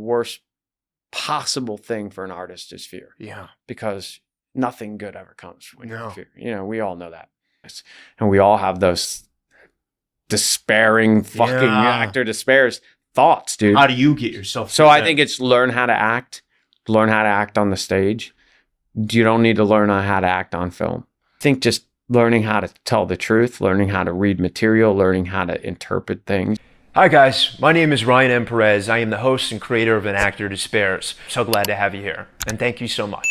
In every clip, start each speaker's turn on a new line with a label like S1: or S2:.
S1: worst possible thing for an artist is fear.
S2: Yeah.
S1: Because nothing good ever comes when you're in
S2: No.
S1: fear. You know, we all know that. And we all have those despairing fucking actor despairs thoughts, dude.
S2: How do you get yourself?
S1: So I think it's learn how to act on the stage. You don't need to learn how to act on film. I think just learning how to tell the truth, learning how to read material, learning how to interpret things.
S2: Hi guys, my name is Ryan M.Perez. I am the host and creator of An Actor Despairs. So glad to have you here, and thank you so much.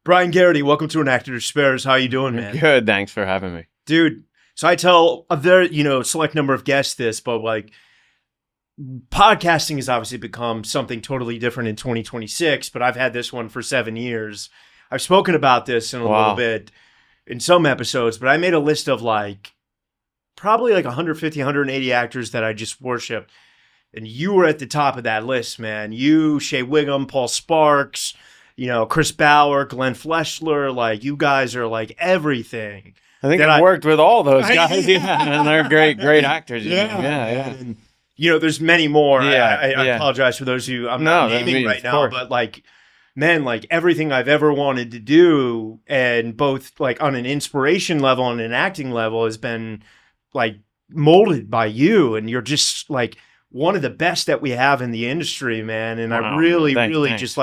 S2: Brian Geraghty, welcome to An Actor Despairs. How you doing, man?
S1: Good, thanks for having me.
S2: Dude, so I tell a very, select number of guests this, but like, podcasting has obviously become something totally different in 2026, but I've had this one for 7 years. I've spoken about this in a little bit in some episodes, but I made a list of probably 150, 180 actors that I just worship. And you were at the top of that list, man. You, Shay, Whigham, Paul Sparks, Chris Bauer, Glenn Fleshler, you guys are everything.
S1: I think I've worked with all those guys. And they're great actors.
S2: Yeah. And, there's many more. I apologize for those who I'm not naming right now, but man, everything I've ever wanted to do, and both on an inspiration level and an acting level, has been molded by you, and you're just one of the best that we have in the industry, man. And I really just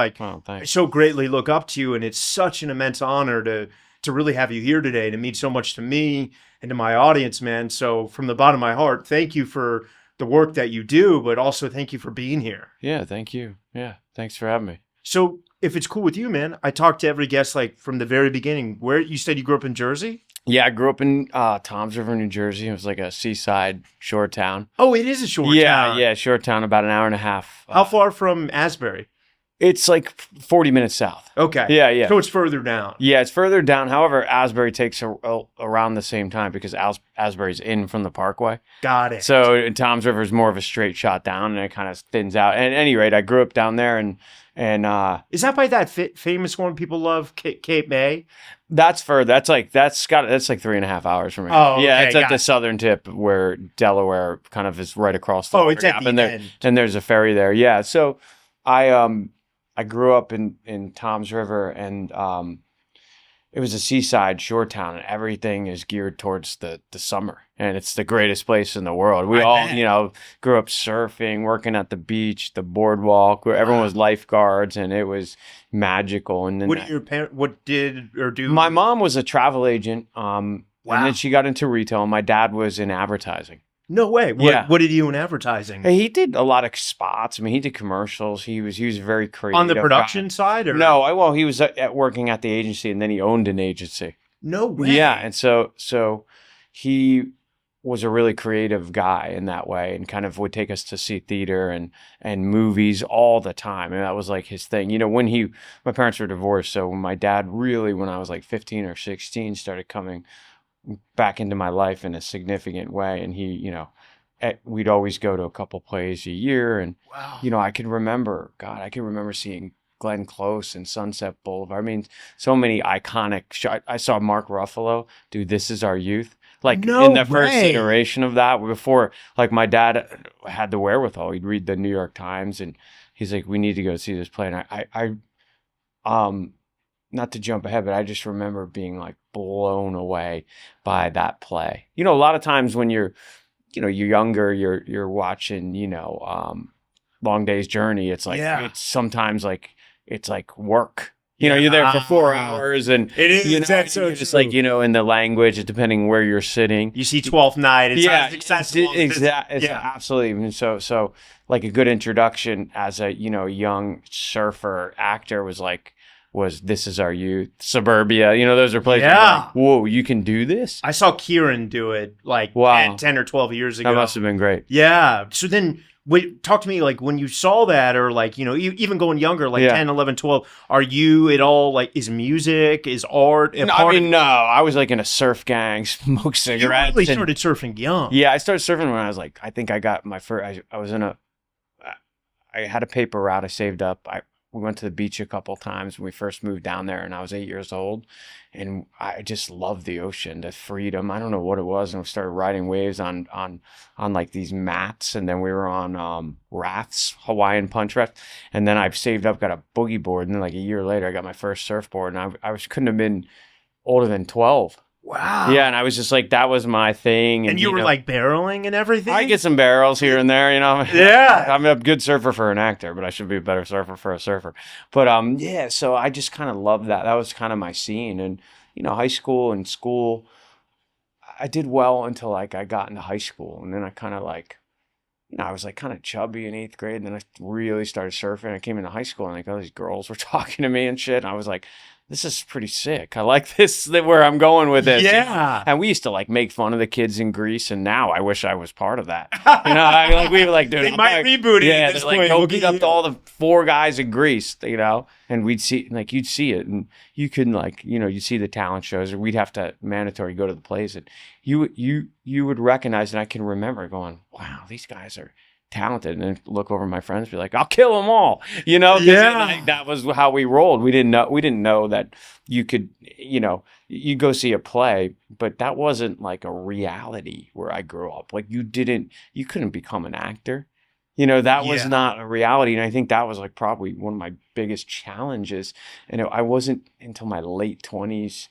S2: so greatly look up to you, and it's such an immense honor to really have you here today, to mean so much to me and to my audience, man. So from the bottom of my heart, thank you for the work that you do, but also thank you for being here.
S1: Yeah, thank you. Yeah, thanks for having me.
S2: So if it's cool with you, man, I talked to every guest from the very beginning. Where you said you grew up in Jersey?
S1: Yeah, I grew up in Toms River, New Jersey. It was a seaside shore town.
S2: Oh, it is a shore town.
S1: Yeah, shore town, about an hour and a half.
S2: How far from Asbury?
S1: It's 40 minutes south.
S2: Okay.
S1: Yeah.
S2: So it's further down.
S1: Yeah, it's further down. However, Asbury takes around the same time because Asbury's in from the Parkway.
S2: Got it.
S1: So Toms River is more of a straight shot down, and it kind of thins out. At any rate, I grew up down there, and
S2: is that by that famous one people love, Cape May?
S1: That's 3.5 hours from here.
S2: Oh,
S1: yeah,
S2: okay,
S1: it's at the southern tip where Delaware kind of is right across the.
S2: Oh, it's at the end.
S1: And there's a ferry there. Yeah, so I grew up in Toms River, and it was a seaside shore town, and everything is geared towards the summer, and it's the greatest place in the world. We all grew up surfing, working at the beach, the boardwalk, where everyone was lifeguards, and it was magical. And then
S2: what did your parents? What did or do?
S1: My mom was a travel agent, and then she got into retail, and my dad was in advertising.
S2: No way. What did he do in advertising?
S1: He did a lot of spots. I mean, he did commercials. He was very creative.
S2: On the production side? Or?
S1: No, he was working at the agency, and then he owned an agency.
S2: No way.
S1: Yeah, and so he was a really creative guy in that way, and kind of would take us to see theater and movies all the time, and that was his thing. When my parents were divorced, so when my dad really, when I was 15 or 16, started coming back into my life in a significant way, and we'd always go to a couple plays a year, and I can remember seeing Glenn Close and Sunset Boulevard. I mean, so many iconic shots. I saw Mark Ruffalo do This Is Our Youth, in the first iteration of that, before my dad had the wherewithal. He'd read the New York Times, and he's like, we need to go see this play. And I not to jump ahead, but I just remember being blown away by that play. A lot of times when you're younger, you're watching, Long Day's Journey. It's it's sometimes it's work. You're there for 4 hours, and
S2: it is. That's so
S1: just in the language, depending where you're sitting.
S2: You see 12th Night. It's accessible.
S1: Exactly. Absolutely. So a good introduction as a young surfer actor was This Is Our Youth, Suburbia. Those are places whoa, you can do this?
S2: I saw Kieran do it 10 or 12 years ago.
S1: That must have been great.
S2: Yeah. So then talk to me when you saw that, or even going younger, 10, 11, 12, are you at all is music, is art?
S1: No, I was in a surf gang, smoke cigarettes.
S2: You really started surfing young.
S1: Yeah, I started surfing when I was I think I got my first, I had a paper route I saved up. I we went to the beach a couple times when we first moved down there, and I was 8 years old, and I just loved the ocean, the freedom. I don't know what it was, and we started riding waves on like these mats, and then we were on rafts, Hawaiian punch rafts, and then I saved up, got a boogie board, and then like a year later, I got my first surfboard, and I couldn't have been older than 12.
S2: Wow.
S1: Yeah, and I was just like, that was my thing.
S2: And you were like barreling and everything?
S1: I get some barrels here and there,
S2: Yeah.
S1: I'm a good surfer for an actor, but I should be a better surfer for a surfer. But yeah, so I just kind of loved that. That was kind of my scene. And, high school and school, I did well until like I got into high school. And then I kind of like, I was like kind of chubby in 8th grade. And then I really started surfing. I came into high school and like all these girls were talking to me and shit. And I was like, this is pretty sick. I like this, where I'm going with this.
S2: Yeah.
S1: And we used to like make fun of the kids in Greece, and now I wish I was part of that. We were like, dude,
S2: they might reboot it.
S1: Yeah,
S2: at this
S1: like
S2: point.
S1: go beat up to all the 4 guys in Greece, and we'd see, like, you'd see it, and you couldn't you'd see the talent shows, or we'd have to mandatory go to the plays, and you would recognize, and I can remember going, wow, these guys are talented, and then look over my friends, be like, I'll kill them all,
S2: Yeah.
S1: That was how we rolled. We didn't know that you could, you go see a play, but that wasn't like a reality where I grew up. Like you couldn't become an actor, that was not a reality. And I think that was like probably one of my biggest challenges. And I wasn't until my late 20s,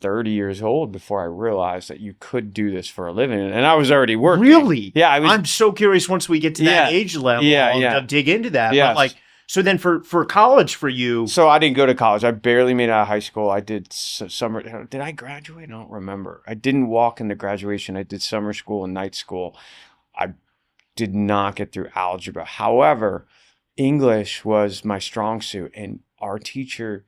S1: 30 years old before I realized that you could do this for a living, and I was already working.
S2: Really?
S1: Yeah,
S2: I'm so curious. Once we get to that age level, I'll dig into that.
S1: Yes.
S2: But like, so then for college for you,
S1: so I didn't go to college. I barely made it out of high school. I did summer. Did I graduate? I don't remember. I didn't walk into graduation. I did summer school and night school. I did not get through algebra. However, English was my strong suit, and our teacher,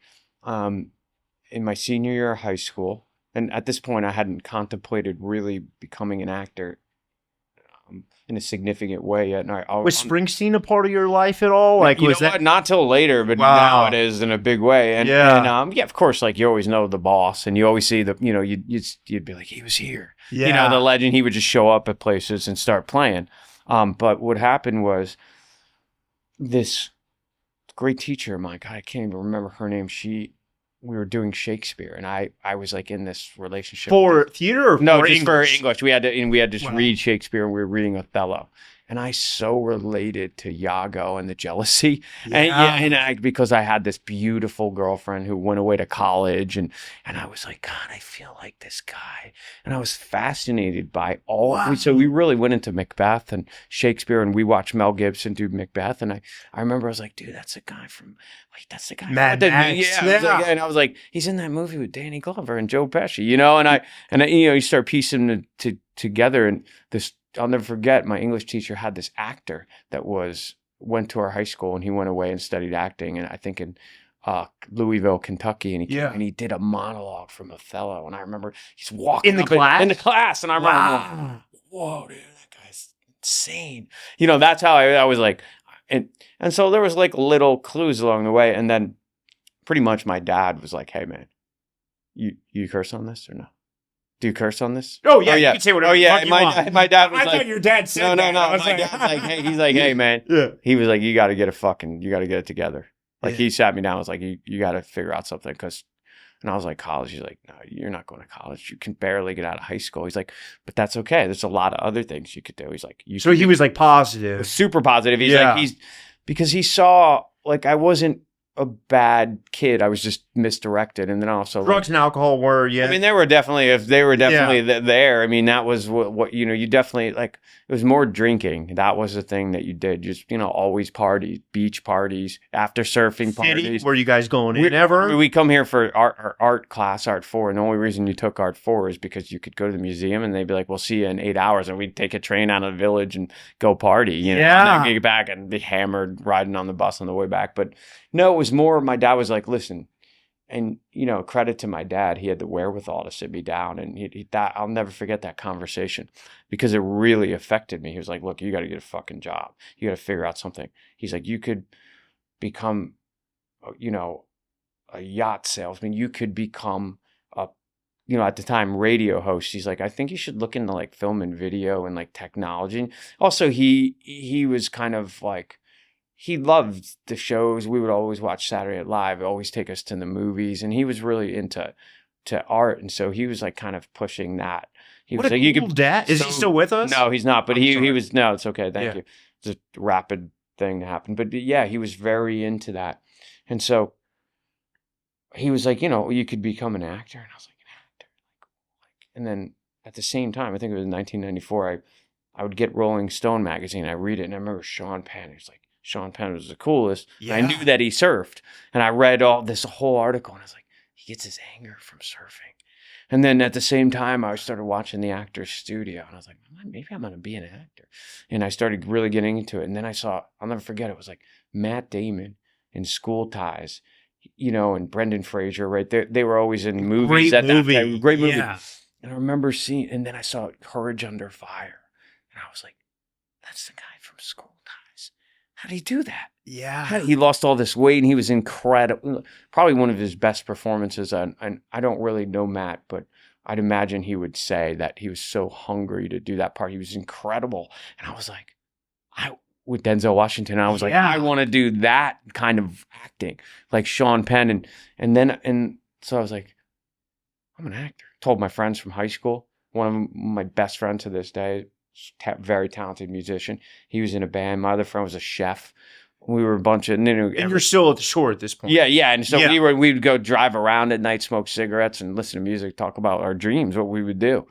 S1: in my senior year of high school, and at this point I hadn't contemplated really becoming an actor in a significant way yet.
S2: Was Springsteen a part of your life at all? Like, was that
S1: not till later, but now it is in a big way. And of course, like you always know the boss, and you always see the, you'd be like, he was here. Yeah. The legend. He would just show up at places and start playing. But what happened was this great teacher of mine, God, I can't even remember her name. We were doing Shakespeare, and I was like in this relationship
S2: for theater or
S1: no,
S2: for
S1: just
S2: English?
S1: For English. We had to just read Shakespeare, and we were reading Othello, and I so related to Iago and the jealousy, because I had this beautiful girlfriend who went away to college, and I was like, God, I feel like this guy, and I was fascinated by all. Wow. So we really went into Macbeth and Shakespeare, and we watched Mel Gibson do Macbeth, and I remember I was like, dude, that's the guy from. That's the guy.
S2: Mad Max.
S1: And I was like, he's in that movie with Danny Glover and Joe Pesci, and you start piecing them together. And this, I'll never forget, my English teacher had this actor that went to our high school, and he went away and studied acting, and I think in Louisville, Kentucky, and he did a monologue from Othello, and I remember he's walking
S2: in the class,
S1: and I remember, going, whoa, dude, that guy's insane. That's how I was like. And so there was like little clues along the way. And then pretty much my dad was like, hey, man, you curse on this or no? Do you curse on this?
S2: Oh, yeah. You can say whatever you want.
S1: My dad was
S2: I thought your dad said
S1: no.
S2: that.
S1: My dad was like, hey, he's like, hey, man.
S2: Yeah.
S1: He was like, you got to get it together. Like he sat me down. Was like, you got to figure out something. And I was like, college. He's like, no, you're not going to college. You can barely get out of high school. He's like, but that's okay. There's a lot of other things you could do. He's like,
S2: so he was like positive,
S1: super positive. He's like, because he saw like I wasn't a bad kid. I was just misdirected, and then also
S2: drugs and alcohol were. Yeah,
S1: I mean, they were definitely there. I mean, that was what you definitely like. It was more drinking. That was the thing that you did. Just always parties, beach parties, after surfing parties.
S2: Were you guys going in ever?
S1: We come here for art class, Art 4, and the only reason you took Art 4 is because you could go to the museum, and they'd be like, "We'll see you in 8 hours," and we'd take a train out of the village and go party. And then get back and be hammered riding on the bus on the way back. But no, it was more. My dad was like, "Listen." And, credit to my dad, he had the wherewithal to sit me down. And I'll never forget that conversation because it really affected me. He was like, look, you got to get a fucking job. You got to figure out something. He's like, you could become, a yacht salesman. You could become at the time, radio host. He's like, I think you should look into like film and video and like technology. And also, he was kind of like, he loved the shows. We would always watch Saturday Night Live, always take us to the movies, and he was really into art, and so he was like kind of pushing that. He
S2: what
S1: was
S2: a
S1: like,
S2: cool dad! Is he still with us?
S1: No, he's not. But he was. No, it's okay. Thank you. It's a rapid thing to happen, but yeah, he was very into that, and so he was like, you could become an actor, and I was like, an actor, and then at the same time, I think it was 1994. I would get Rolling Stone magazine. I read it, and I remember Sean Penn. He was like, Sean Penn was the coolest. Yeah. I knew that he surfed, and I read this whole article, and I was like, he gets his anger from surfing. And then at the same time, I started watching the Actors Studio, and I was like, maybe I'm going to be an actor. And I started really getting into it. And then I saw, I'll never forget, it was like Matt Damon in School Ties, and Brendan Fraser, right? They were always in movies.
S2: Great movie.
S1: Great movie. Yeah. And I remember seeing, and then I saw Courage Under Fire. And I was like, that's the guy from School Ties. How did he do that?
S2: Yeah.
S1: He lost all this weight, and he was incredible. Probably one of his best performances. And I don't really know Matt, but I'd imagine he would say that he was so hungry to do that part. He was incredible. And I was like, with Denzel Washington, I was like, I want to do that kind of acting, like Sean Penn. And so I was like, I'm an actor. Told my friends from high school. One of my best friends to this day, very talented musician. He was in a band. My other friend was a chef. We were a bunch of... And
S2: you're still at the shore at this point.
S1: Yeah. And so we'd go drive around at night, smoke cigarettes, and listen to music, talk about our dreams, what we would do.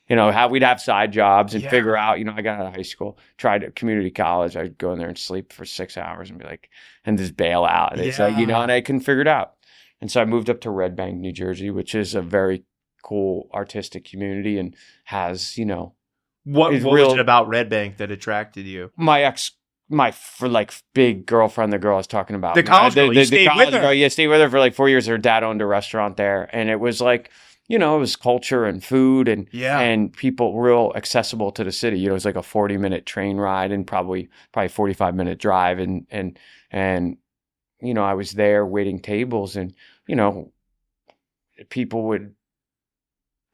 S1: How we'd have side jobs and figure out, I got out of high school, tried at community college. I'd go in there and sleep for 6 hours and be like, and just bail out. And it's like, and I couldn't figure it out. And so I moved up to Red Bank, New Jersey, which is a very cool artistic community and has,
S2: What was it about Red Bank that attracted you?
S1: My big girlfriend, the girl I was talking about.
S2: The college girl, you stayed with her.
S1: Girl, yeah, stayed with her for like 4 years. Her dad owned a restaurant there. And it was like, it was culture and food and people real accessible to the city. It was like a 40-minute train ride and probably 45-minute drive. And I was there waiting tables and, people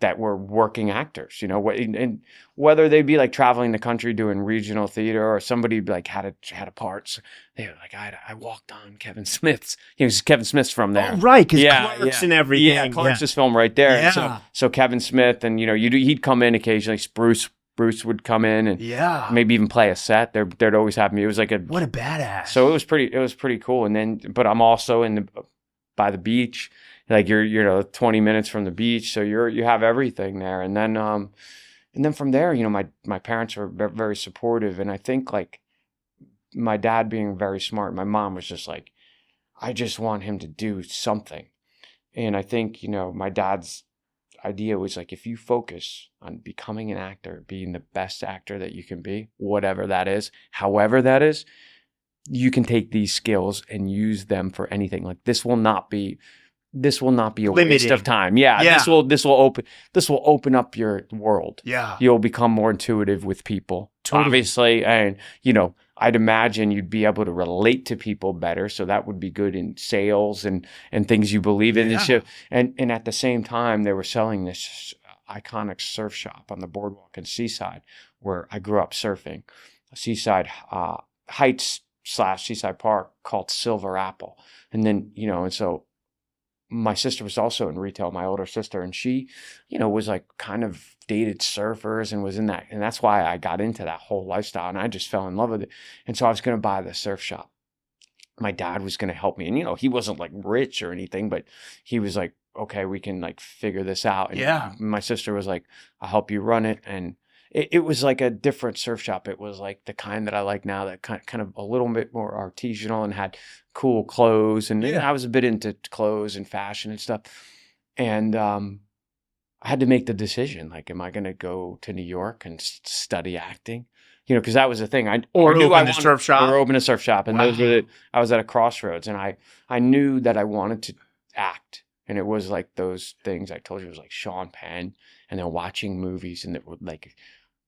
S1: that were working actors, and whether they'd be like traveling the country doing regional theater or somebody like had a part. So they were like, I walked on Kevin Smith's. Kevin Smith's from there.
S2: Oh, right, because Clerks and everything.
S1: Yeah, Clerks is filmed right there. Yeah. So Kevin Smith and, he'd come in occasionally. Bruce would come in and maybe even play a set. They'd always have me. It was like
S2: what a badass.
S1: So it was pretty cool. And then, but I'm also by the beach. Like you're 20 minutes from the beach, so you have everything there. And then from there, my parents were very supportive, and I think like my dad being very smart, my mom was just like, I just want him to do something. And I think my dad's idea was like, if you focus on becoming an actor, being the best actor that you can be, whatever that is, however that is, you can take these skills and use them for anything. Like this will not be a waste of time. Yeah. This will open up your world.
S2: Yeah.
S1: You'll become more intuitive with people. Totally. Obviously. And, I'd imagine you'd be able to relate to people better. So that would be good in sales and things you believe in. Yeah. And at the same time, they were selling this iconic surf shop on the Boardwalk and Seaside where I grew up surfing. Seaside Heights / Seaside Park called Silver Apple. And then, and so my sister was also in retail, my older sister, and she, was like kind of dated surfers and was in that. And that's why I got into that whole lifestyle and I just fell in love with it. And so I was going to buy the surf shop. My dad was going to help me. And, he wasn't like rich or anything, but he was like, okay, we can like figure this out. And my sister was like, I'll help you run it. And it was like a different surf shop. It was like the kind that I like now, that kind of a little bit more artisanal and had cool clothes. And I was a bit into clothes and fashion and stuff. And I had to make the decision, like, am I going to go to New York and study acting? Because that was the thing.
S2: Open a surf shop.
S1: And I was at a crossroads, and I knew that I wanted to act. And it was like those things I told you, it was like Sean Penn, and then watching movies, and it would like,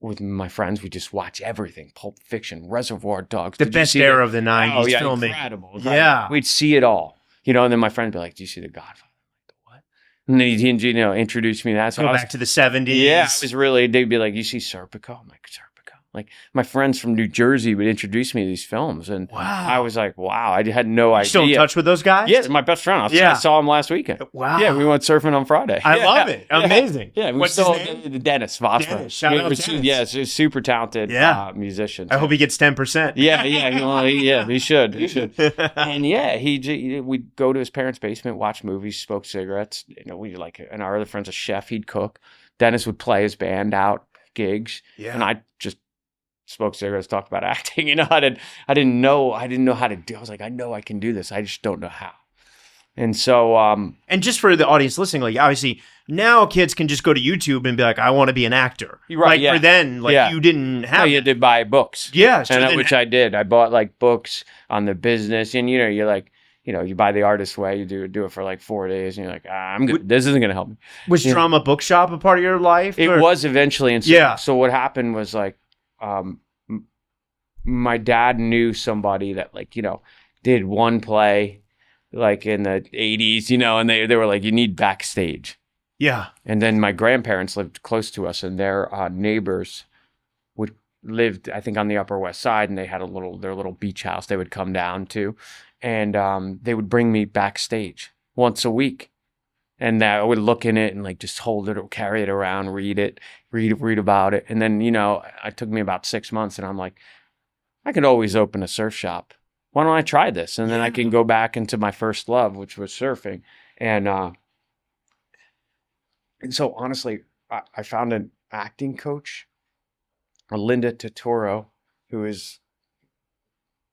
S1: with my friends, we just watch everything. Pulp Fiction, Reservoir Dogs.
S2: The best era of the 90s filming.
S1: Incredible. Yeah. We'd see it all. And then my friend would be like, do you see The Godfather? Like, what? And then he'd introduce me to that. So
S2: go back to the 70s.
S1: Yeah. It was really, they'd be like, you see Serpico? I'm like, Serpico? Like my friends from New Jersey would introduce me to these films, and
S2: wow.
S1: I was like, wow, I had no idea.
S2: Still in touch with those guys?
S1: Yeah, my best friend. I saw him last weekend.
S2: Wow.
S1: Yeah, we went surfing on Friday.
S2: I love it. Amazing.
S1: Yeah,
S2: what's his name?
S1: Dennis Vosper.
S2: Dennis. Shout out Dennis.
S1: Yeah, he's a super talented musician.
S2: I hope he gets 10%.
S1: He should. And we'd go to his parents' basement, watch movies, smoke cigarettes. And our other friend's a chef. He'd cook. Dennis would play his band out gigs, and I just smoked cigarettes, talked about acting. I didn't know how to do. I was like, I know I can do this. I just don't know how. And so,
S2: and just for the audience listening, like obviously now kids can just go to YouTube and be like, I want to be an actor.
S1: Right.
S2: Like for then, you didn't have.
S1: You had to buy books.
S2: Yeah,
S1: which I did. I bought like books on the business, and you're like. You buy The Artist's Way, you do it for like 4 days, and you're like, I'm good. This isn't going to help me.
S2: Was Drama Bookshop a part of your life?
S1: It was eventually. And so what happened was like, my dad knew somebody that did one play like in the 80s, and they were like, you need backstage.
S2: Yeah.
S1: And then my grandparents lived close to us, and their neighbors lived, I think, on the Upper West Side, and they had their little beach house they would come down to. And they would bring me backstage once a week. And I would look in it and just hold it or carry it around, read about it. And then, it took me about 6 months, and I'm like, I could always open a surf shop. Why don't I try this? And then I can go back into my first love, which was surfing. And so honestly, I found an acting coach, Linda Totoro, who is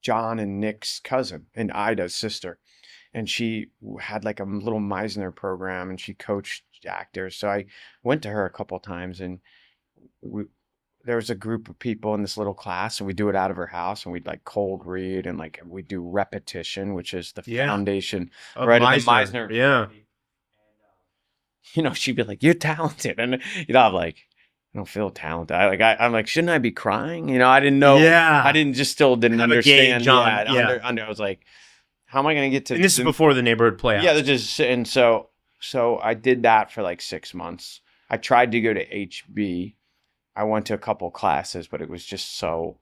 S1: John and Nick's cousin and Ida's sister. And she had like a little Meisner program, and she coached actors. So I went to her a couple of times, and there was a group of people in this little class, and we do it out of her house, and we'd cold read, and we do repetition, which is the foundation of Meisner.
S2: Yeah.
S1: And, she'd be like, you're talented. And, I'm like, I don't feel talented. I'm like, shouldn't I be crying? I didn't know.
S2: Yeah.
S1: I didn't understand. I was like, how am I going to get to?
S2: And this is before the neighborhood playhouse.
S1: Yeah, and so I did that for 6 months. I tried to go to HB. I went to a couple classes, but it was just so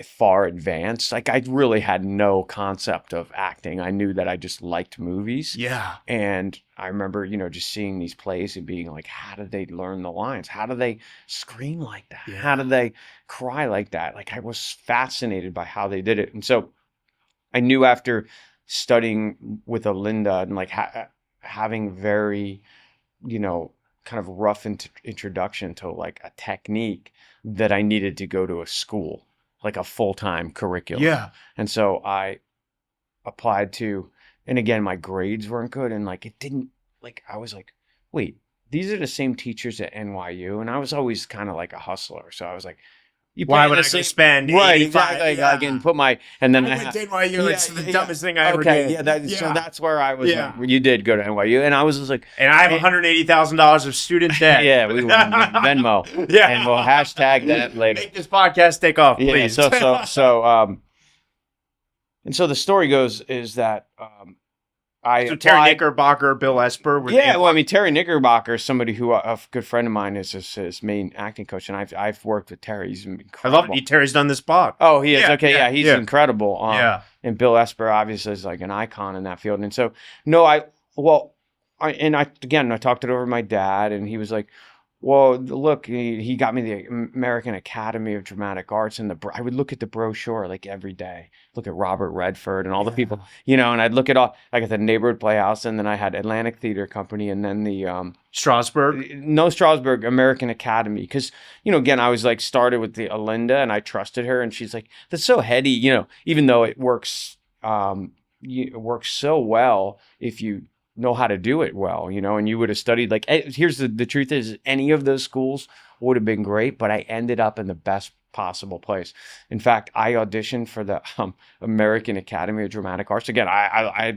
S1: far advanced. I really had no concept of acting. I knew that I just liked movies.
S2: Yeah.
S1: And I remember, just seeing these plays and being like, how did they learn the lines? How do they scream like that?
S2: Yeah.
S1: How do they cry like that? I was fascinated by how they did it. And so I knew after studying with Alinda and having very, kind of rough introduction to a technique, that I needed to go to a school, a full-time curriculum.
S2: Yeah.
S1: And so I applied to, and again, my grades weren't good. And it didn't, I was like, wait, these are the same teachers at NYU. And I was always kind of like a hustler. So I was like,
S2: why would I spend
S1: right? Exactly. I can put my, and then
S2: I went to NYU. It's the dumbest thing I ever did.
S1: So that's where I was. You did go to NYU, and I was just like,
S2: and I have $180,000 of student debt.
S1: Yeah, we Venmo.
S2: Yeah,
S1: and we'll hashtag that later.
S2: Make this podcast take off, please.
S1: And so the story goes is that
S2: Terry Knickerbocker, Bill Esper.
S1: Terry Knickerbocker is somebody who a good friend of mine is his main acting coach, and I've worked with Terry. He's incredible.
S2: I love it. Terry's done this spot.
S1: Oh, he is. He's incredible.
S2: And
S1: Bill Esper obviously is an icon in that field. And so I talked it over with my dad, and he was like, well, look, he got me the American Academy of Dramatic Arts, and I would look at the brochure every day, look at Robert Redford and all the people, and I'd look at all, at the Neighborhood Playhouse, and then I had Atlantic Theater Company, and then the Strasberg American Academy, because again, I was started with the Alinda, and I trusted her, and she's like, that's so heady, even though it works so well if you know how to do it well, and you would have studied here's the truth is, any of those schools would have been great, but I ended up in the best possible place. In fact, I auditioned for the American Academy of Dramatic Arts. Again,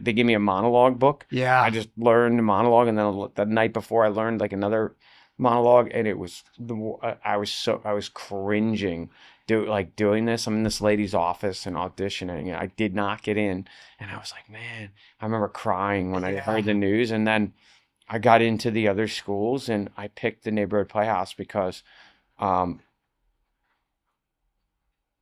S1: they gave me a monologue book.
S2: Yeah.
S1: I just learned the monologue, and then the night before I learned another monologue, and it was I was cringing doing this. I'm in this lady's office and auditioning, and I did not get in, and I was like, man, I remember crying when I heard the news. And then I got into the other schools, and I picked the Neighborhood Playhouse because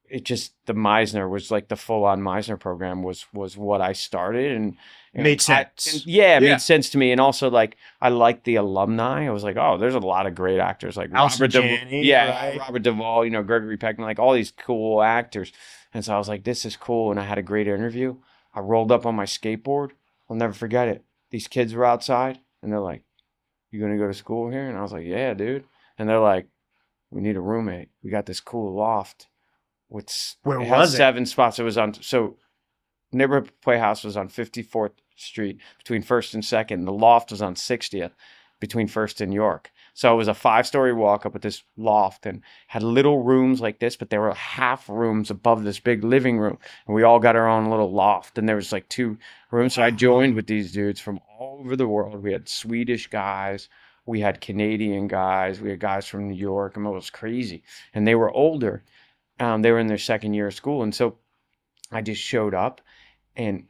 S1: it just, the Meisner was like the full-on Meisner program was what I started, and
S2: it made sense.
S1: It made sense to me. And also, like, I liked the alumni. I was like, oh, there's a lot of great actors, like
S2: Robert
S1: Duvall, you know, Gregory Peckman, like all these cool actors. And so I was like, this is cool. And I had a great interview. I rolled up on my skateboard. I'll never forget it. These kids were outside, and they're like, you gonna go to school here? And I was like, yeah, dude. And they're like, we need a roommate. We got this cool loft.
S2: Where was it?
S1: 7 spots. It was on, so Neighborhood Playhouse was on 54th Street between 1st and 2nd. The loft was on 60th between 1st and York. So it was a 5-story walk up at this loft, and had little rooms like this, but they were half rooms above this big living room. And we all got our own little loft, and there was like 2 rooms. So I joined with these dudes from all over the world. We had Swedish guys. We had Canadian guys. We had guys from New York. And it was crazy. And they were older. They were in their 2nd year of school. And so I just showed up, and,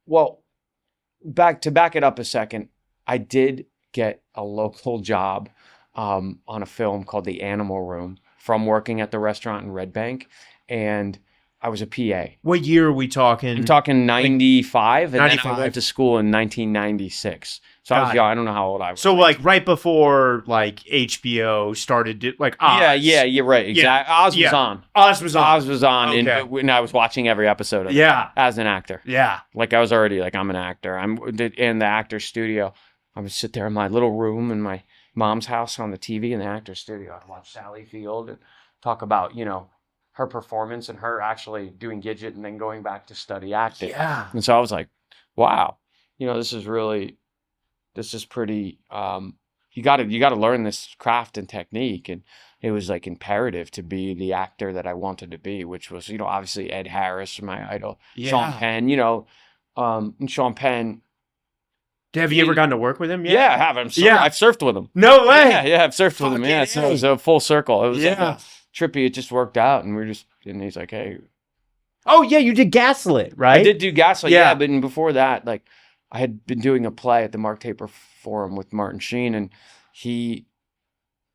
S1: well, back it up a second, I did get a local job on a film called The Animal Room from working at the restaurant in Red Bank. And I was a PA.
S2: What year are we talking?
S1: I'm talking 95, and
S2: 95.
S1: then I went to school in 1996. So I was young. I don't know how old I was.
S2: So like right before like HBO started, like Oz.
S1: Yeah, you're right. Exactly. Oz was on.
S2: Oz was on.
S1: Okay. And I was watching every episode of it as an actor.
S2: Yeah.
S1: Like I was already like, I'm an actor. I'm in the actor's studio. I would sit there in my little room in my mom's house on the TV in the actor's studio. I'd watch Sally Field and talk about, you know, her performance and her actually doing Gidget and then going back to study acting.
S2: Yeah.
S1: And so I was like, wow, you know, this is pretty, you got to learn this craft and technique. And it was like imperative to be the actor that I wanted to be, which was, you know, obviously Ed Harris, my idol, Sean Penn, you know, and Sean Penn.
S2: Have you ever gotten to work with him yet?
S1: Yeah, I have. I've surfed with him.
S2: No way.
S1: Yeah, I've surfed with him. Yeah, so it was a full circle. It was trippy. It just worked out, and and he's like, hey.
S2: Oh yeah, you did Gaslit, right?
S1: I did do Gaslit, yeah, but before that, like, I had been doing a play at the Mark Taper Forum with Martin Sheen, and he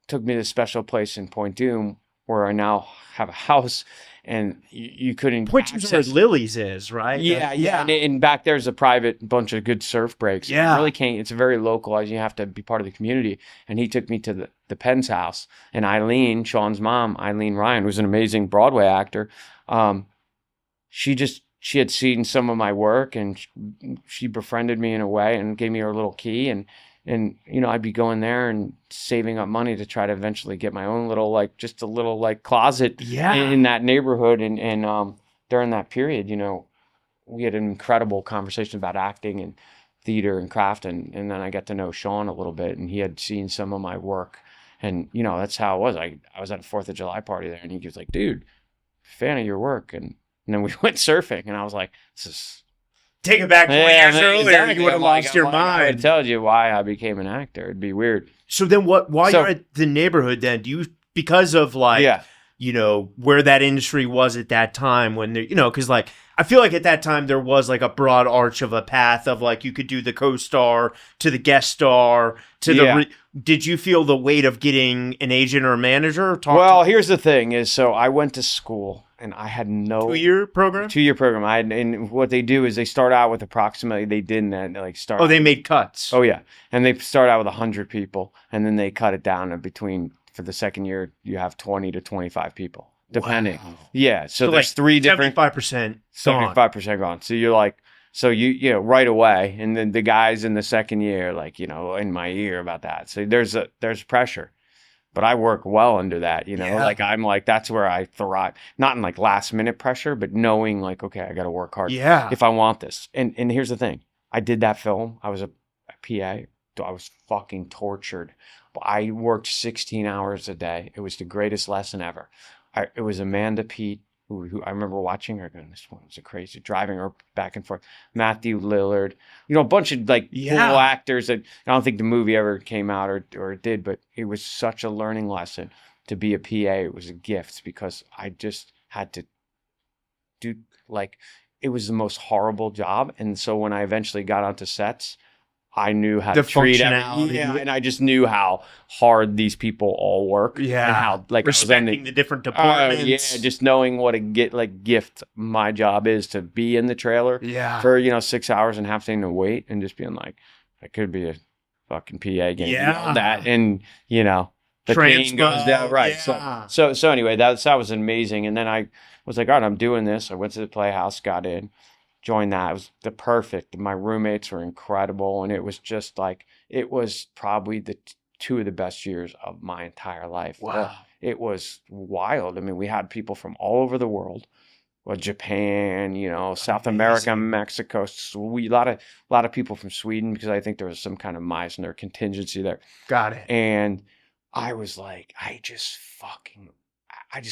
S1: took me to a special place in Point Dume where I now have a house, and you couldn't
S2: Which is where Lily's is, right?
S1: Yeah. And back there's a private bunch of good surf breaks.
S2: Yeah.
S1: It really can't, it's very localized. You have to be part of the community. And he took me to the Penn's house, and Eileen, Sean's mom, Eileen Ryan, who's an amazing Broadway actor. She had seen some of my work, and she befriended me in a way and gave me her little key, and you know, I'd be going there and saving up money to try to eventually get my own little, like, just a little, like, closet in that neighborhood. And during that period, you know, we had an incredible conversation about acting and theater and craft, and then I got to know Sean a little bit, and he had seen some of my work, and, you know, that's how it was. I was at a 4th of July party there, and he was like, dude, fan of your work. And then we went surfing, and I was like, this is...
S2: Take it back 20 years earlier,
S1: exactly.
S2: you would have lost your mind.
S1: I told you why I became an actor. It'd be weird.
S2: So then while you're at the neighborhood then, do you, because of like, you know, where that industry was at that time when, you know, because like, I feel like at that time there was like a broad arch of a path of like, you could do the co-star to the guest star to the, did you feel the weight of getting an agent or a manager?
S1: Here's the thing is, so I went to school. And I had no
S2: 2-year program.
S1: 2-year program. And what they do is they start out with approximately. They didn't like start.
S2: Oh, they made cuts.
S1: Oh yeah, and they start out with 100 people, and then they cut it down. And between for the 2nd year, you have 20 to 25 people, depending. Wow. Yeah, so there's like 3 different
S2: 75%.
S1: 75% gone. So you're like, so you know right away, and then the guys in the 2nd year, like, you know, in my ear about that. So there's pressure. But I work well under that, you know, like I'm like, that's where I thrive, not in like last minute pressure, but knowing like, okay, I got to work hard if I want this. And here's the thing. I did that film. I was a PA. I was fucking tortured. I worked 16 hours a day. It was the greatest lesson ever. It was Amanda Peet, who I remember watching her going, this one was a crazy, driving her back and forth. Matthew Lillard, you know, a bunch of like cool actors that I don't think the movie ever came out or it did, but it was such a learning lesson to be a PA. It was a gift because I just had to do, like, it was the most horrible job. And so when I eventually got onto sets, I knew how to treat everyone. Yeah, and I just knew how hard these people all work.
S2: Yeah.
S1: And how
S2: respecting the different departments.
S1: Yeah, just knowing what a gift my job is to be in the trailer.
S2: Yeah.
S1: For 6 hours and having to wait and just being like, I could be a fucking PA game.
S2: Yeah.
S1: That and the pain goes down. Right.
S2: Yeah.
S1: So anyway, that was amazing. And then I was like, all right, I'm doing this. I went to the Playhouse, got in. Joined that. It was the perfect. My roommates were incredible, and it was just like it was probably the two of the best years of my entire life.
S2: Wow,
S1: it was wild. I mean, we had people from all over the world, Japan, South America, Mexico, a lot of people from Sweden because I think there was some kind of Meisner contingency there.
S2: Got it.
S1: And I was like, I just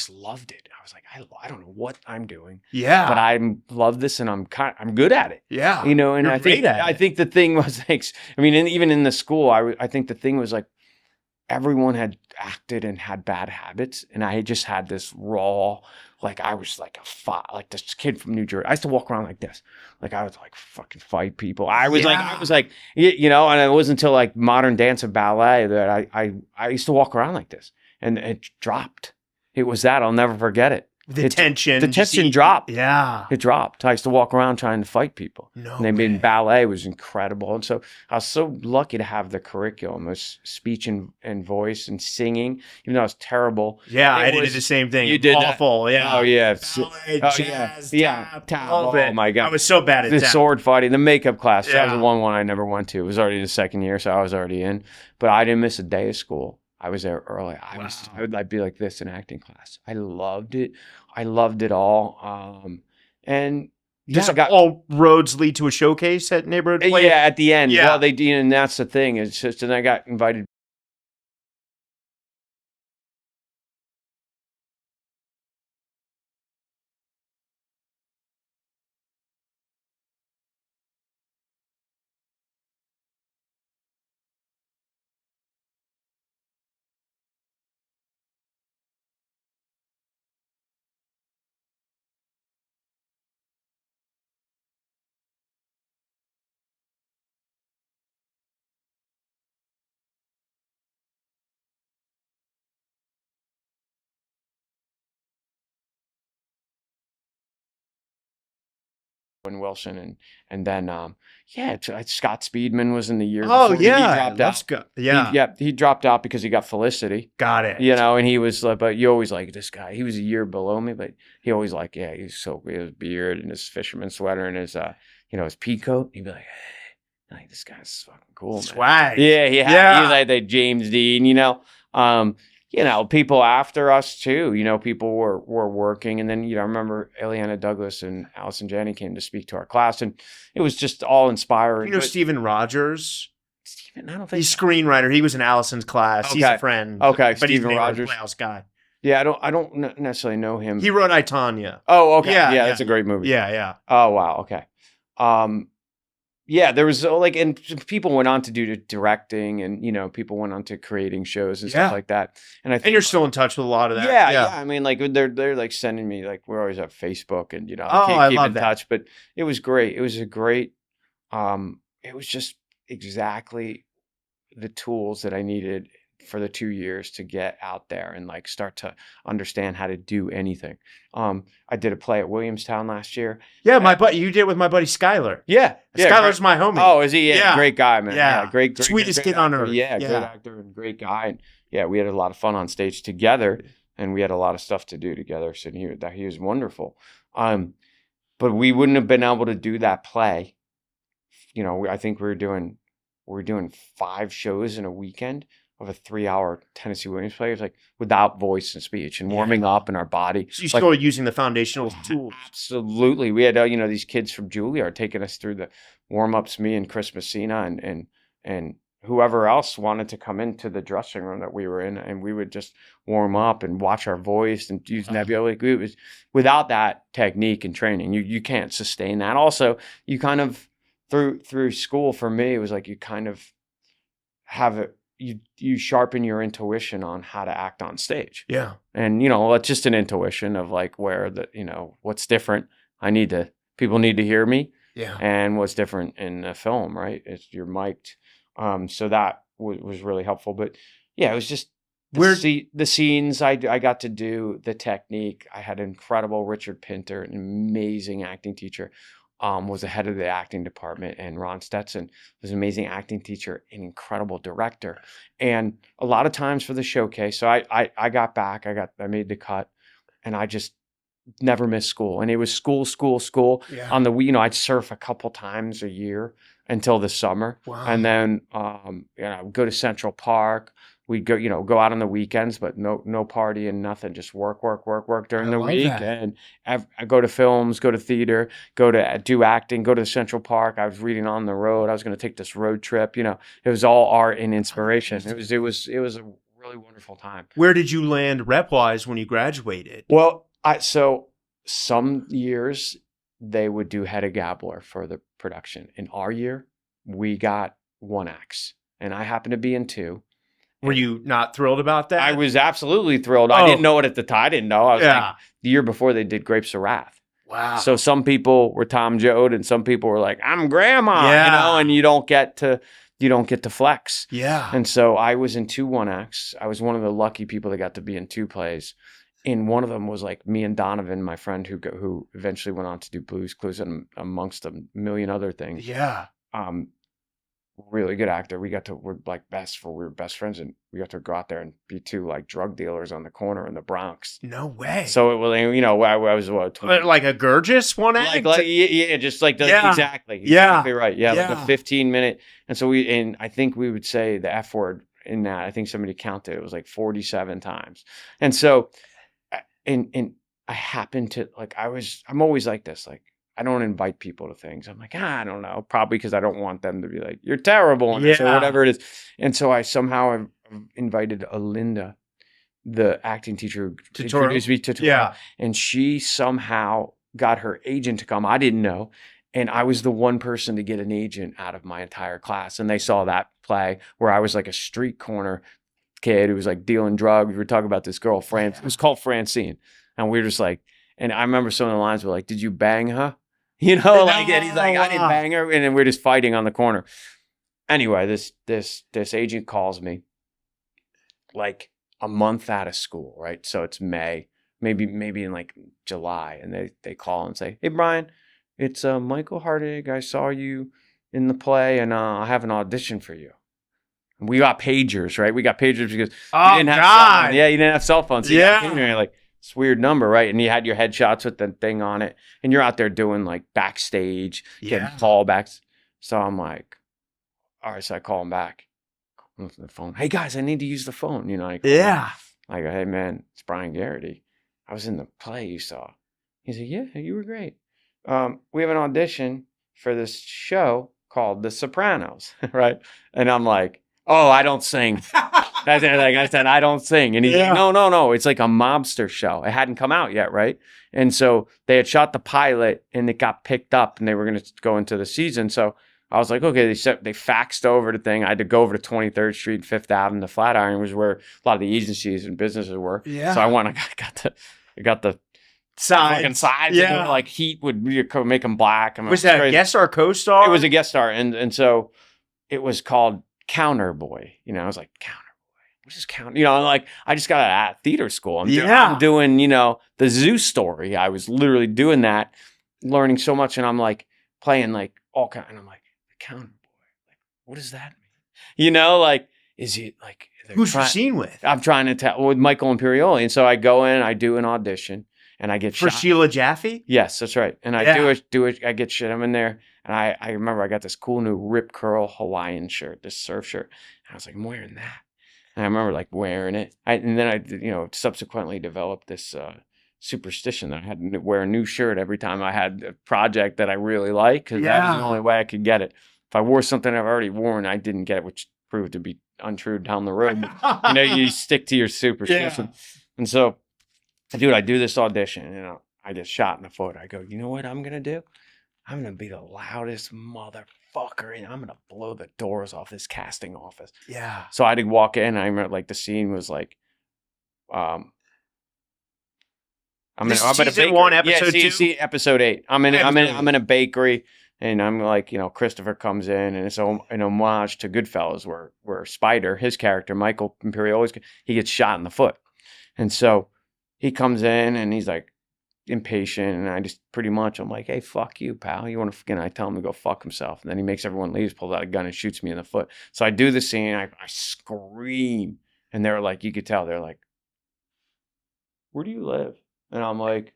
S1: loved it. I was like, I don't know what I'm doing.
S2: Yeah.
S1: But I love this and I'm good at it.
S2: Yeah.
S1: And I think the thing was like, even in the school, I think the thing was like, everyone had acted and had bad habits. And I just had this raw, like I was like this kid from New Jersey. I used to walk around like this. Like I was like fucking fight people. I was like, and it wasn't until like modern dance and ballet that I used to walk around like this and it dropped. It was that. I'll never forget it.
S2: The tension
S1: dropped.
S2: Yeah.
S1: It dropped. I used to walk around trying to fight people.
S2: No.
S1: And in ballet was incredible. And so I was so lucky to have the curriculum of speech and voice and singing, even though I was terrible.
S2: Yeah, I did the same thing.
S1: You did
S2: awful.
S1: That?
S2: Yeah.
S1: Oh, yeah.
S2: Ballet, jazz, tap.
S1: Oh, my God.
S2: I was so bad at
S1: the
S2: tap.
S1: sword fighting, the makeup class.
S2: Yeah.
S1: That was the one I never went to. It was already the second year, so I was already in. But I didn't miss a day of school. I was there early. I'd be like this in acting class. I loved it. I loved it all. And
S2: just all roads lead to a showcase at Neighborhood Play?
S1: Yeah, at the end.
S2: Yeah.
S1: Well, they did, and that's the thing. It's just, and I got invited. And Wilson and then Scott Speedman was in the year before.
S2: Yeah,
S1: he dropped out. He dropped out because he got Felicity.
S2: Got it.
S1: And he was like, but you always like this guy. He was a year below me, but he always like, he's so his beard and his fisherman sweater and his his pea coat. He'd be like, hey, like this guy's fucking cool, man.
S2: Swag.
S1: Yeah, he was like the James Dean, people after us too, people were working. And then, I remember Ileana Douglas and Allison Janney came to speak to our class and it was just all inspiring.
S2: Stephen Rogers?
S1: Stephen, I don't think
S2: he's screenwriter. He was in Allison's class. Okay. He's a friend.
S1: Okay.
S2: But
S1: Stephen
S2: he's
S1: Rogers.
S2: Playhouse guy.
S1: Yeah. I don't necessarily know him.
S2: He wrote I, Tonya.
S1: Oh, okay. Yeah. That's a great movie.
S2: Yeah.
S1: Oh, wow. Okay. Yeah, there was and people went on to do directing, and people went on to creating shows and stuff like that. And
S2: you're still in touch with a lot of that.
S1: Yeah. I mean, like they're like sending me we're always at Facebook, and
S2: I
S1: keep
S2: love
S1: in touch. But it was great. It was a great. It was just exactly the tools that I needed for the 2 years to get out there and start to understand how to do anything. I did a play at Williamstown last year.
S2: Yeah, my buddy, you did it with my buddy Skylar.
S1: Yeah.
S2: Skylar's my homie.
S1: Oh, is he? Yeah. Great guy, man.
S2: Yeah.
S1: Great
S2: sweetest kid on earth.
S1: Yeah, great actor and great guy. And yeah, we had a lot of fun on stage together and we had a lot of stuff to do together. So he was wonderful. But we wouldn't have been able to do that play. I think we were doing 5 shows in a weekend of a 3-hour Tennessee Williams play. It was without voice and speech and warming up in our body.
S2: So you still using the foundational tools.
S1: Absolutely. We had, these kids from Juilliard taking us through the warm-ups, me and Chris Messina and whoever else wanted to come into the dressing room that we were in. And we would just warm up and watch our voice and use nebula. It was without that technique and training, you can't sustain that. Also, you kind of through school for me, it was you kind of have it. You sharpen your intuition on how to act on stage.
S2: Yeah.
S1: And, it's just an intuition of where what's different. People need to hear me.
S2: Yeah.
S1: And what's different in a film, right? You're mic'd. So that was really helpful. But yeah, it was just the scenes I got to do, the technique. I had incredible Richard Pinter, an amazing acting teacher, was the head of the acting department, and Ron Stetson was an amazing acting teacher, an incredible director. And a lot of times for the showcase, so I got back, I made the cut, and I just never missed school. And it was school.
S2: Yeah.
S1: On the, I'd surf a couple times a year until the summer.
S2: Wow.
S1: And then, go to Central Park. We'd go, go out on the weekends, but no partying, nothing, just work during the week.
S2: That.
S1: And I go to films, go to theater, go to do acting, go to Central Park. I was reading on the road. I was going to take this road trip. It was all art and inspiration. It was a really wonderful time.
S2: Where did you land rep-wise when you graduated?
S1: Well, so some years they would do Hedda Gabler for the production. In our year, we got 1 acts, and I happened to be in 2.
S2: Were you not thrilled about that?
S1: I was absolutely thrilled. I didn't know it at the time. I didn't know. I was like, the year before they did Grapes of Wrath.
S2: Wow.
S1: So some people were Tom Joad, and some people were like, I'm Grandma, and you don't get to flex.
S2: Yeah.
S1: And so I was in 2 1 acts. I was one of the lucky people that got to be in 2 plays. And one of them was like me and Donovan, my friend, who eventually went on to do Blue's Clues and amongst a million other things.
S2: Yeah.
S1: Really good actor. We were best friends, and we got to go out there and be 2 like drug dealers on the corner in the Bronx.
S2: No way.
S1: So it was, I was what, 20,
S2: like a Gurgis 1 act?
S1: Just like exactly right. Yeah, like a 15-minute. And so I think we would say the F word in that. I think somebody counted it was like 47 times. And so, and I happened to I'm always like this, like, I don't invite people to things. I'm like, I don't know, probably because I don't want them to be like, you're terrible, and so whatever it is. And so I somehow invited Alinda, the acting teacher, who introduced me to Toro.
S2: Yeah.
S1: And she somehow got her agent to come. I didn't know. And I was the one person to get an agent out of my entire class. And they saw that play where I was like a street corner kid who was like dealing drugs. We were talking about this girl, it was called Francine. And we were just like, and I remember some of the lines were like, did you bang her? And he's like, I didn't bang her. And then we're just fighting on the corner. Anyway, this agent calls me like a month out of school, right? So it's May, maybe in like July. And they call and say, hey, Brian, it's Michael Hardig. I saw you in the play, and I have an audition for you. And we got pagers, right? We got pagers because you didn't have you didn't have cell phones. So you're like, this weird number, right? And you had your headshots with the thing on it, and you're out there doing like backstage, getting callbacks. So I'm like, all right. So I call him back on the phone. Hey guys, I need to use the phone. I go, hey man, it's Brian Geraghty. I was in the play you saw. He said, yeah, you were great. We have an audition for this show called The Sopranos, right? And I'm like, oh, I don't sing. I said, I don't sing. And he's like, no. It's like a mobster show. It hadn't come out yet, right? And so they had shot the pilot, and it got picked up, and they were going to go into the season. So I was like, okay, they faxed over the thing. I had to go over to 23rd Street, 5th Avenue, the Flatiron, was where a lot of the agencies and businesses were. Yeah. So I went, I got the sides. Yeah. And like heat would make them black.
S2: Was that a guest star, co-star?
S1: It was a guest star. And so it was called Counter Boy. I was like, Counter Boy. What is Counter? Like I just got out of theater school. I'm doing, the Zoo Story. I was literally doing that, learning so much. And I'm like playing like all kind. And I'm like, the Counter Boy. Like, what does that mean? Like, is it like...
S2: Who's your scene with?
S1: I'm trying to tell with Michael Imperioli. And so I go in, I do an audition. And I get
S2: for
S1: shot.
S2: Sheila Jaffe?
S1: Yes, that's right. And I do it. I get shit. I'm in there. And I remember I got this cool new Rip Curl Hawaiian shirt, this surf shirt. And I was like, I'm wearing that. And I remember like wearing it. And then I subsequently developed this superstition that I had to wear a new shirt every time I had a project that I really liked, because that was the only way I could get it. If I wore something I've already worn, I didn't get it, which proved to be untrue down the road. You stick to your superstition. Yeah. And so, dude, I do this audition, I get shot in the foot. I go, you know what I'm going to do? I'm going to be the loudest motherfucker, and I'm going to blow the doors off this casting office.
S2: Yeah.
S1: So I had to walk in. I remember, like, the scene was like, I'm in a bakery.
S2: Season 1, episode 2?
S1: See episode 8. I'm in a bakery, And I'm like, Christopher comes in, and it's an homage to Goodfellas, where Spider, his character, Michael Imperioli, he gets shot in the foot. And so he comes in, and he's like impatient, and I just I'm like, hey, fuck you, pal. You want to, I tell him to go fuck himself. And then he makes everyone leave, pulls out a gun and shoots me in the foot. So I do the scene, I scream, and they're like, you could tell, they're like, where do you live? And I'm like,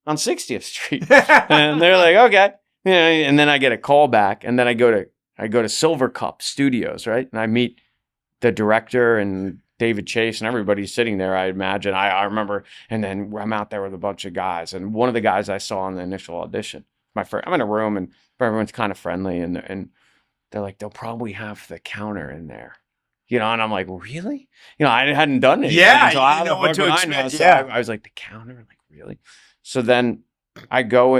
S1: on 60th Street. And they're like, okay. And then I get a call back, and then I go to Silver Cup Studios, right? And I meet the director and David Chase and everybody's sitting there, I imagine. I remember, and then I'm out there with a bunch of guys. And one of the guys I saw in the initial audition, I'm in a room, and everyone's kind of friendly, and they're like, they'll probably have the counter in there. And I'm like, really? I hadn't done it.
S2: Yeah, so I know what to expect.
S1: So I was like, the counter? Like, really? So then I go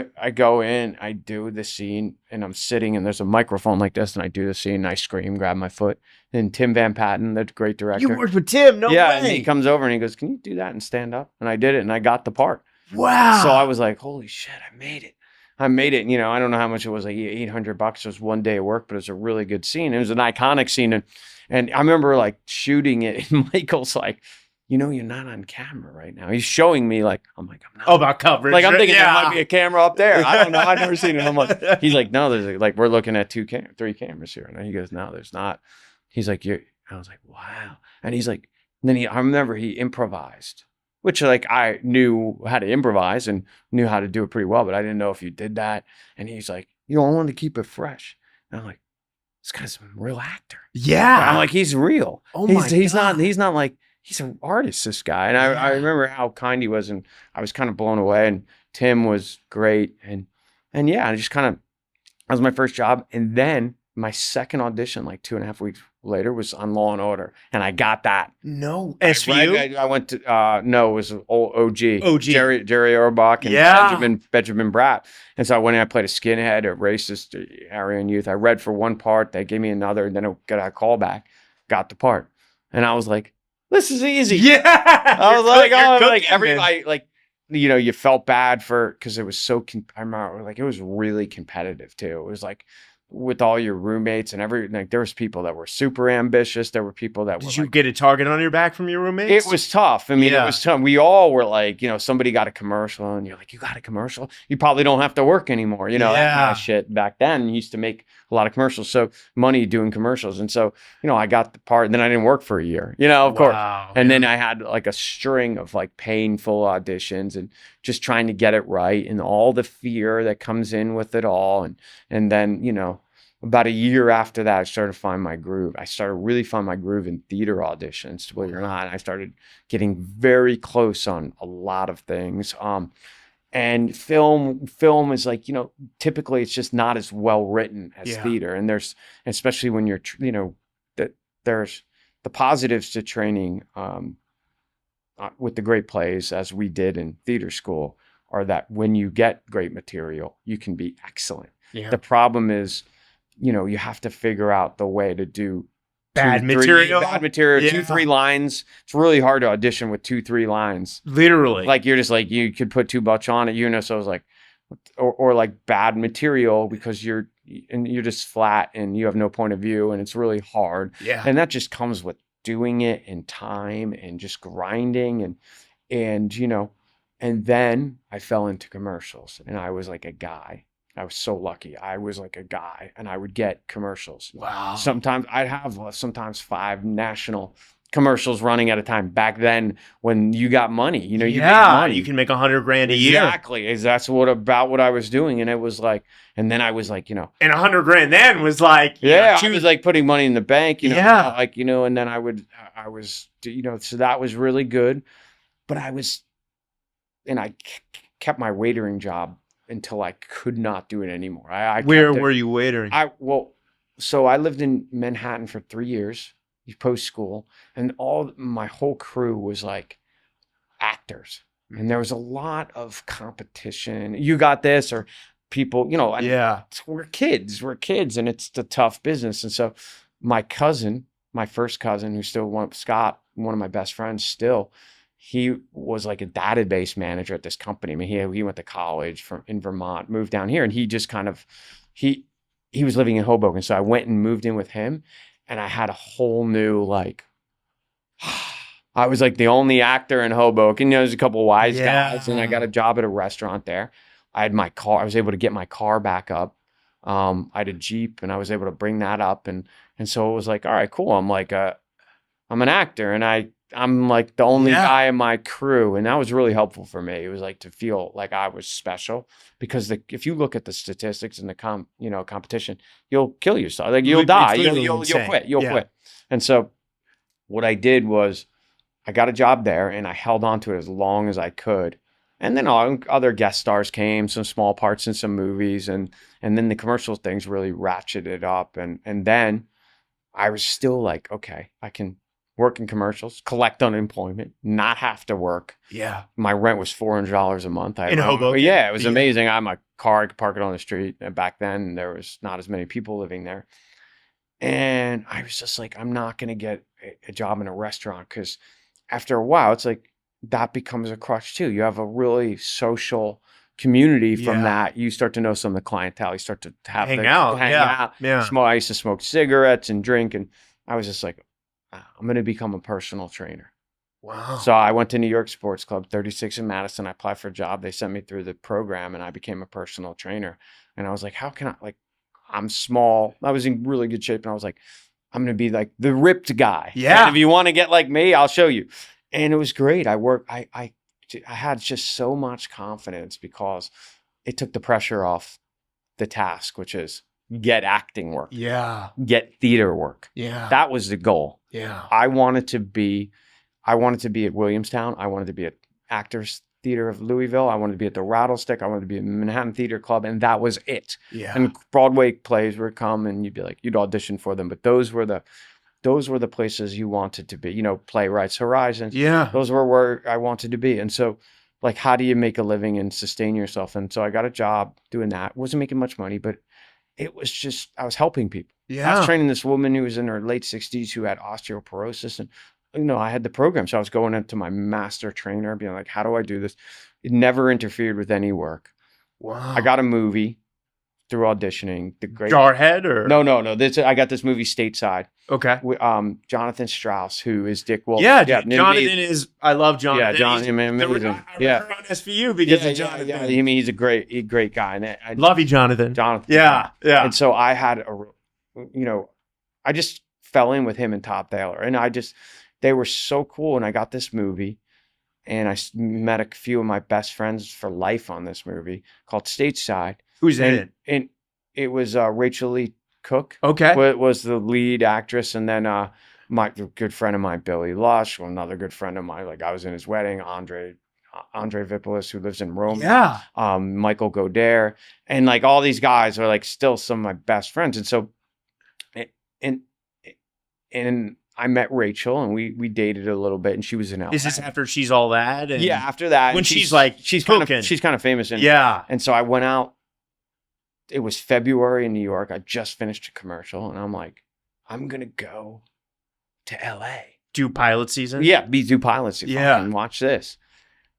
S1: in, I do the scene, and I'm sitting, and there's a microphone like this, and I do the scene, and I scream, grab my foot. And Tim Van Patten, the great director.
S2: You worked with Tim? No way.
S1: And he comes over, and he goes, can you do that and stand up? And I did it, and I got the part.
S2: Wow.
S1: So I was like, holy shit, I made it. I don't know how much it was, like $800. It was one day of work, but it was a really good scene. It was an iconic scene. And I remember like shooting it, and Michael's like, you're not on camera right now. He's showing me I'm not.
S2: Oh, about coverage.
S1: Like, I'm thinking there might be a camera up there. I don't know. I've never seen it. I'm like, he's like, no, there's we're looking at three cameras here. And he goes, no, there's not. He's like, I was like, wow. And he's like, I remember he improvised, which I knew how to improvise and knew how to do it pretty well, but I didn't know if you did that. And he's like, I wanted to keep it fresh. And I'm like, this guy's a real actor.
S2: Yeah.
S1: I'm like, he's real.
S2: Oh my God.
S1: He's not like, he's an artist, this guy. And I remember how kind he was, and I was kind of blown away. And Tim was great. And yeah, I just that was my first job. And then my second audition, 2.5 weeks later, was on Law and Order. And I got that.
S2: No. SVU?
S1: I went to, no, it was OG.
S2: OG.
S1: Jerry Orbach and Benjamin Bratt. And so I went in, I played a skinhead, a racist Aryan youth. I read for one part. They gave me another. And then I got a call back, got the part. And I was like, this is easy.
S2: Yeah.
S1: I was like, everybody, you felt bad because it was so, I remember, it was really competitive too. It was with all your roommates and there was people that were super ambitious. There were people that
S2: Did you get a target on your back from your roommates?
S1: It was tough. I mean, It was tough. We all were somebody got a commercial, and you're like, you got a commercial? You probably don't have to work anymore. That kind of shit. Back then, you used to make a lot of commercials. So money doing commercials. And so, I got the part, and then I didn't work for a year, of course. And then I had a string of painful auditions and just trying to get it right, and all the fear that comes in with it all. And then, about a year after that, I started to find my groove. I started really find my groove in theater auditions, believe it or not. I started getting very close on a lot of things. And film is typically it's just not as well written as theater. And there's, especially when you're, there's the positives to training with the great plays, as we did in theater school, are that when you get great material, you can be excellent.
S2: Yeah.
S1: The problem is, you have to figure out the way to do
S2: bad material,
S1: 2-3 lines. It's really hard to audition with 2-3 lines.
S2: Literally.
S1: You're just you could put too much on it, so it's or bad material because you're just flat and you have no point of view, and it's really hard.
S2: Yeah.
S1: And that just comes with doing it in time and just grinding and then I fell into commercials, and I was like a guy. I was so lucky. I was like a guy, and I would get commercials.
S2: Wow.
S1: Sometimes I'd have 5 national commercials running at a time. Back then, when you got money, you make money.
S2: You can make $100,000 a year.
S1: Exactly. That's what I was doing, and it was and then I was
S2: and $100,000 then was
S1: I was putting money in the bank, and then I was, so that was really good, but I kept my waitering job until I could not do it anymore.
S2: Where were you waitering?
S1: So I lived in Manhattan for 3 years, post school, and my whole crew was actors, and there was a lot of competition. You got this, or people, we're kids, and it's the tough business. And so my first cousin, who's still Scott, one of my best friends still, he was a database manager at this company. I mean, he went to college in Vermont, moved down here, and he just kind of he was living in Hoboken. So I went and moved in with him, and I had a whole new, like, I was like the only actor in Hoboken. There's a couple of wise guys, and I got a job at a restaurant there. I had my car. I was able to get my car back up. I had a Jeep, and I was able to bring that up, and so it was like, all right, cool. I'm like, I'm an actor, and I'm like the only guy in my crew, and that was really helpful for me. It was like to feel like I was special, because if you look at the statistics in the competition, you'll kill yourself. Like, you'll die. You'll quit. You'll quit. And so what I did was, I got a job there, and I held on to it as long as I could. And then other guest stars came, some small parts in some movies, and then the commercial things really ratcheted up. And then I was still like, okay, I can work in commercials, collect unemployment, not have to work.
S2: Yeah.
S1: My rent was $400 a month.
S2: In Hoboken?
S1: Yeah, it was amazing. I had my car, I could park it on the street. And back then, there was not as many people living there. And I was just like, I'm not going to get a job in a restaurant, because after a while, it's like that becomes a crutch too. You have a really social community from that. You start to know some of the clientele. You start to hang out. Yeah. I used to smoke cigarettes and drink, and I was just like, I'm going to become a personal trainer.
S2: Wow.
S1: So I went to New York Sports Club, 36 in Madison. I applied for a job. They sent me through the program, and I became a personal trainer. And I was like, how can I, like, I'm small. I was in really good shape, and I was like, I'm going to be like the ripped guy.
S2: Yeah.
S1: And if you want to get like me, I'll show you. And it was great. I had just so much confidence, because it took the pressure off the task, which is get acting work.
S2: Yeah.
S1: Get theater work.
S2: Yeah.
S1: That was the goal.
S2: Yeah.
S1: I wanted to be at Williamstown. I wanted to be at Actors Theater of Louisville. I wanted to be at the Rattlestick. I wanted to be at Manhattan Theater Club, and that was it.
S2: Yeah.
S1: And Broadway plays would come, and you'd audition for them, but those were the places you wanted to be. Playwrights Horizons.
S2: Yeah.
S1: Those were where I wanted to be. And so, like, how do you make a living and sustain yourself? And so I got a job doing that. Wasn't making much money, but it was just, I was helping people.
S2: Yeah.
S1: I was training this woman who was in her late 60s who had osteoporosis, and I had the program. So I was going into my master trainer, being like, how do I do this? It never interfered with any work.
S2: Wow.
S1: I got a movie through auditioning. The great
S2: Jarhead or
S1: no. I got this movie Stateside.
S2: Okay.
S1: With, Jonathan Strauss, who is Dick Wolf.
S2: Yeah, Jonathan is. I love Jonathan.
S1: Yeah, Jonathan, amazing.
S2: I remember on SVU because of Jonathan.
S1: Yeah, he's a great guy. And I
S2: love you, Jonathan.
S1: Yeah.
S2: And
S1: so I had I just fell in with him and Todd Thaler, and they were so cool. And I got this movie, and I met a few of my best friends for life on this movie called Stateside.
S2: Who's in it?
S1: And it was Rachel Lee Cook.
S2: Okay.
S1: Was the lead actress. And then my good friend of mine, Billy Lush, another good friend of mine, like I was in his wedding, Andre Vipolis, who lives in Rome.
S2: Yeah.
S1: Michael Godert. And like all these guys are like still some of my best friends. And so, and I met Rachel, and we dated a little bit, and she was in LA.
S2: Is this after She's All That? And
S1: yeah, after that.
S2: When she's
S1: kind of famous.
S2: Yeah.
S1: And so I went out. It was February in New York. I just finished a commercial, and I'm like, I'm going to go to LA.
S2: Do pilot season?
S1: Yeah, do pilot season.
S2: Yeah.
S1: And watch this.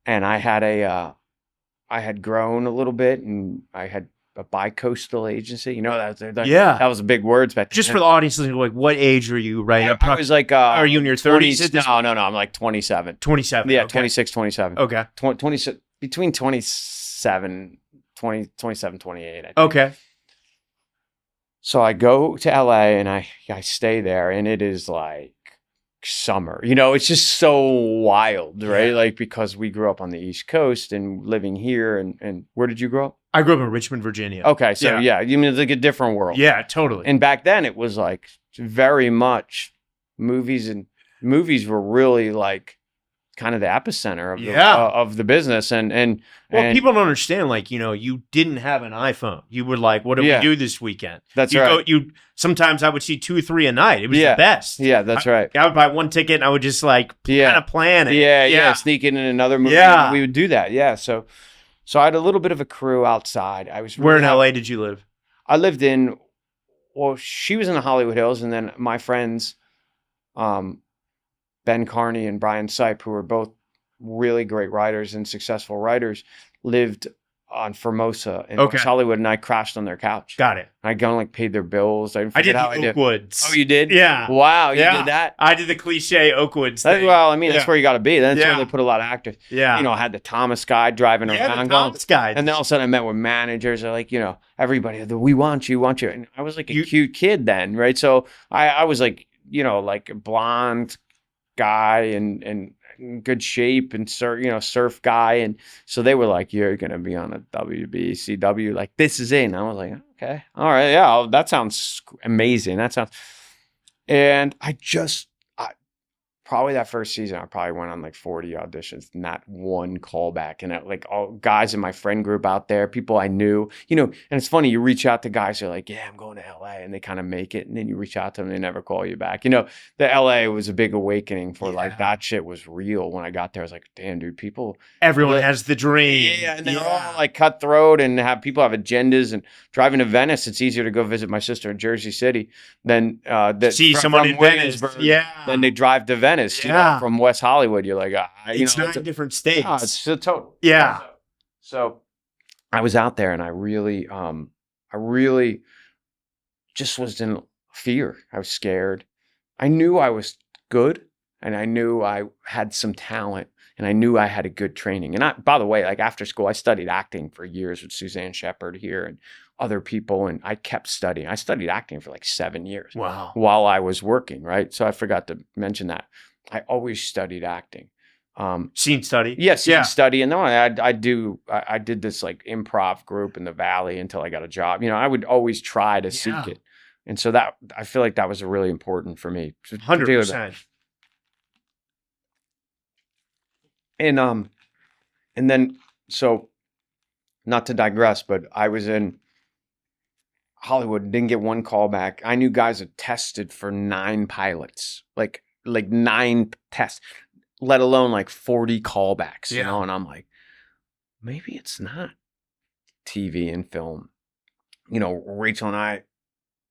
S1: And I had I had grown a little bit, and I had a bi-coastal agency. That was a big words back then.
S2: Just for the audience, like, what age are you, right?
S1: I was like,
S2: are you in your 30s?
S1: No, I'm like 27.
S2: 27.
S1: Yeah,
S2: okay.
S1: 26, 27.
S2: Okay.
S1: 26, between 27, 28. I think.
S2: Okay.
S1: So I go to LA, and I stay there, and it is like summer. It's just so wild, right?
S2: Yeah.
S1: Like, because we grew up on the East Coast and living here. And where did you grow up?
S2: I grew up in Richmond, Virginia.
S1: Okay, so yeah, you mean it's like a different world.
S2: Yeah, totally.
S1: And back then it was like very much movies were really like kind of the epicenter of the business. And
S2: people don't understand, like, you didn't have an iPhone. You were like, what do we do this weekend?
S1: That's right.
S2: Sometimes I would see 2 or 3 a night. It was the best.
S1: Yeah, that's right.
S2: I would buy one ticket, and I would just kind of plan it.
S1: Yeah. Sneak in another movie.
S2: Yeah.
S1: We would do that. Yeah. So I had a little bit of a crew outside.
S2: Where in LA did you live?
S1: I lived she was in the Hollywood Hills, and then my friends, Ben Carney and Brian Sipe, who were both really great writers and successful writers, lived on Formosa in West Hollywood, and I crashed on their couch.
S2: Got it.
S1: I gone like paid their bills.
S2: I did the Oakwoods.
S1: Oh, you did?
S2: Yeah.
S1: Wow, you did that?
S2: I did the cliche Oakwoods thing.
S1: Well, I mean, that's where you got to be. That's where they put a lot of actors.
S2: Yeah.
S1: You know, I had the Thomas guy driving around.
S2: The Thomas guy.
S1: And then all of a sudden I met with managers. They're like, you know, everybody, we want you. And I was like a cute kid then, right? So I was like, you know, like a blonde guy and in good shape and surf guy, and so they were like, you're gonna be on a WBCW, like this is it. And I was like, okay, all right, yeah, that sounds amazing. And probably that first season, I probably went on like 40 auditions, not one callback. And like all guys in my friend group out there, people I knew, you know, and it's funny, you reach out to guys who are like, yeah, I'm going to LA, and they kind of make it. And then you reach out to them, and they never call you back. You know, the LA was a big awakening for like that shit was real. When I got there, I was like, damn, dude,
S2: everyone has the dream.
S1: Yeah. And they're all like cutthroat and people have agendas. And driving to Venice, it's easier to go visit my sister in Jersey City than
S2: see someone in Venice.
S1: Yeah. Then they drive to Venice. You know, from West Hollywood, you're like,
S2: it's 9 different states.
S1: It's a total.
S2: Yeah.
S1: So I was out there, and I really just was in fear. I was scared. I knew I was good, and I knew I had some talent, and I knew I had a good training. And by the way, like after school, I studied acting for years with Suzanne Shepard here and other people, and I kept studying. I studied acting for like 7 years.
S2: Wow.
S1: While I was working, right? So I forgot to mention that. I always studied acting.
S2: Scene study?
S1: Yes, scene study. And then I did this like improv group in the Valley until I got a job. You know, I would always try to seek it. And so that, I feel like that was really important for me.
S2: 100%.
S1: And then, so not to digress, but I was in Hollywood, didn't get one call back. I knew guys had tested for 9 pilots, like 9 tests, let alone like 40 callbacks, you know? And I'm like, maybe it's not TV and film. You know, Rachel and I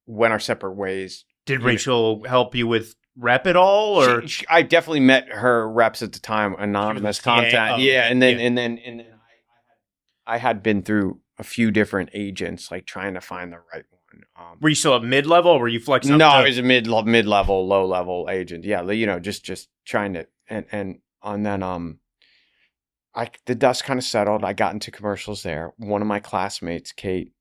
S1: went our separate ways.
S2: Did Rachel help you with rep at all? Or
S1: I definitely met her reps at the time, anonymous contact. And then I had been through a few different agents, like trying to find the right one.
S2: Were you still at mid-level, or were you flexing?
S1: No, I was a mid-level, low-level agent. Yeah, you know, just trying to, and then the dust kind of settled. I got into commercials there. One of my classmates, Kate,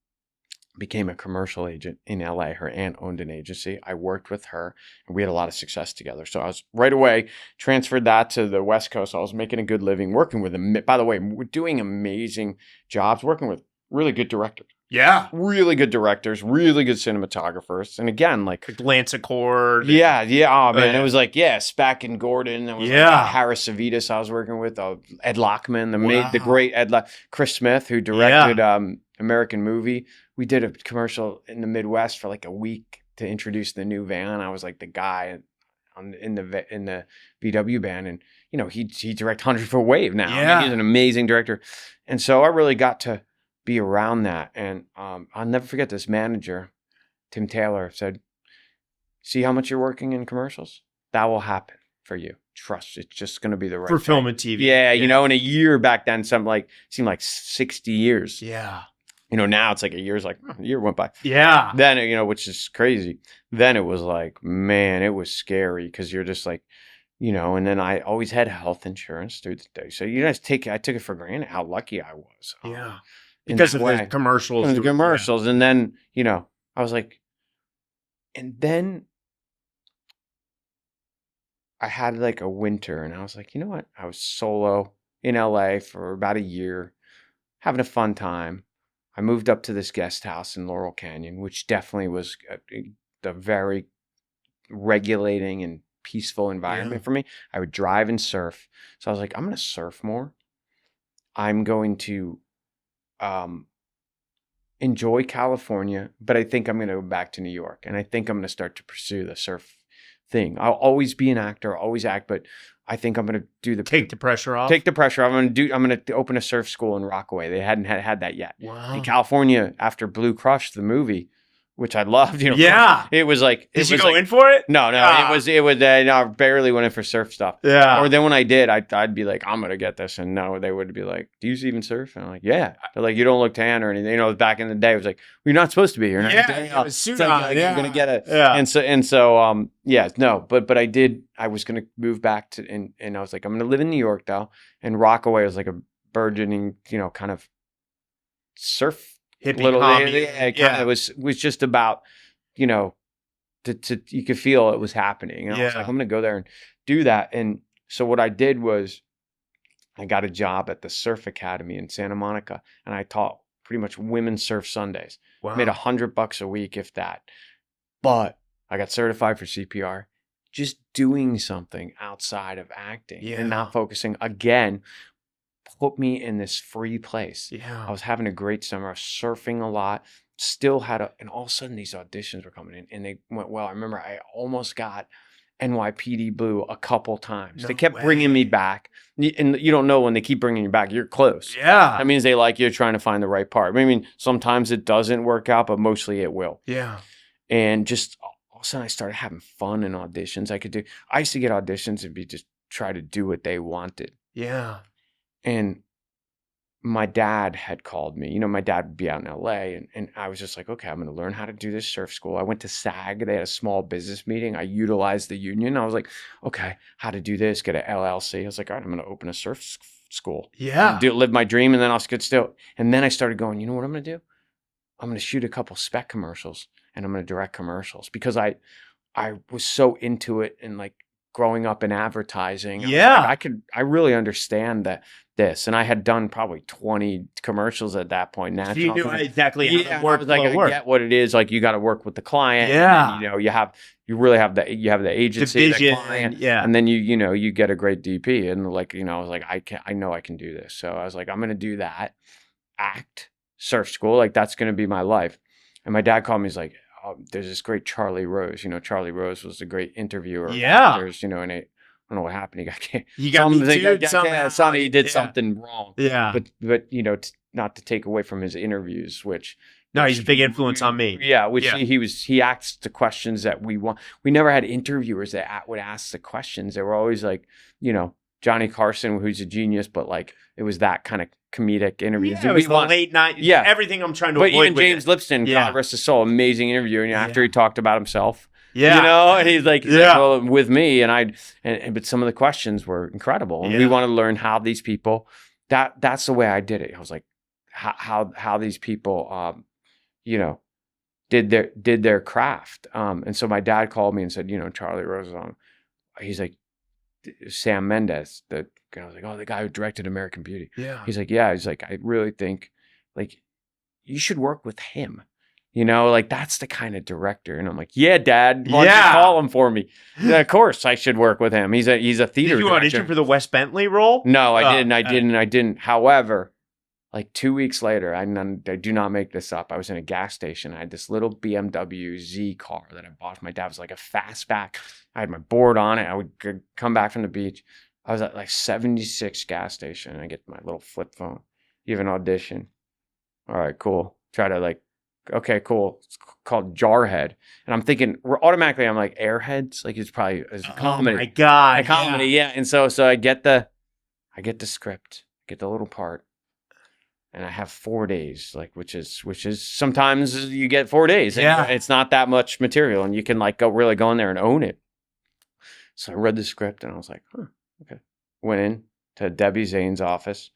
S1: became a commercial agent in LA. Her aunt owned an agency. I worked with her, and we had a lot of success together. So I was right away transferred that to the West Coast. I was making a good living working with them. By the way, we're doing amazing jobs working with really good directors.
S2: Yeah.
S1: Really good directors, really good cinematographers. And again, like
S2: Lance Accord.
S1: Yeah. Oh, man. It was like, Spack and Gordon. It was like Harris Savitas I was working with. Ed Lockman, the great Chris Smith, who directed American Movie. We did a commercial in the Midwest for like a week to introduce the new van. I was like the guy in the VW band. And, you know, he directed 100 Foot Wave now.
S2: Yeah.
S1: I mean, he's an amazing director. And so I really got to be around that. And I'll never forget this manager, Tim Taylor, said, see how much you're working in commercials? That will happen for you. Trust, it's just going to be the right
S2: for
S1: thing.
S2: Film and TV.
S1: Yeah, you know, in a year back then, seemed like 60 years.
S2: Yeah.
S1: You know, now it's like a year went by.
S2: Yeah.
S1: Then, you know, which is crazy. Then it was like, man, it was scary because you're just like, you know, and then I always had health insurance through the day. So I took it for granted how lucky I was.
S2: Yeah. Because of the commercials.
S1: Yeah. And then, you know, I was like, and then I had like a winter, and I was like, you know what? I was solo in LA for about a year, having a fun time. I moved up to this guest house in Laurel Canyon, which definitely was a very regulating and peaceful environment for me. I would drive and surf. So I was like, I'm going to surf more. I'm going to enjoy California, but I think I'm going to go back to New York, and I think I'm going to start to pursue the surf thing. I'll always be an actor, I'll always act, but I think I'm going to
S2: take the pressure off.
S1: Take the pressure off. I'm going to open a surf school in Rockaway. They hadn't had that yet.
S2: Wow.
S1: In California, after Blue Crush, the movie, which I loved.
S2: Yeah.
S1: It was like,
S2: did you go in for it?
S1: No. It was. I barely went in for surf stuff.
S2: Yeah.
S1: Or then when I did, I'd be like, I'm gonna get this, and no, they would be like, do you even surf? And I'm like, yeah. They're like, you don't look tan or anything. Back in the day, it was like, well, you're not supposed to be here.
S2: Yeah. Suit on.
S1: You're gonna get it.
S2: Yeah.
S1: And so yeah, no, but I did. I was gonna move back to, and I was like, I'm gonna live in New York though, and Rockaway was like a burgeoning, kind of surf
S2: hippie
S1: little
S2: hobby.
S1: It was just about, to you could feel it was happening. And I was like, I'm gonna go there and do that. And so what I did was I got a job at the Surf Academy in Santa Monica, and I taught pretty much women's surf Sundays.
S2: Wow.
S1: Made $100 a week, if that. But I got certified for CPR. Just doing something outside of acting and not focusing again put me in this free place.
S2: Yeah.
S1: I was having a great summer. I was surfing a lot. Still had and all of a sudden these auditions were coming in and they went well. I remember I almost got NYPD Blue a couple times. They kept bringing me back. And you don't know when they keep bringing you back. You're close.
S2: Yeah.
S1: That means they like you're trying to find the right part. I mean, sometimes it doesn't work out, but mostly it will.
S2: Yeah.
S1: And just all of a sudden I started having fun in auditions. I used to get auditions and just try to do what they wanted.
S2: Yeah.
S1: And my dad had called me. My dad would be out in LA, and I was just like, okay, I'm going to learn how to do this surf school. I went to SAG. They had a small business meeting. I utilized the union. I was like, okay, how to do this, get an LLC. I was like, all right, I'm going to open a surf school.
S2: Yeah.
S1: Live my dream, and then I'll get still. And then I started going, you know what I'm going to do? I'm going to shoot a couple spec commercials, and I'm going to direct commercials because I was so into it and like growing up in advertising.
S2: Yeah.
S1: I really understand this. And I had done probably 20 commercials at that point.
S2: So you knew exactly how the work
S1: I get what it is. Like you got to work with the client.
S2: Yeah.
S1: And, you really have the agency,
S2: the vision,
S1: the client.
S2: Yeah.
S1: And then you get a great DP. And like, I was like, I know I can do this. So I was like, I'm going to do that. Act, surf school. Like that's going to be my life. And my dad called me. He's like, there's this great Charlie Rose. Charlie Rose was a great interviewer.
S2: Yeah.
S1: Actors, and I don't know what happened.
S2: He got
S1: he did something wrong.
S2: Yeah.
S1: But not to take away from his interviews, which
S2: no, he's a big influence on me.
S1: Yeah, he asked the questions that we want. We never had interviewers that would ask the questions. They were always like, Johnny Carson, who's a genius, but like it was that kind of comedic interview.
S2: Yeah, it was the late night. Yeah, everything I'm trying to avoid.
S1: But even James Lipton, God rest his soul, amazing interview. And after he talked about himself.
S2: Yeah.
S1: And he's like, well, with me, but some of the questions were incredible. And we want to learn how these people, that's the way I did it. I was like, how these people, did their craft. And so my dad called me and said, Charlie Rose is on. He's like, Sam Mendes, the guy. I was like, oh, the guy who directed American Beauty.
S2: Yeah.
S1: He's like, yeah. He's like, I really think like you should work with him. Like that's the kind of director. And I'm like, yeah, Dad, why don't you call him for me? Yeah, of course I should work with him. He's a theater
S2: Did you
S1: director.
S2: audition for the Wes Bentley role?
S1: No, I didn't. However, like 2 weeks later, I do not make this up. I was in a gas station. I had this little BMW Z car that I bought. My dad was like a fastback. I had my board on it. I would come back from the beach. I was at like 76 gas station. And I get my little flip phone. You have an audition. All right, cool. Try to like, okay, cool. It's called Jarhead. And I'm thinking, automatically I'm like, Airheads? Like it's probably a comedy.
S2: Oh my God.
S1: A comedy, yeah. And so I get the script, get the little part. And I have 4 days, like which is sometimes you get 4 days.
S2: Yeah.
S1: It's not that much material, and you can like go in there and own it. So I read the script and I was like, okay. Went in to Debbie Zane's office.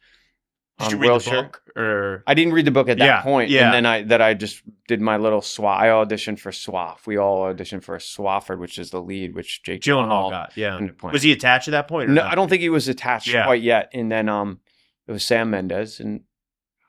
S2: Did you read the book? Or
S1: I didn't read the book at that point.
S2: Yeah.
S1: And then I just did my little I auditioned for Swaff. We all auditioned for Swafford, which is the lead, which Jake
S2: Gyllenhaal got. Yeah.
S1: ended up playing.
S2: Was he attached at that point?
S1: No, I don't think he was attached quite yet. And then it was Sam Mendes, and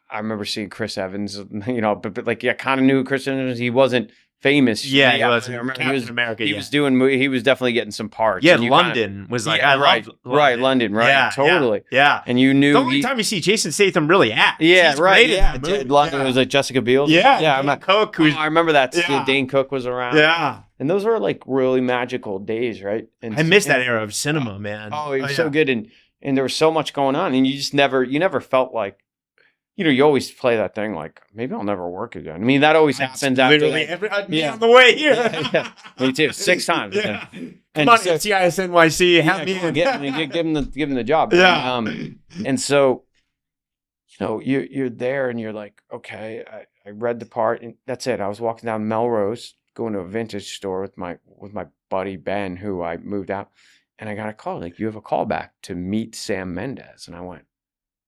S1: I remember seeing Chris Evans, but like, kind of knew Chris Evans. He wasn't famous.
S2: Yeah, he was.
S1: Captain
S2: America.
S1: He was he was definitely getting some parts.
S2: Yeah, London was like, I love London.
S1: London, right?
S2: Yeah,
S1: totally.
S2: Yeah.
S1: And you knew
S2: the only time you see Jason Statham really act.
S1: Yeah,
S2: He's
S1: right.
S2: great
S1: Yeah, London was like Jessica Biel.
S2: Yeah, Dane Cook.
S1: I remember that. Yeah. Dane Cook was around.
S2: Yeah.
S1: And those were like really magical days, right? And
S2: I miss that era of cinema, man.
S1: Oh, it was so good. And there was so much going on. And you just never felt like, you always play that thing like, maybe I'll never work again. I mean, that always happens
S2: literally
S1: after
S2: on the way here.
S1: Me too. 6 times.
S2: Yeah. Come on, CIS NYC, have me in.
S1: Give him the job.
S2: Yeah.
S1: And so, you're there and you're like, okay, I read the part and that's it. I was walking down Melrose, going to a vintage store with my buddy Ben, who I moved out, and I got a call like, you have a call back to meet Sam Mendes, and I went,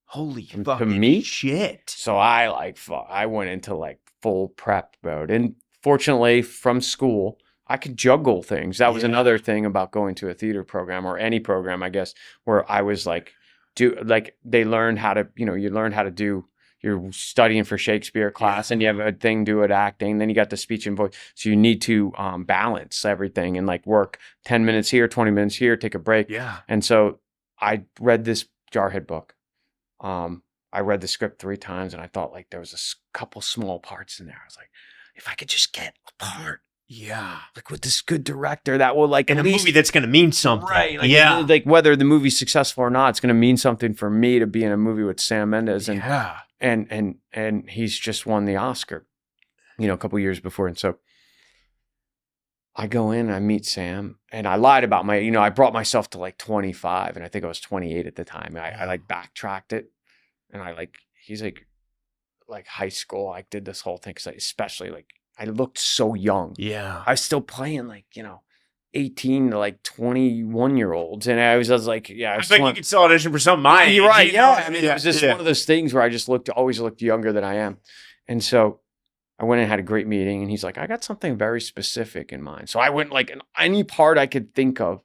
S2: holy
S1: fucking
S2: shit.
S1: So I went into like full prep mode. And fortunately from school, I could juggle things. That was another thing about going to a theater program or any program, I guess, where I was like, they learned how to, you learn how to do, you're studying for Shakespeare class and you have a thing do it acting. Then you got the speech and voice. So you need to balance everything and like work 10 minutes here, 20 minutes here, take a break.
S2: Yeah.
S1: And so I read this Jarhead book. I read the script 3 times and I thought like there was a couple small parts in there. I was like, if I could just get a part, like with this good director that will like
S2: in a movie that's going to mean something,
S1: right? Like, like whether the movie's successful or not, it's going to mean something for me to be in a movie with Sam Mendes, and he's just won the Oscar, a couple years before, and so I go in, I meet Sam, and I lied about I brought myself to like 25, and I think I was 28 at the time. I like backtracked it, and he's like high school. I did this whole thing because especially like I looked so young.
S2: Yeah,
S1: I was still playing 18 to like 21-year-olds, and I was like, I
S2: think you could still audition for some my age.
S1: You're right. Yeah, I mean, it was just one of those things where I just always looked younger than I am, and so I went and had a great meeting, and he's like, I got something very specific in mind. So I went like any part I could think of,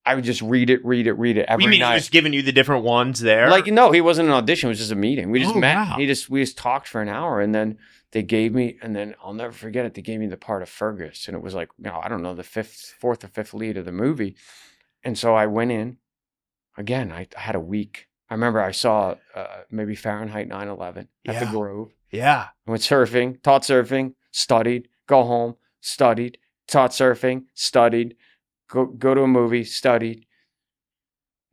S1: I would just read it every night.
S2: You mean he was giving you the different ones there?
S1: Like, no, he wasn't an audition. It was just a meeting. We just met.
S2: Wow.
S1: We just talked for an hour, and then they gave me, and then I'll never forget it. They gave me the part of Fergus, and it was like, I don't know, the 4th or 5th lead of the movie. And so I went in again. I had a week. I remember I saw maybe Fahrenheit 9/11 at the Grove.
S2: Yeah.
S1: I went surfing, taught surfing, studied, go home, studied, taught surfing, studied, go to a movie, studied.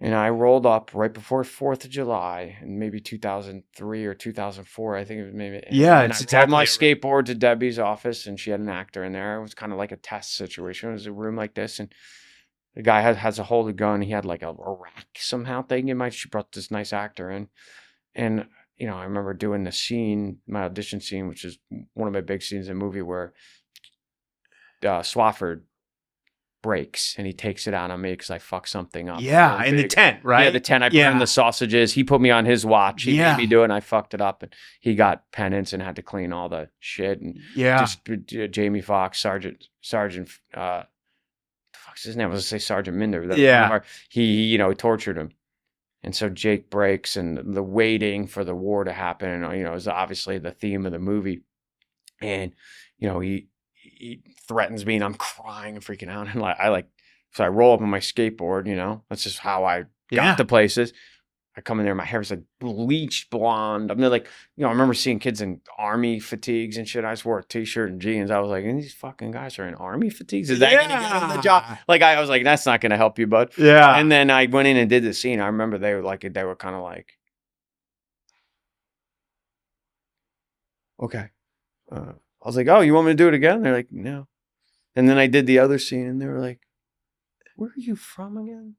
S1: And I rolled up right before 4th of July in maybe 2003 or 2004. I think it was maybe.
S2: Yeah,
S1: and I rode my skateboard to Debbie's office, and she had an actor in there. It was kind of like a test situation. It was a room like this, and the guy has a hold of gun. He had like a rack somehow thing. She brought this nice actor in, and I remember doing the scene, my audition scene, which is one of my big scenes in the movie, where Swafford breaks and he takes it out on me because I fucked something up.
S2: Yeah, in the tent, right?
S1: Yeah, the tent. I burned the sausages. He put me on his watch. He made me do it, and I fucked it up. And he got penance and had to clean all the shit. And just Jamie Foxx, Sergeant. Fuck's his name? I was gonna say Sergeant Minder. He tortured him. And so Jake breaks, and the waiting for the war to happen, and is obviously the theme of the movie. And he threatens me, and I'm crying and freaking out, and so I roll up on my skateboard. That's just how I got to places. I come in there, my hair's like bleached blonde. I mean, I remember seeing kids in army fatigues and shit. I just wore a t-shirt and jeans. I was like, and these fucking guys are in army fatigues? Is that gonna get them the job? I was like, that's not gonna help you, bud.
S2: Yeah.
S1: And then I went in and did the scene. I remember they were kind of like, okay. I was like, oh, you want me to do it again? They're like, no. And then I did the other scene, and they were like, where are you from again?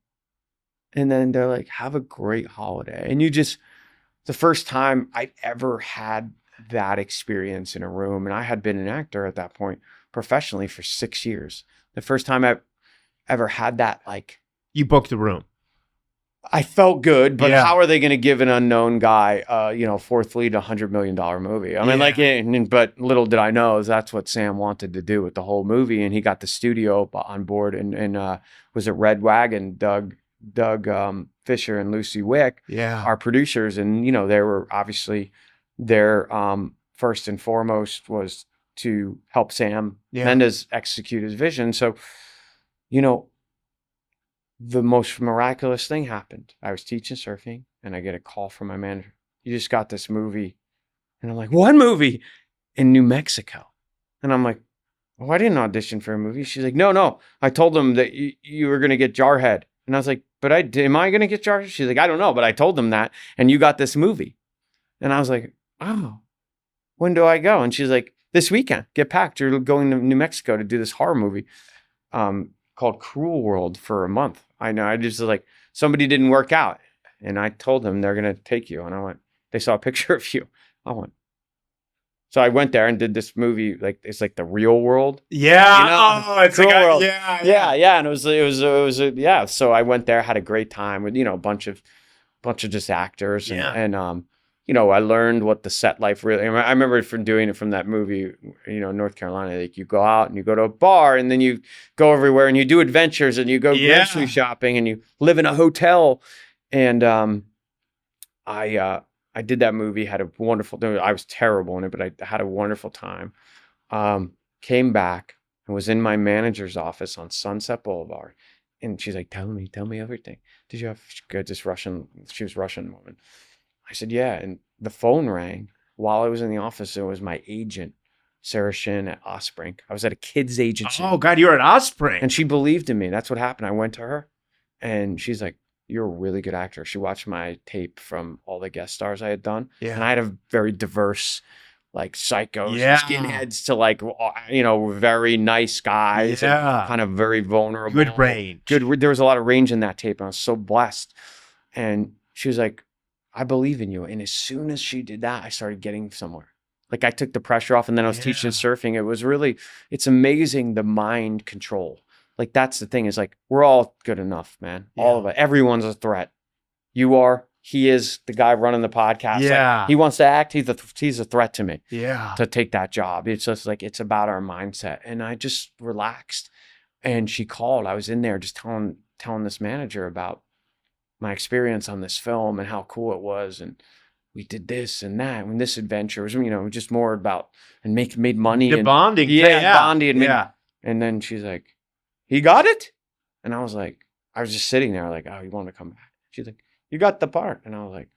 S1: And then they're like, have a great holiday. And the first time I'd ever had that experience in a room, and I had been an actor at that point professionally for 6 years. The first time I ever had that,
S2: you booked the room.
S1: I felt good, but how are they going to give an unknown guy, 4th lead, $100 million movie? I mean, but little did I know that's what Sam wanted to do with the whole movie, and he got the studio on board, and was it Red Wagon, Doug Fisher and Lucy Wick, our producers, and they were obviously their first and foremost was to help Sam Mendes execute his vision. So, the most miraculous thing happened. I was teaching surfing, and I get a call from my manager. You just got this movie. And I'm like, what movie? In New Mexico. And I'm like, I didn't audition for a movie. She's like, no. I told them that you were going to get Jarhead. And I was like, am I going to get Jarhead? She's like, I don't know, but I told them that. And you got this movie. And I was like, oh, when do I go? And she's like, this weekend, get packed. You're going to New Mexico to do this horror movie called Cruel World for a month. I know. I just was like, somebody didn't work out. And I told them they're going to take you. And I went, they saw a picture of you. I went. So I went there and did this movie. Like, it's like the real world.
S2: Yeah.
S1: You know?
S2: Oh, it's
S1: Cruel
S2: like,
S1: World.
S2: Yeah.
S1: And it was yeah. So I went there, had a great time with, a bunch of just actors. And I learned what the set life really. I remember from doing it from that movie, North Carolina. Like you go out and you go to a bar, and then you go everywhere and you do adventures, and you go grocery shopping, and you live in a hotel. And I did that movie. Had a wonderful. I was terrible in it, but I had a wonderful time. Came back and was in my manager's office on Sunset Boulevard, and she's like, "Tell me everything. Did you have this Russian?" She was Russian woman. I said, yeah. And the phone rang while I was in the office. It was my agent, Sarah Shin at Osprey. I was at a kids agency.
S2: Oh, God, you're at Osprey.
S1: And she believed in me. That's what happened. I went to her and she's like, you're a really good actor. She watched my tape from all the guest stars I had done. Yeah. And I had a very diverse, like psychos, skinheads to like, very nice guys. Yeah. Kind of very vulnerable.
S2: Good range.
S1: There was a lot of range in that tape. And I was so blessed. And she was like, I believe in you. And as soon as she did that, I started getting somewhere. Like I took the pressure off, and then I was teaching surfing. It was really, it's amazing the mind control. Like that's the thing is like, we're all good enough, man. Yeah. All of it. Everyone's a threat. You are, he is the guy running the podcast.
S2: Yeah.
S1: Like, he wants to act. He's a threat to me.
S2: Yeah.
S1: To take that job. It's just like, it's about our mindset. And I just relaxed, and she called. I was in there just telling this manager about my experience on this film and how cool it was, and we did this and that, and this adventure was, just more about and made money and
S2: bonding,
S1: bonding, and then she's like, "He got it," and I was just sitting there like, "Oh, you want to come back?" She's like, "You got the part," and I was like,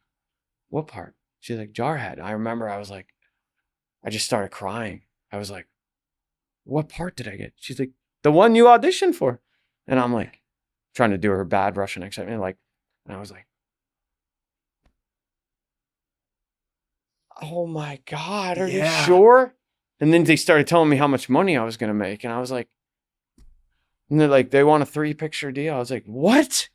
S1: "What part?" She's like, "Jarhead." I remember I was like, I just started crying. I was like, "What part did I get?" She's like, "The one you auditioned for," and I'm like, trying to do her bad Russian accent, and I was like, oh my God, are you sure? And then they started telling me how much money I was going to make. And I was like, and they're like, they want a 3-picture deal. I was like, what?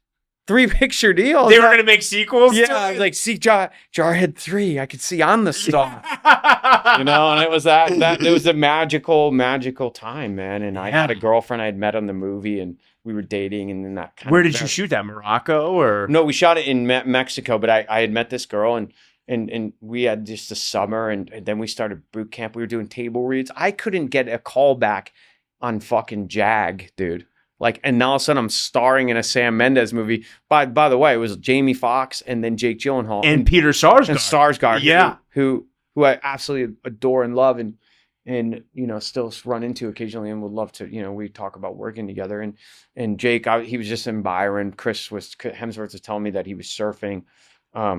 S1: 3-picture deal?
S2: They were going to make sequels?
S1: Yeah. I was like, see, Jarhead 3. I could see on the star. And it was it was a magical time, man. And I had a girlfriend I had met on the movie, and we were dating, and then that kind
S2: Where did you shoot that? Morocco or?
S1: No, we shot it in Mexico, but I had met this girl, and we had just a summer, and then we started boot camp. We were doing table reads. I couldn't get a call back on fucking JAG, dude. Like, and now all of a sudden I'm starring in a Sam Mendes movie. By the way, it was Jamie Foxx and then Jake Gyllenhaal.
S2: And Peter Sarsgaard.
S1: And Sarsgaard.
S2: Yeah.
S1: Who I absolutely adore and love, and still run into occasionally, and would love to, we talk about working together. And Jake, he was just in Byron. Hemsworth was telling me that he was surfing.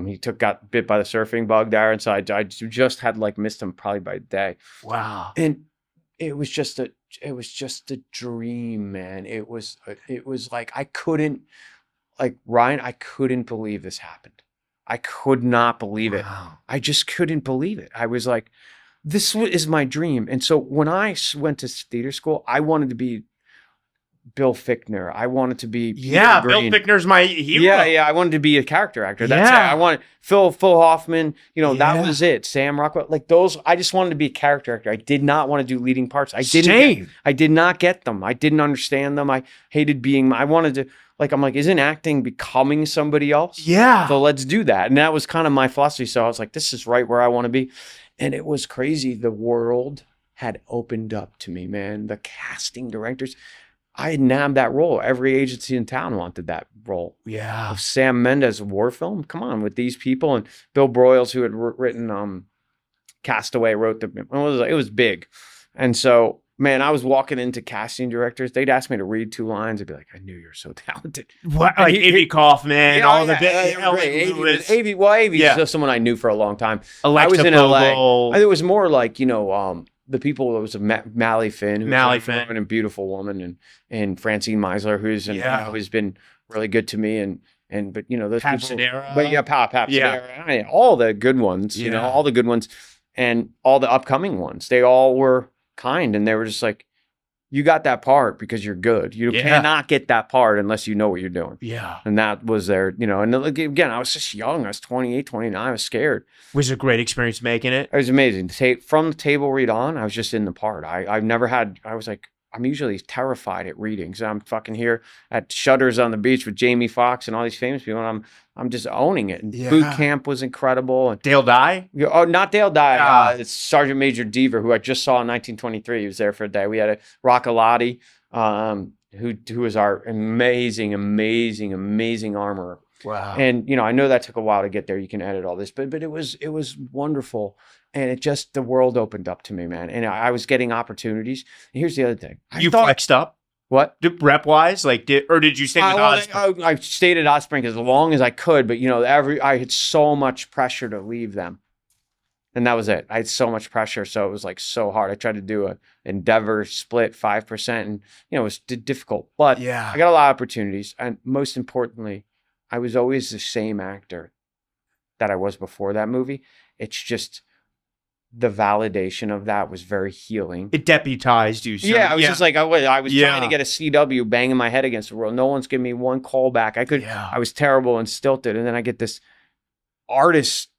S1: He got bit by the surfing bug there, and so I just had missed him probably by a day.
S2: Wow.
S1: And it was just a dream, man. It was like I couldn't, Ryan, I couldn't believe this happened. I could not believe it. I just couldn't believe it. I was like, this is my dream. And so when I went to theater school, I wanted to be Bill Fichtner. I wanted to be
S2: Bill Fichtner's my hero.
S1: Yeah. I wanted to be a character actor. That's it. I wanted Phil Hoffman. That was it. Sam Rockwell. Those. I just wanted to be a character actor. I did not want to do leading parts. I did not get them. I didn't understand them. I hated being. I wanted to. I'm like, isn't acting becoming somebody else?
S2: Yeah.
S1: So let's do that. And that was kind of my philosophy. So I was like, this is right where I want to be. And it was crazy. The world had opened up to me, man. The casting directors. I had nabbed that role. Every agency in town wanted that role.
S2: Yeah.
S1: Of Sam Mendes war film. Come on, with these people. And Bill Broyles, who had written Castaway, wrote it was big. And so, man, I was walking into casting directors. They'd ask me to read 2 lines. I'd be like, I knew you're so talented.
S2: What? Like Avy Kaufman, all the
S1: Avy's someone I knew for a long time.
S2: Alexa
S1: I was in
S2: Fogel.
S1: LA. It was more like, the people, it was Mally Finn, who's a beautiful woman, and Francine Meisler, who's been really good to me, and but those
S2: Papsadera.
S1: people, but yeah, Papsadera, all the good ones, all the good ones, and all the upcoming ones, they all were kind, and they were just like, you got that part because you're good. You cannot get that part unless you know what you're doing.
S2: Yeah.
S1: And that was their, and again, I was just young. I was 28, 29. I was scared.
S2: Was it a great experience making it?
S1: It was amazing. From the table read on, I was just in the part. I've never had, I was like, I'm usually terrified at readings. I'm fucking here at Shutters on the Beach with Jamie Foxx and all these famous people, and I'm just owning it. And Boot Camp was incredible. And
S2: Dale Dye?
S1: Oh, not Dale Dye. It's Sergeant Major Deaver, who I just saw in 1923. He was there for a day. We had a Roccalati, who was our amazing armorer.
S2: Wow.
S1: And I know that took a while to get there. You can edit all this, but it was wonderful. And the world opened up to me, man. And I was getting opportunities. And here's the other thing.
S2: You flexed up?
S1: What?
S2: Rep wise? Or did you stay with Osprey?
S1: I stayed at Osprey as long as I could, but I had so much pressure to leave them. And that was it. I had so much pressure. So it was like so hard. I tried to do a Endeavor split 5%, and it was difficult. But I got a lot of opportunities. And most importantly, I was always the same actor that I was before that movie. It's just the validation of that was very healing.
S2: It deputized you. So,
S1: I was just like, I was trying to get a CW, banging my head against the world. No one's giving me one call back. I was terrible and stilted. And then I get this artist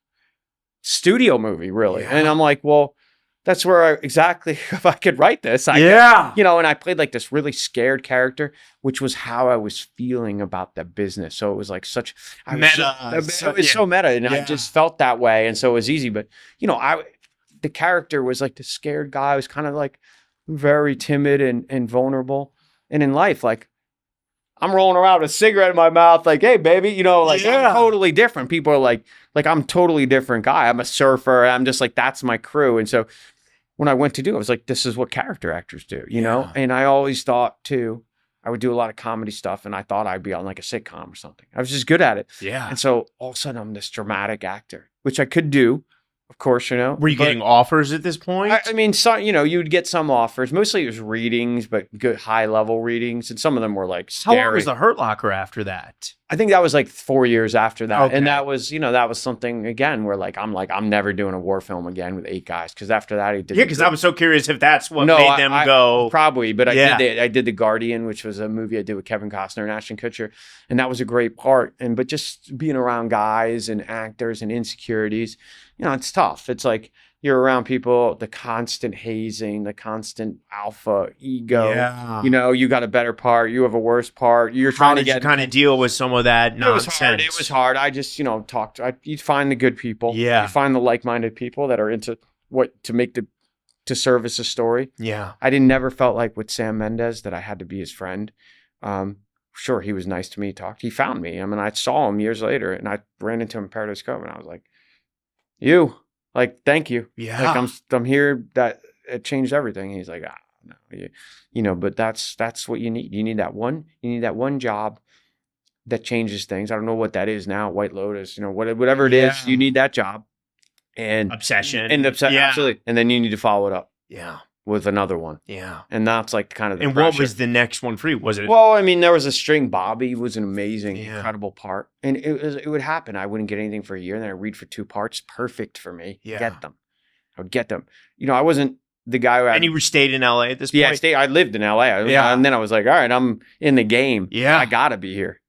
S1: studio movie, really. And I'm like, well, that's where exactly if I could write this. And I played like this really scared character, which was how I was feeling about the business. So it was like
S2: meta.
S1: It was so meta, and I just felt that way. And so it was easy. But, the character was like the scared guy. I was kind of like very timid and vulnerable. And in life, like, I'm rolling around with a cigarette in my mouth, like, hey, baby, I'm totally different. People are like I'm totally different guy. I'm a surfer. I'm just like, that's my crew. And so when I went to do it, I was like, this is what character actors do, know? And I always thought too, I would do a lot of comedy stuff, and I thought I'd be on like a sitcom or something. I was just good at it.
S2: Yeah.
S1: And so all of a sudden I'm this dramatic actor, which I could do. Of course,
S2: Were you getting offers at this point?
S1: I mean, you'd get some offers. Mostly it was readings, but good high-level readings. And some of them were like scary.
S2: How long was the Hurt Locker after that?
S1: I think that was like 4 years after that. Okay. And that was, that was something, again, where I'm never doing a war film again with 8 guys. Because after that, he did.
S2: Yeah, because I was so curious if that's what made them go.
S1: Probably, but I did The Guardian, which was a movie I did with Kevin Costner and Ashton Kutcher. And that was a great part. But just being around guys and actors and insecurities, it's tough. It's like you're around people, the constant hazing, the constant alpha ego. Yeah. You got a better part. You have a worse part. You're trying to
S2: kind of deal with some of that nonsense.
S1: It was hard. I just, talked. You find the good people.
S2: Yeah.
S1: You find the like-minded people that are into to service a story.
S2: Yeah.
S1: I never felt like with Sam Mendes that I had to be his friend. Sure, he was nice to me. He found me. I mean, I saw him years later, and I ran into him in Paradise Cove, and I was like, thank you.
S2: Yeah.
S1: Like I'm here. That it changed everything. And he's like, no, but that's what you need. You need that one job that changes things. I don't know what that is now. White Lotus, whatever it is, you need that job. And
S2: obsession.
S1: Absolutely. And then you need to follow it up.
S2: Yeah.
S1: With another one.
S2: Yeah.
S1: And that's like kind of the
S2: And
S1: pressure.
S2: What was the next one for you? Was it?
S1: Well, I mean, there was a string. Bobby was an amazing, incredible part. And it would happen. I wouldn't get anything for a year, and then I'd read for 2 parts. Perfect for me.
S2: Yeah.
S1: Get them. I would get them. I wasn't the guy who had...
S2: And you stayed in LA at this point?
S1: Yeah, I lived in LA. And then I was like, all right, I'm in the game.
S2: Yeah.
S1: I got to be here.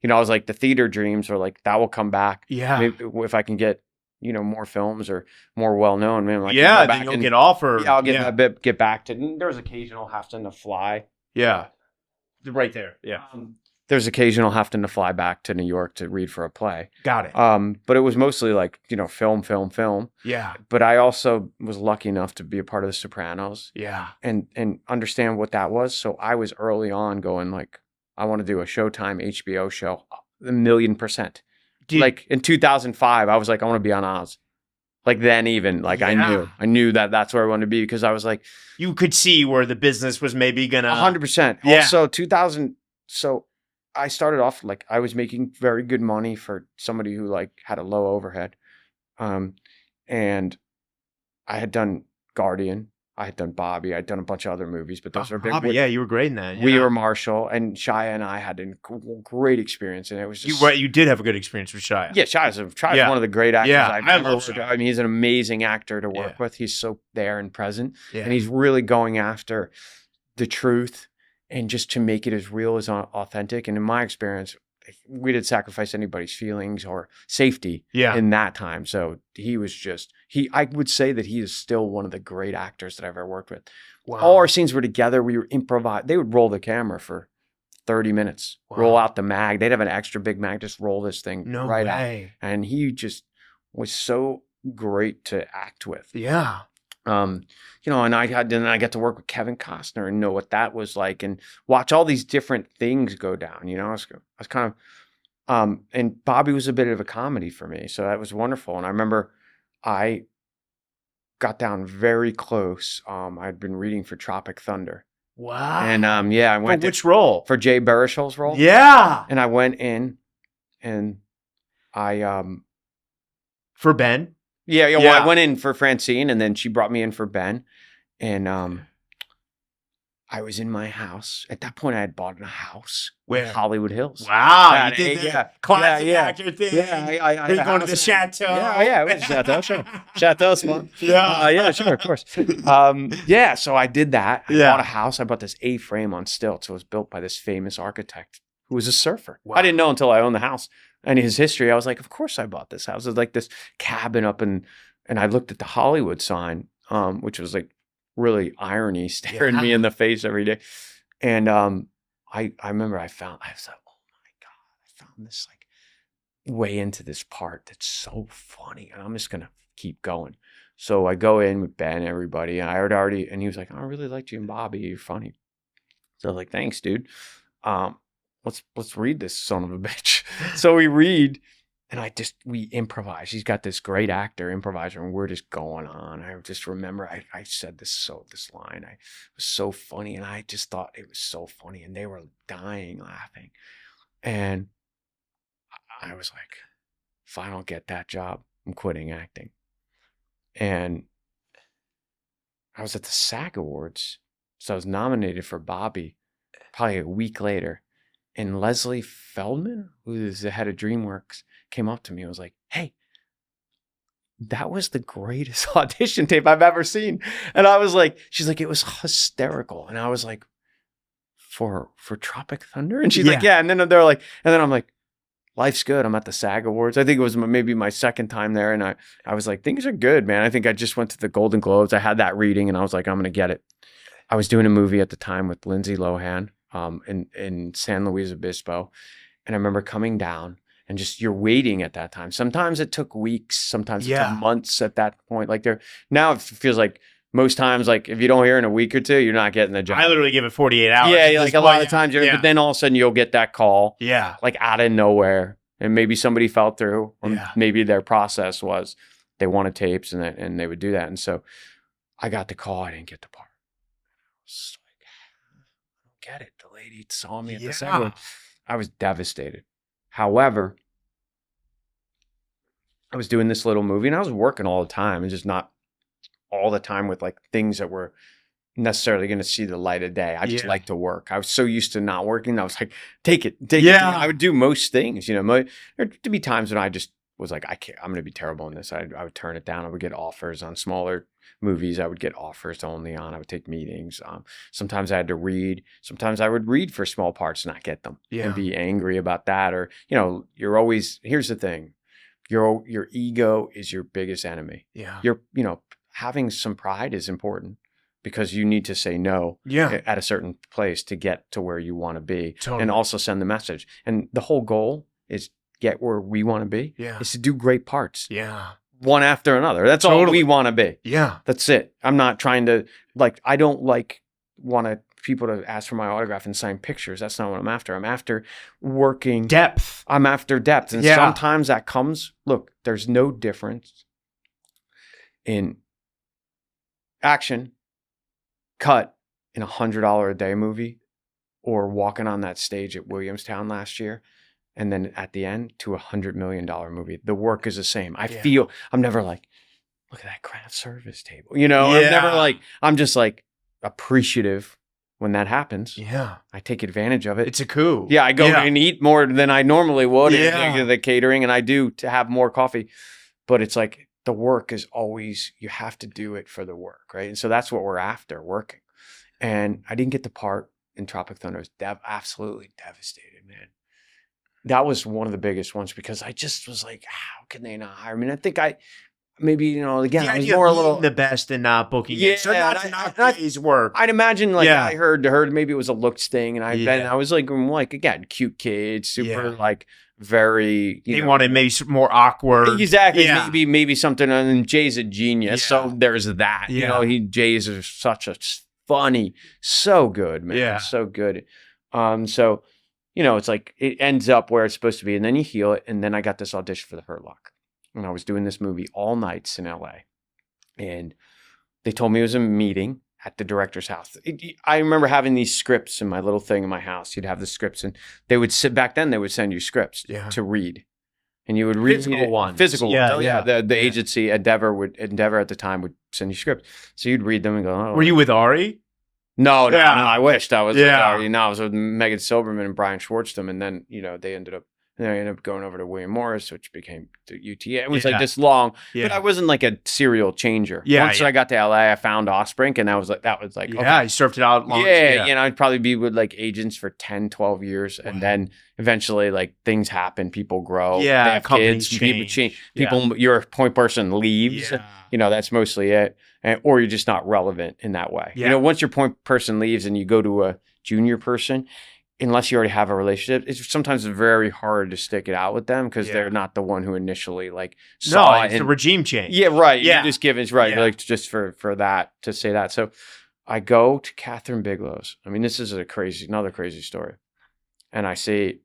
S1: I was like, the theater dreams are like, that will come back.
S2: Yeah.
S1: Maybe if I can get... more films or more well-known, man. Like,
S2: then you'll get offered.
S1: Yeah, I'll get back to. There's occasional having to fly.
S2: Yeah, right there. Yeah,
S1: there's occasional having to fly back to New York to read for a play.
S2: Got it.
S1: But it was mostly like film.
S2: Yeah.
S1: But I also was lucky enough to be a part of the Sopranos.
S2: Yeah.
S1: And understand what that was. So I was early on going like, I want to do a Showtime HBO show, 1,000,000%. Like in 2005, I was like, I want to be on Oz. Like then even, like I knew that that's where I wanted to be because I was like.
S2: You could see where the business was maybe going to.
S1: 100%. Yeah. Also 2000. So I started off like I was making very good money for somebody who like had a low overhead. And I had done Guardian. I had done Bobby. I'd done a bunch of other movies, but those were big.
S2: Bobby, yeah, you were great in that. Yeah.
S1: We were Marshall, and Shia and I had a great experience, and it was just
S2: you did have a good experience with Shia.
S1: Yeah, Shia's one of the great actors I've ever worked with. I mean, he's an amazing actor to work with. He's so there and present, and he's really going after the truth and just to make it as real as authentic. And in my experience, we didn't sacrifice anybody's feelings or safety in that time. So he was just, I would say that he is still one of the great actors that I've ever worked with. Wow. All our scenes were together. We were improvised. They would roll the camera for 30 minutes, roll out the mag. They'd have an extra big mag, just roll this thing out. And he just was so great to act with.
S2: Yeah.
S1: And I got to work with Kevin Costner and know what that was like and watch all these different things go down. I was kind of, and Bobby was a bit of a comedy for me. So that was wonderful. And I remember I got down very close. I'd been reading for Tropic Thunder.
S2: Wow.
S1: And I went
S2: for which role?
S1: For Jay Baruchel's role.
S2: Yeah.
S1: And I went in and I
S2: for Ben?
S1: Yeah. Well, I went in for Francine, and then she brought me in for Ben. And I was in my house. At that point, I had bought a house.
S2: Where?
S1: Hollywood Hills.
S2: Wow. You did that classic actor thing.
S1: Yeah. I
S2: You're going to the chateau.
S1: Yeah. It was chateau, sure. Chateau's fun.
S2: Yeah.
S1: Sure, of course. So I did that. I bought a house. I bought this A-frame on stilts. It was built by this famous architect who was a surfer. Wow. I didn't know until I owned the house and his history. I was like, of course I bought this house. It was like this cabin up and I looked at the Hollywood sign, which was like really irony staring me in the face every day. And I remember I was like, oh my God, I found this like way into this part that's so funny. And I'm just going to keep going. So I go in with Ben, everybody, and and he was like, I really liked you and Bobby. You're funny. So I was like, thanks, dude. Let's read this son of a bitch. So we read. And we improvise. He's got this great actor, improviser, and we're just going on. I just remember I said this line. It was so funny, and I just thought it was so funny, and they were dying laughing. And I was like, if I don't get that job, I'm quitting acting. And I was at the SAG Awards, so I was nominated for Bobby probably a week later. And Leslie Feldman, who is the head of DreamWorks, came up to me and was like, hey, that was the greatest audition tape I've ever seen. And I was like, she's like, it was hysterical. And I was like, for Tropic Thunder? And she's like, yeah. And then they're like, and then I'm like, life's good. I'm at the SAG Awards. I think it was maybe my second time there. And I was like, things are good, man. I think I just went to the Golden Globes. I had that reading and I was like, I'm going to get it. I was doing a movie at the time with Lindsay Lohan in San Luis Obispo. And I remember coming down and just, you're waiting at that time. Sometimes it took weeks, sometimes it took months at that point. Like now it feels like most times, like if you don't hear in a week or two, you're not getting the job.
S2: I literally give it 48 hours.
S1: Yeah, like a lot of times, but then all of a sudden you'll get that call.
S2: Yeah.
S1: Like out of nowhere. And maybe somebody fell through, or maybe their process was they wanted tapes and they would do that. And so I got the call. I didn't get the part. I was like, I don't get it. The lady saw me at the second. I was devastated. However, I was doing this little movie and I was working all the time and just not all the time with like things that were necessarily going to see the light of day. I just like to work. I was so used to not working. I was like, take it. I would do most things, there'd be times when I just was like, I'm going to be terrible in this. I would turn it down. I would get offers on smaller movies. I would get offers only on. I would take meetings. Sometimes I had to read. Sometimes I would read for small parts, not get them, and be angry about that. Or, you're always, here's the thing. Your ego is your biggest enemy. Yeah. Having some pride is important because you need to say no at a certain place to get to where you want to be and also send the message. And the whole goal is get where we want to be is to do great parts. Yeah. One after another. That's all we want to be. Yeah. That's it. I'm not trying to I don't want people to ask for my autograph and sign pictures. That's not what I'm after. I'm after working
S2: depth.
S1: I'm after depth. And sometimes that comes, look, there's no difference in action cut in $100 a day movie or walking on that stage at Williamstown last year. And then at the end to $100 million movie, the work is the same. I feel I'm never like, look at that craft service table. You know, I'm never like, I'm just like appreciative when that happens.
S2: Yeah.
S1: I take advantage of it.
S2: It's a coup.
S1: Yeah, I go and eat more than I normally would in the catering, and I do to have more coffee. But it's like the work is always, you have to do it for the work, right? And so that's what we're after, working. And I didn't get the part in Tropic Thunder. I was absolutely devastated, man. That was one of the biggest ones because I just was like, how can they not hire me? And I think maybe, you know, again, I was more a little
S2: the best and not booking it. So not his work.
S1: I'd imagine like I heard maybe it was a looks thing, and I was like again, cute kids, super like very.
S2: They wanted maybe some more awkward.
S1: Exactly. Yeah. Maybe something. And Jay's a genius, so there's that. Yeah. You know, Jay's is such a funny, so good, man. Yeah, so good. So, you know, it's like it ends up where it's supposed to be, and then you heal it, and then I got this audition for The Hurt Locker. And I was doing this movie all nights in LA. And they told me it was a meeting at the director's house. I remember having these scripts in my little thing in my house. You'd have the scripts, and they would back then they would send you scripts to read. And you would read
S2: physical ones.
S1: Physical ones. Yeah. The agency, Endeavor at the time would send you scripts. So you'd read them and go, oh.
S2: Were you with Ari?
S1: No, I wished I was with Ari. No, I was with Megan Silverman and Brian Schwartzman. And then, you know, they ended up going over to William Morris, which became the UTA. It was like this long, but I wasn't like a serial changer. Once I got to LA, I found Osprink, and that was like, okay.
S2: I surfed it out long.
S1: You know, I'd probably be with like agents for 10, 12 years. And then eventually like things happen, people grow, they have kids, people change. Your point person leaves, you know, that's mostly it. Or you're just not relevant in that way. You know, once your point person leaves and you go to a junior person, unless you already have a relationship, it's sometimes very hard to stick it out with them because they're not the one who initially like saw
S2: it's a regime change.
S1: Yeah, right. Yeah. You just give it right, like just for that to say that. So I go to Catherine Bigelow's. I mean, this is another crazy story. And I see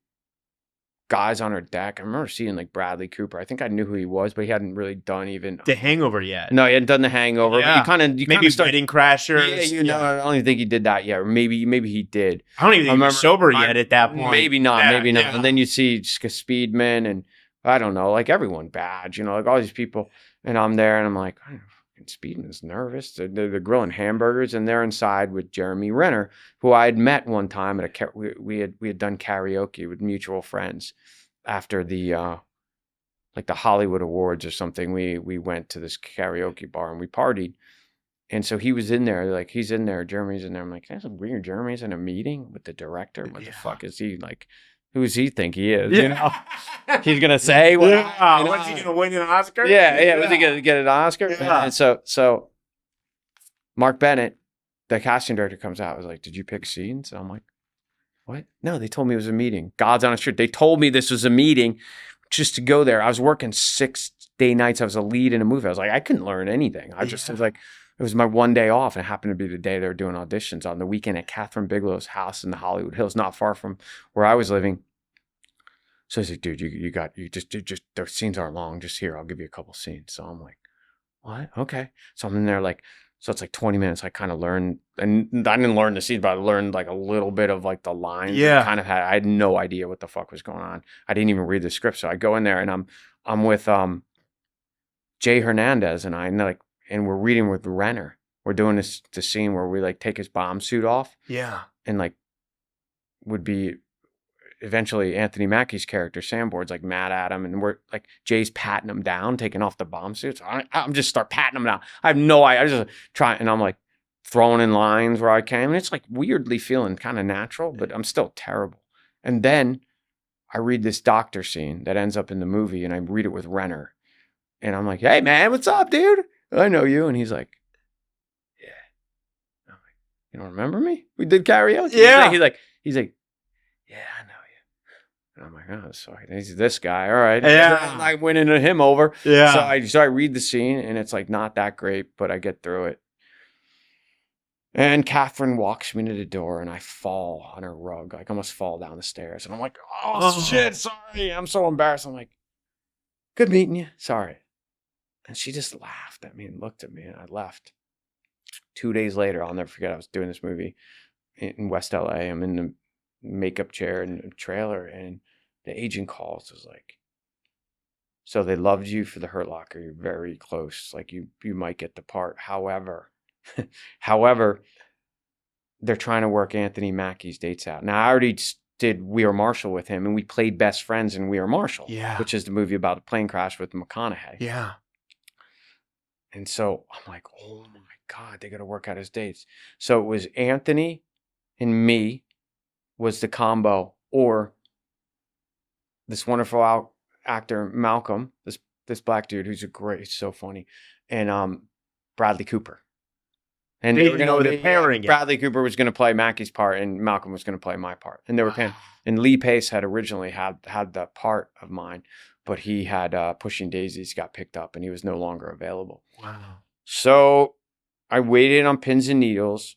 S1: guys on her deck. I remember seeing like Bradley Cooper. I think I knew who he was, but he hadn't really done even
S2: The Hangover yet.
S1: No, he hadn't done The Hangover.
S2: Yeah.
S1: But
S2: maybe Wedding Crashers.
S1: Yeah, I don't even think he did that yet. Or maybe he did.
S2: I don't even think he was sober yet at that point.
S1: Maybe not. Yeah. And then you see Speedman and I don't know, like everyone bad, you know, like all these people. And I'm there and I'm like, Speedman's nervous. They're grilling hamburgers, and they're inside with Jeremy Renner, who I had met one time at we had done karaoke with mutual friends after the like the Hollywood Awards or something. We went to this karaoke bar and we partied, and so he was in there. Like he's in there, Jeremy's in there. I'm like, that's weird. Jeremy's in a meeting with the director. What the fuck is he like? Who does he think he is? You know, he's gonna say,
S2: "What's he gonna win an Oscar?"
S1: Yeah. Was he gonna get an Oscar? Yeah. And so, Mark Bennett, the casting director, comes out. I was like, "Did you pick scenes?" And I'm like, "What? No, they told me it was a meeting. God's honest truth. They told me this was a meeting, just to go there. I was working 6-day nights. I was a lead in a movie. I was like, I couldn't learn anything. I was like." It was my one day off, and it happened to be the day they were doing auditions on the weekend at Catherine Bigelow's house in the Hollywood Hills, not far from where I was living. So he's like, dude, you just their scenes aren't long. Just here, I'll give you a couple scenes. So I'm like, what? Okay. So I'm in there so it's like 20 minutes. I kind of learned, and I didn't learn the scenes, but I learned like a little bit of like the lines.
S2: Yeah.
S1: I had no idea what the fuck was going on. I didn't even read the script. So I go in there and I'm with Jay Hernandez and we're reading with Renner. We're doing the scene where we like take his bomb suit off.
S2: Yeah.
S1: And like would be eventually Anthony Mackie's character, Sanborn's like mad at him, and we're like Jay's patting him down, taking off the bomb suit. So I'm just start patting him down. I have no idea. I just try, and I'm like throwing in lines where I can. And it's like weirdly feeling kind of natural, but I'm still terrible. And then I read this doctor scene that ends up in the movie, and I read it with Renner. And I'm like, hey man, what's up, dude? I know you. And he's like, yeah. I'm like, you don't remember me? We did karaoke.
S2: Yeah.
S1: He's like, yeah, I know you. And I'm like, oh, sorry. He's this guy. All right.
S2: Yeah.
S1: I went into him over.
S2: Yeah.
S1: So I read the scene, and it's like not that great, but I get through it. And Catherine walks me to the door, and I fall on her rug. Like I almost fall down the stairs. And I'm like, oh shit, sorry. I'm so embarrassed. I'm like, good meeting you. Sorry. And she just laughed at me and looked at me, and I left. 2 days later, I'll never forget, I was doing this movie in West LA. I'm in the makeup chair in a trailer, and the agent calls. Was like, So they loved you for the Hurt Locker. You're very close. Like you might get the part. However, they're trying to work Anthony Mackie's dates out. Now I already did We Are Marshall with him, and we played best friends in We Are Marshall, which is the movie about the plane crash with McConaughey.
S2: Yeah.
S1: And so I'm like, oh my God, they got to work out his dates. So it was Anthony and me was the combo, or this wonderful actor Malcolm, this black dude who's he's so funny, and Bradley Cooper. And
S2: they were going to pairing.
S1: Bradley Cooper was going to play Mackie's part, and Malcolm was going to play my part. And they were paying. And Lee Pace had originally had the part of mine, but he had Pushing Daisies got picked up, and he was no longer available.
S2: Wow.
S1: So I waited on pins and needles.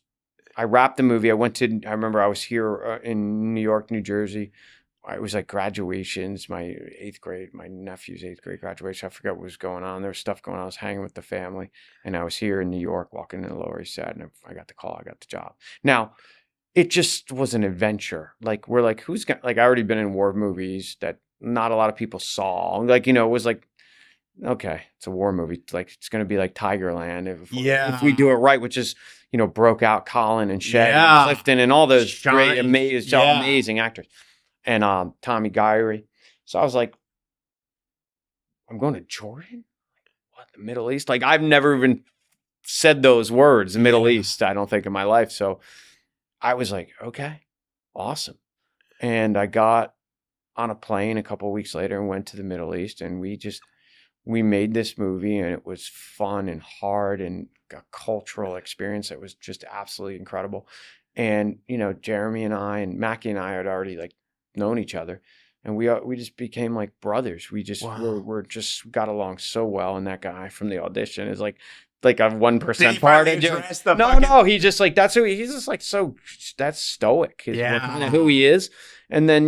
S1: I wrapped the movie. I remember I was here in New York, New Jersey. It was like graduations, my nephew's 8th grade graduation. I forgot what was going on. There was stuff going on. I was hanging with the family, and I was here in New York walking in the Lower East Side, and I got the call. I got the job. Now, it just was an adventure. Like, we're like, I already been in war movies that not a lot of people saw. Like, it was like, okay, it's a war movie. Like, it's going to be like Tigerland if we do it right, which is, broke out Colin and Shay and Clifton and all those great, amazing actors. And Tommy Guyery. So I was like, I'm going to Jordan? What, the Middle East? Like, I've never even said those words, Middle East, I don't think, in my life. So I was like, okay, awesome. And I got on a plane a couple of weeks later and went to the Middle East, and we made this movie, and it was fun and hard and a cultural experience that was just absolutely incredible. And, Jeremy and I and Mackie and I had already known each other, and we just became like brothers. We just we're just got along so well. And that guy from the audition is like a 1% part of no, he's just like, that's who he's just like, so that's stoic is kind of who he is. And then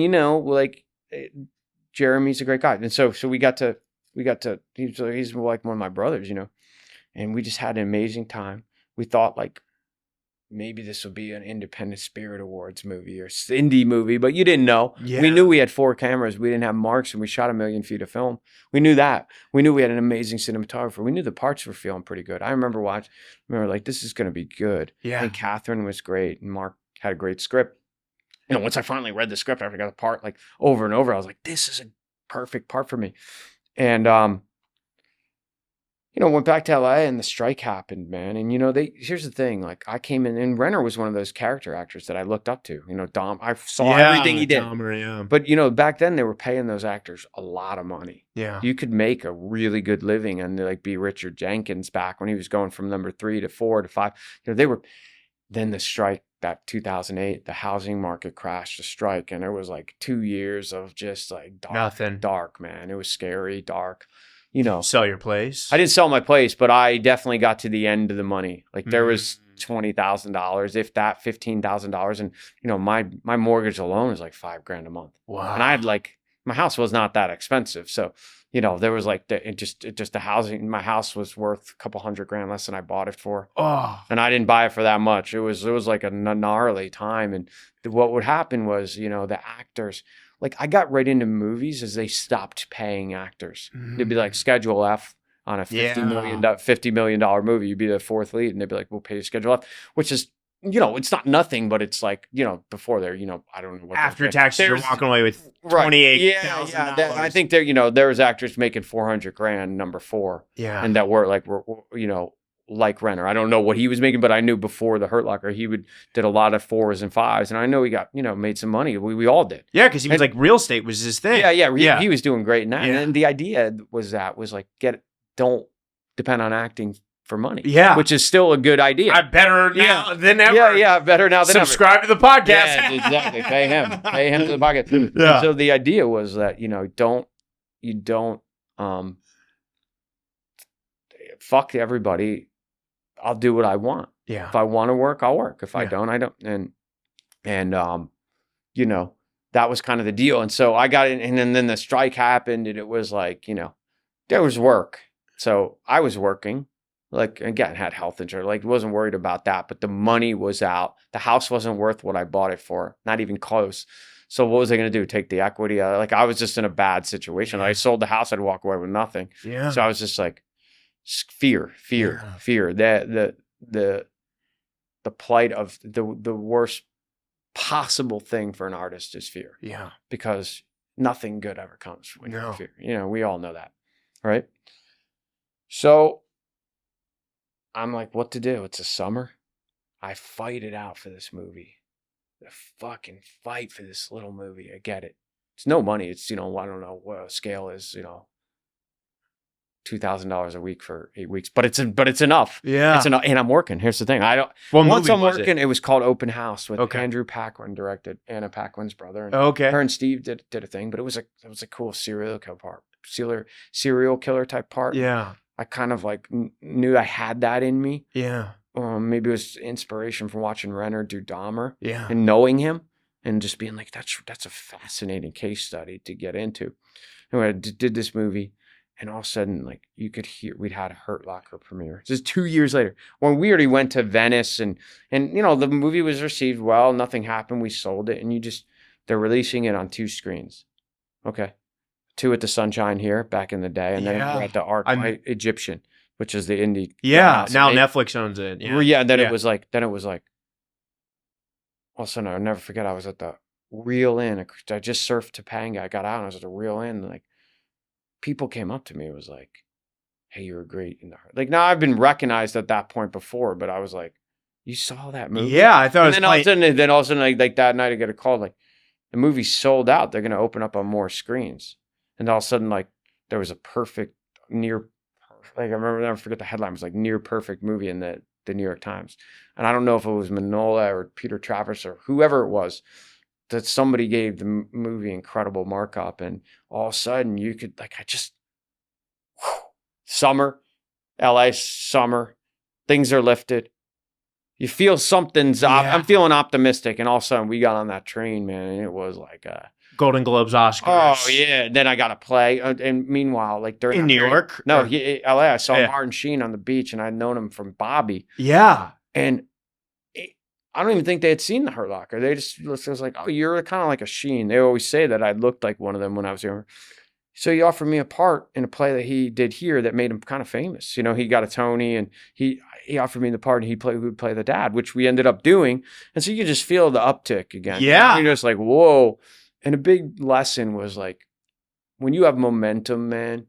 S1: Jeremy's a great guy, and so we got to he's like one of my brothers, and we just had an amazing time. We thought maybe this will be an Independent Spirit Awards movie or indie movie, but you didn't know. Yeah. We knew we had 4 cameras. We didn't have marks, and we shot 1 million feet of film. We knew that. We knew we had an amazing cinematographer. We knew the parts were feeling pretty good. I remember this is going to be good. Yeah. And Catherine was great, and Mark had a great script. Once I finally read the script after I got the part over and over, I was like, this is a perfect part for me. And went back to LA, and the strike happened, man. And, here's the thing. I came in, and Renner was one of those character actors that I looked up to. Dom, I saw everything he did. But, back then they were paying those actors a lot of money. Yeah. You could make a really good living and be Richard Jenkins back when he was going from number 3 to 4 to 5. Then the strike, that 2008, the housing market crashed, the strike. And there was 2 years of just dark, man. It was scary, dark.
S2: Sell your place?
S1: I didn't sell my place, but I definitely got to the end of the money. There was $20,000, if that, $15,000, and my mortgage alone was $5,000 a month. Wow! And I had my house was not that expensive, so there was just the housing. My house was worth a couple $100,000 less than I bought it for. Oh! And I didn't buy it for that much. It was a gnarly time, and what would happen was the actors. I got right into movies as they stopped paying actors. Mm-hmm. They'd be Schedule F on a $50 million movie. You'd be the 4th lead, and they'd be we'll pay you Schedule F, which is, it's not nothing, but it's before there, I don't know what.
S2: After taxes, you're walking away with $28,000.
S1: Yeah. I think there was actors making $400,000, number 4. Yeah. And that were like Renner. I don't know what he was making, but I knew before the Hurt Locker, he did a lot of 4s and 5s, and I know he got made some money. We all did.
S2: Yeah, because he was real estate was his thing.
S1: Yeah. He was doing great in that, and the idea was don't depend on acting for money. Yeah, which is still a good idea.
S2: Better now than ever.
S1: Yeah, better now than
S2: Subscribe
S1: ever.
S2: to the podcast.
S1: Yeah, exactly. Pay him to the podcast. Yeah. And so the idea was that don't fuck everybody. I'll do what I want. Yeah. If I want to work, I'll work. If I don't, I don't. And that was kind of the deal. And so I got in, and then the strike happened, and it was there was work. So I was working, again, had health insurance, wasn't worried about that, but the money was out. The house wasn't worth what I bought it for, not even close. So what was I going to do? Take the equity? Like I was just in a bad situation. I sold the house. I'd walk away with nothing.
S2: Yeah.
S1: So I was just like, fear. The plight of the worst possible thing for an artist is fear.
S2: Yeah.
S1: Because nothing good ever comes when you're in fear. You know, we all know that, right? So I'm like, what to do? It's a summer. I fight it out for this movie. The fucking fight for this little movie. I get it. It's no money. It's, you know, I don't know what a scale is, you know, $2,000 a week for 8 weeks, but it's enough.
S2: Yeah.
S1: It's enough. And I'm working. Here's the thing. Once I'm working, it was called Open House with Andrew Paquin directed, Anna Paquin's brother. And her and Steve did a thing, but it was a cool serial killer type part.
S2: Yeah.
S1: I kind of like knew I had that in me.
S2: Yeah.
S1: Maybe it was inspiration from watching Renner do Dahmer.
S2: Yeah.
S1: And knowing him and just being like, that's a fascinating case study to get into. And I did this movie, and all of a sudden, like, you could hear, we'd had a Hurt Locker premiere. This is 2 years later. When we already went to Venice, and you know, the movie was received well, nothing happened, we sold it, and they're releasing it on 2 screens. Okay. 2 at the Sunshine here back in the day, and then we're at the Art Egyptian, which is the indie.
S2: Yeah, now Netflix owns it.
S1: Yeah, then it was like, all of a sudden, I'll never forget, I was at the Reel Inn. I just surfed Topanga. I got out, and I was at the Reel Inn, and like, people came up to me. It was like, hey, you were great in the Hurt. Like, now I've been recognized at that point before, but I was like, you saw that movie?
S2: Yeah, I thought
S1: and then all of a sudden, like that night, I get a call, like, the movie's sold out. They're going to open up on more screens. And all of a sudden, like, there was a I never forget the headline. It was like near perfect movie in the New York Times. And I don't know if it was Manola or Peter Travers or whoever it was, that somebody gave the movie incredible markup. And all of a sudden you could, like, summer, LA summer, things are lifted. You feel something's up. I'm feeling optimistic. And all of a sudden we got on that train, man. And it was like
S2: Golden Globes, Oscars.
S1: Oh, yeah. Then I got to play. And meanwhile, like during
S2: in New York?
S1: No, LA. I saw Martin Sheen on the beach, and I'd known him from Bobby.
S2: Yeah.
S1: And I don't even think they had seen the Hurt Locker. They just was like, oh, you're kind of like a Sheen. They always say that I looked like one of them when I was younger. So he offered me a part in a play that he did here that made him kind of famous. You know, he got a Tony, and he offered me the part, and he would play the dad, which we ended up doing. And so you could just feel the uptick again.
S2: Yeah.
S1: You're just like, whoa. And a big lesson was like, when you have momentum, man,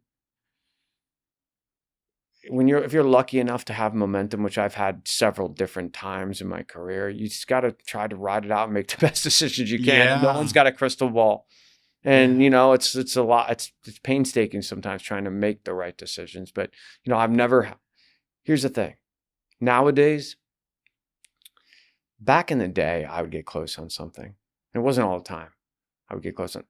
S1: if you're lucky enough to have momentum, which I've had several different times in my career, you just got to try to ride it out and make the best decisions you can.
S2: Yeah.
S1: No one's got a crystal ball. And, you know, it's a lot. It's painstaking sometimes trying to make the right decisions. But, you know, here's the thing. Nowadays, back in the day, I would get close on something. And it wasn't all the time. I would get close on,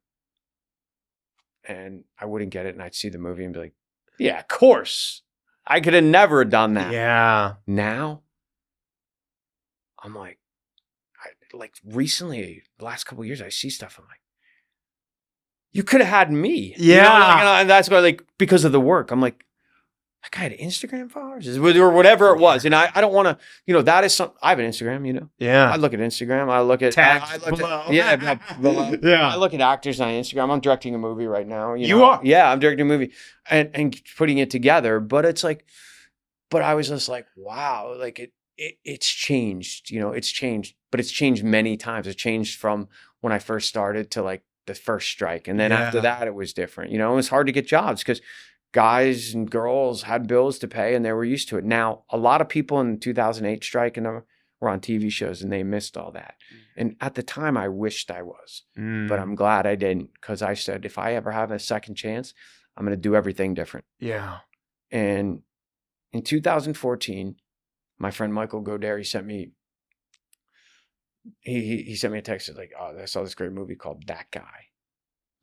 S1: and I wouldn't get it, and I'd see the movie and be like, yeah, of course. I could have never done that.
S2: Yeah.
S1: Now, I'm like, recently, the last couple of years, I see stuff, I'm like, you could have had me.
S2: Yeah.
S1: You know, and that's why, like, because of the work, I'm like, that guy had Instagram followers or whatever it was. And I don't want to, you know, that is something. I have an Instagram, you know.
S2: Yeah.
S1: I look at Instagram. I look at
S2: tags.
S1: Yeah. I look at actors on Instagram. I'm directing a movie right now.
S2: You are?
S1: Yeah, I'm directing a movie and putting it together. But it's like, I was just like, wow, like it's changed, you know, it's changed, but it's changed many times. It changed from when I first started to like the first strike. And then after that, it was different. You know, it was hard to get jobs because guys and girls had bills to pay and they were used to it. Now, a lot of people in the 2008 strike and were on TV shows and they missed all that. And at the time, I wished I was, but I'm glad I didn't, because I said, if I ever have a second chance, I'm going to do everything different.
S2: Yeah.
S1: And in 2014, my friend Michael Goderi sent me, he sent me a text like, oh, I saw this great movie called That Guy.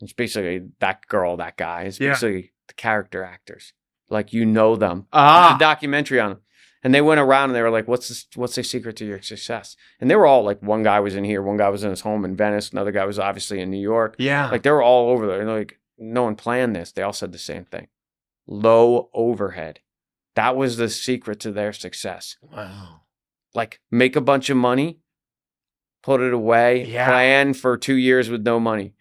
S1: It's basically that girl, that guy. It's basically the character actors. Like, you know them. There's a documentary on them. And they went around and they were like, what's the secret to your success? And they were all like, one guy was in here, one guy was in his home in Venice, another guy was obviously in New York.
S2: Yeah.
S1: Like, they were all over there. And like, no one planned this. They all said the same thing. Low overhead. That was the secret to their success.
S2: Wow.
S1: Like, make a bunch of money put it away, plan for 2 years with no money.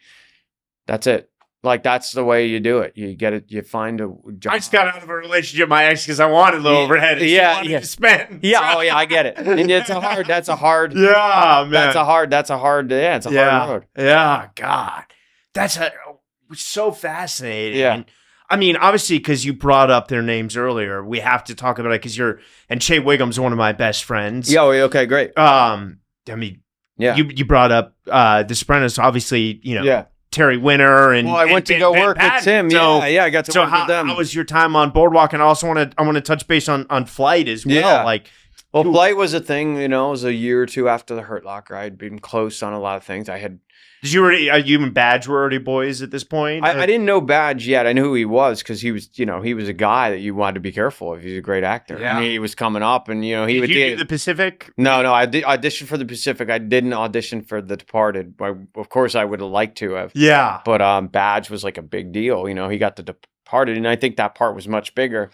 S1: That's it. Like, that's the way you do it. You get it. You find a job.
S2: I just got out of a relationship with my ex because I wanted the overhead. And she wanted to spend.
S1: Yeah. Oh yeah, I get it. And it's a hard. That's a hard.
S2: Yeah, man.
S1: That's a hard. Yeah, it's a hard road.
S2: Yeah. God, it's so fascinating.
S1: Yeah.
S2: And, I mean, obviously, because you brought up their names earlier, we have to talk about it because and Shay Whigham's one of my best friends.
S1: Yeah. Okay. Great.
S2: I mean, you brought up the Sopranos, obviously,
S1: Yeah.
S2: Terry Winter and
S1: I went to go work with Tim.
S2: So,
S1: I got to work with them.
S2: How was your time on Boardwalk? And I also want to touch base on Flight as well.
S1: Yeah.
S2: Like,
S1: Flight was a thing. It was a year or two after the Hurt Locker. I'd been close on a lot of things. I had.
S2: You and Badge were already boys at this point?
S1: I didn't know Badge yet. I knew who he was because he was, he was a guy that you wanted to be careful of. He's a great actor.
S2: Yeah.
S1: I mean, he was coming up, and he would.
S2: Did you do the Pacific?
S1: No. I auditioned for the Pacific. I didn't audition for The Departed. Of course, I would have liked to have.
S2: Yeah.
S1: But Badge was like a big deal. He got The Departed, and I think that part was much bigger.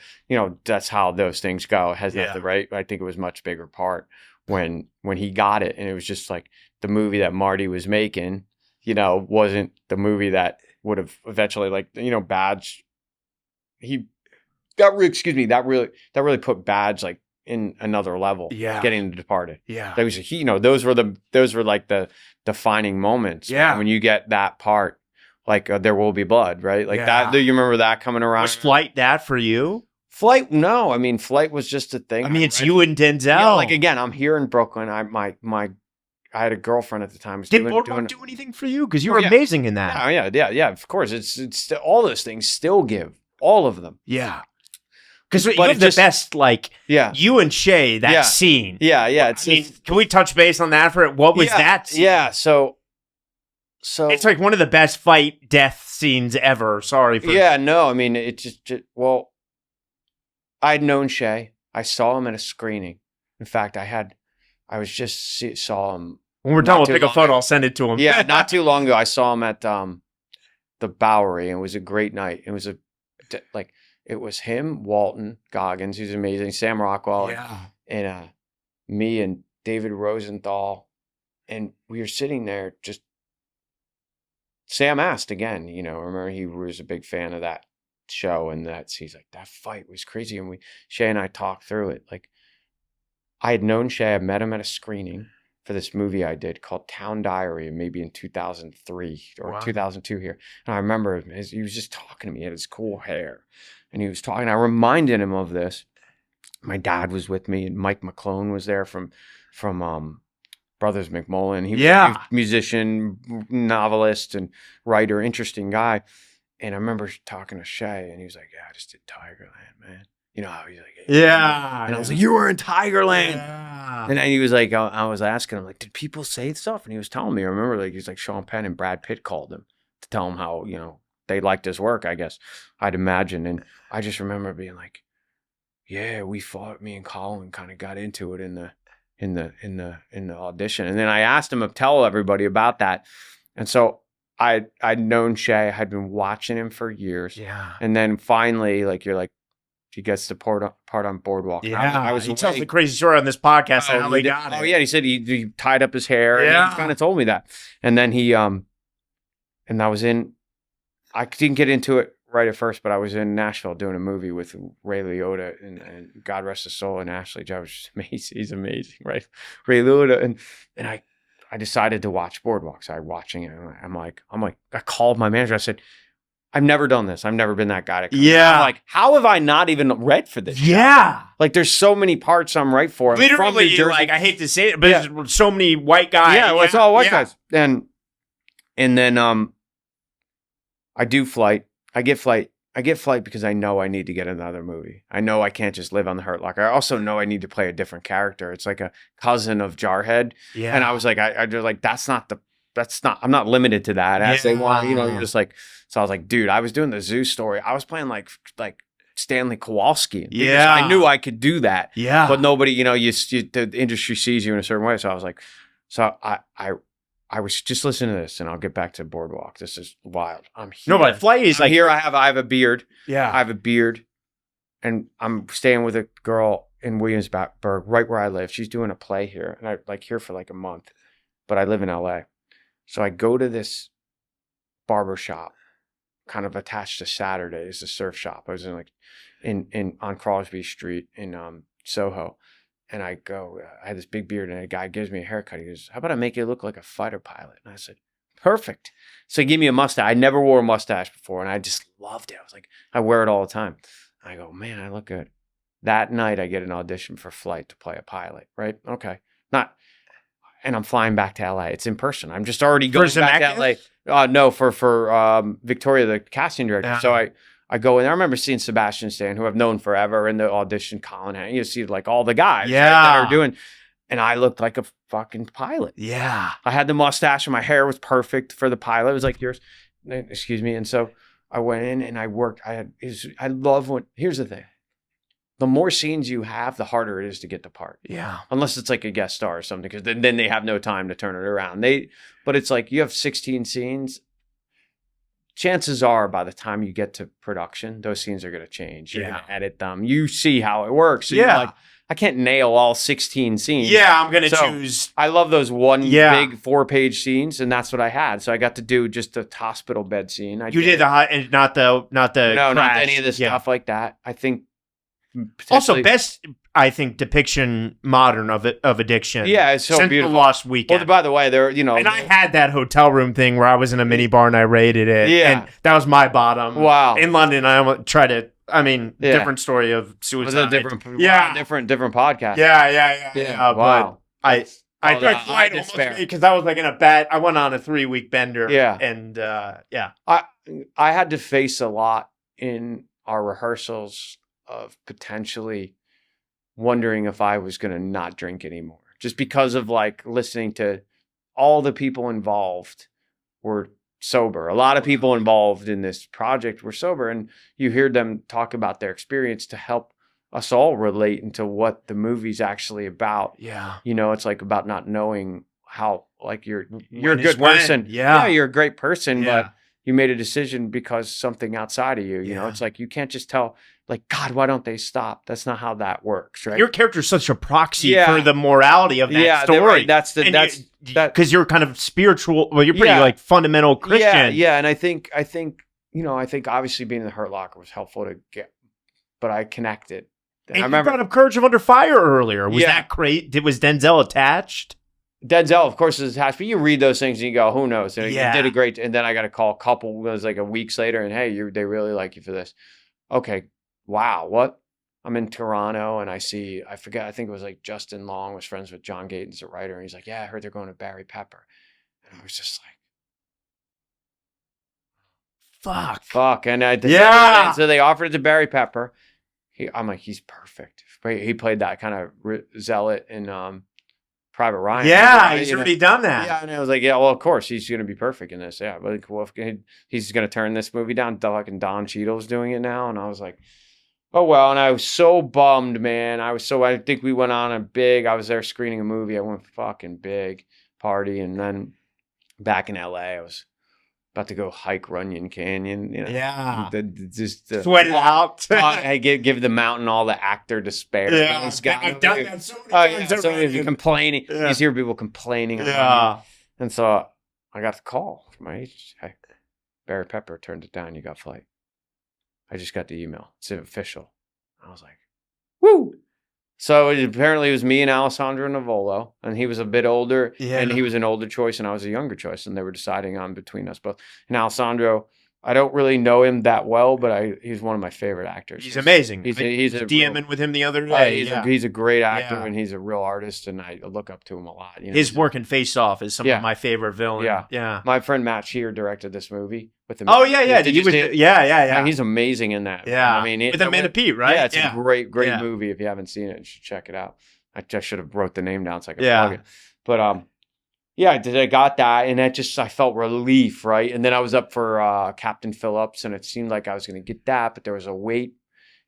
S1: That's how those things go. It has nothing, right? I think it was a much bigger part when he got it, and it was just like the movie that Marty was making. Wasn't the movie that would have eventually, Badge. That really put Badge like in another level.
S2: Yeah,
S1: getting The Departed.
S2: Yeah,
S1: that was those were like the defining moments.
S2: Yeah,
S1: when you get that part, like There Will Be Blood, right? Like that. Do you remember that coming around?
S2: Was Flight that for you?
S1: Flight? No, I mean Flight was just a thing.
S2: I mean, it's you and Denzel.
S1: Yeah, like again, I'm here in Brooklyn. I had a girlfriend at the time.
S2: Did Boardwalk do anything for you? Because you were amazing in that.
S1: Yeah. Of course, it's all those things still give, all of them.
S2: Yeah, because you have the best. You and Shay, that scene.
S1: Yeah.
S2: Can we touch base on that for it? What was that scene?
S1: Yeah, so
S2: it's like one of the best fight death scenes ever. Sorry for
S1: no. I mean, it just I'd known Shay. I saw him at a screening. In fact, saw him.
S2: When we're done, we'll take a photo. I'll send it to him.
S1: Yeah, not too long ago, I saw him at the Bowery, and it was a great night. It was it was him, Walton Goggins, who's amazing, Sam Rockwell, and me and David Rosenthal, and we were sitting there. Just Sam asked again. Remember he was a big fan of that show, and he's like, that fight was crazy, and Shay and I talked through it. Like, I had known Shay. I met him at a screening for this movie I did called Town Diary, maybe in 2003 or 2002 here. And I remember he was just talking to me. He had his cool hair. And he was talking. I reminded him of this. My dad was with me, and Mike McClone was there from Brothers McMullen. He was a musician, novelist, and writer, interesting guy. And I remember talking to Shay, and he was like, I just did Tigerland, man. How he's like,
S2: yeah.
S1: And I was like, you were in Tigerland.
S2: Yeah.
S1: And then he was like, I was asking him, like, did people say stuff? And he was telling me, I remember, he's like, Sean Penn and Brad Pitt called him to tell him how, they liked his work, I guess, I'd imagine. And I just remember being like, yeah, we fought, me and Colin kind of got into it in the audition. And then I asked him to tell everybody about that. And so I'd known Shay, I had been watching him for years.
S2: Yeah.
S1: And then finally, he gets the part on Boardwalk.
S2: Yeah, he tells the crazy story on this podcast how he got it.
S1: Oh yeah, he said he tied up his hair.
S2: Yeah,
S1: and he kind of told me that. And then and I was in. I didn't get into it right at first, but I was in Nashville doing a movie with Ray Liotta and God rest his soul, and Ashley Judd, which is amazing. He's amazing, right? Ray Liotta, and I decided to watch Boardwalk. So I'm watching it, and I'm like, I called my manager. I said, I've never done this. I've never been that guy. I'm like, how have I not even read for this?
S2: Yeah.
S1: Like, there's so many parts I'm right for.
S2: Literally, I hate to say it, but there's so many white guys.
S1: Yeah, it's all white guys. And then I do Flight. I get Flight because I know I need to get another movie. I know I can't just live on the Hurt Locker. I also know I need to play a different character. It's like a cousin of Jarhead. Yeah. And I was like, I just like, I'm not limited to that. As they want, you're just like, so I was like, dude, I was doing the Zoo Story. I was playing like Stanley Kowalski.
S2: Yeah.
S1: I knew I could do that.
S2: Yeah.
S1: But nobody, the industry sees you in a certain way. So I was like, I was just listening to this, and I'll get back to Boardwalk. This is wild. I'm here.
S2: No, but Flight is
S1: like here. I have a beard.
S2: Yeah.
S1: I have a beard, and I'm staying with a girl in Williamsburg, right where I live. She's doing a play here, and I here for like a month. but I live in LA. So I go to this barber shop, kind of attached to Saturdays, a surf shop. I was in on Crosby Street in Soho. And I go, I had this big beard, and a guy gives me a haircut. He goes, "How about I make you look like a fighter pilot?" And I said, "Perfect." So he gave me a mustache. I never wore a mustache before, and I just loved it. I was like, I wear it all the time. I go, "Man, I look good." That night, I get an audition for Flight to play a pilot, right? Okay. And I'm flying back to LA. It's in person. I'm just already going back to LA. No, for Victoria, the casting director. Yeah. So I go in. I remember seeing Sebastian Stan, who I've known forever, in the audition. Colin, you see like all the guys that are doing, and I looked like a fucking pilot.
S2: Yeah,
S1: I had the mustache, and my hair was perfect for the pilot. It was like yours, excuse me. And so I went in and I worked. I love when. Here's the thing: the more scenes you have, the harder it is to get the part.
S2: Yeah,
S1: unless it's like a guest star or something, because then they have no time to turn it around. But it's like you have 16 scenes. Chances are, by the time you get to production, those scenes are going to change. You're going to edit them. You see how it works. So you're like, I can't nail all 16 scenes.
S2: Yeah, I'm going to choose.
S1: I love those big 4-page scenes, and that's what I had. So I got to do just a hospital bed scene.
S2: You did and not the
S1: not any of the stuff like that. I think.
S2: Also, best, I think, depiction modern of addiction.
S1: Yeah, it's so beautiful.
S2: The Lost Weekend.
S1: Well, by the way, and
S2: I had that hotel room thing where I was in a mini bar and I rated it.
S1: Yeah,
S2: and that was my bottom.
S1: Wow.
S2: In London, I tried to. Different story of suicide.
S1: Was it different podcast?
S2: Yeah.
S1: Wow.
S2: But I tried quite almost because I was like in a bad. I went on a 3-week bender.
S1: Yeah,
S2: and
S1: I had to face a lot in our rehearsals of potentially wondering if I was going to not drink anymore, just because of like listening to all the people involved were sober. A lot of people involved in this project were sober, and you hear them talk about their experience to help us all relate into what the movie's actually about.
S2: Yeah.
S1: It's like about not knowing how, like you're a good person.
S2: Yeah.
S1: You're a great person, but you made a decision because something outside of you, you know, it's like, you can't just tell, like, God, why don't they stop? That's not how that works, right?
S2: Your character is such a proxy for the morality of that story.
S1: Right.
S2: Because you're kind of spiritual. Well, you're pretty like fundamental Christian.
S1: Yeah. And I think, obviously being in the Hurt Locker was helpful to get, but I connected.
S2: And I remember, you brought up Courage of Under Fire earlier. Was that great? Was Denzel attached?
S1: Denzel, of course, is attached, but you read those things and you go, who knows? And you did a great, and then I got a call it was like a weeks later, and hey, they really like you for this. Okay, wow, what? I'm in Toronto, and I think it was like Justin Long was friends with John Gatins, a writer, and he's like, yeah, I heard they're going to Barry Pepper. And I was just like, fuck. And and so they offered it to Barry Pepper. I'm like, he's perfect. He played that kind of zealot in Private Ryan.
S2: Yeah, he's already done that.
S1: Yeah, and I was like, yeah, well, of course, he's going to be perfect in this. Yeah, but he's going to turn this movie down. Fucking Don Cheadle's doing it now. And I was like, oh, well. And I was so bummed, man. I think we went on I was there screening a movie. I went fucking big party. And then back in LA, I was about to go hike Runyon Canyon.
S2: Yeah.
S1: Just
S2: sweat it out.
S1: I give the mountain all the actor despair.
S2: Yeah. I've done that so many times.
S1: So many complaining. Yeah. You hear people complaining.
S2: Yeah.
S1: And so I got the call from my agent. Hey, Barry Pepper turned it down. You got flight. I just got the email. It's official. I was like, woo. So apparently it was me and Alessandro Navolo, and he was a bit older, and he was an older choice, and I was a younger choice, and they were deciding on between us both. And Alessandro, I don't really know him that well, but he's one of my favorite actors.
S2: He's amazing.
S1: He's
S2: DMing with him the other day.
S1: He's a great actor, and he's a real artist, and I look up to him a lot.
S2: His work in Face Off is some of my favorite villains. Yeah.
S1: My friend Matt Shear directed this movie with him.
S2: Oh yeah. Did you see it? Yeah.
S1: He's amazing in that.
S2: Yeah.
S1: I mean,
S2: with Amanda Peet, right?
S1: Yeah, it's a great movie. If you haven't seen it, you should check it out. I just should have wrote the name down so I could plug it. But I got that, and I felt relief, right? And then I was up for Captain Phillips, and it seemed like I was going to get that, but there was a wait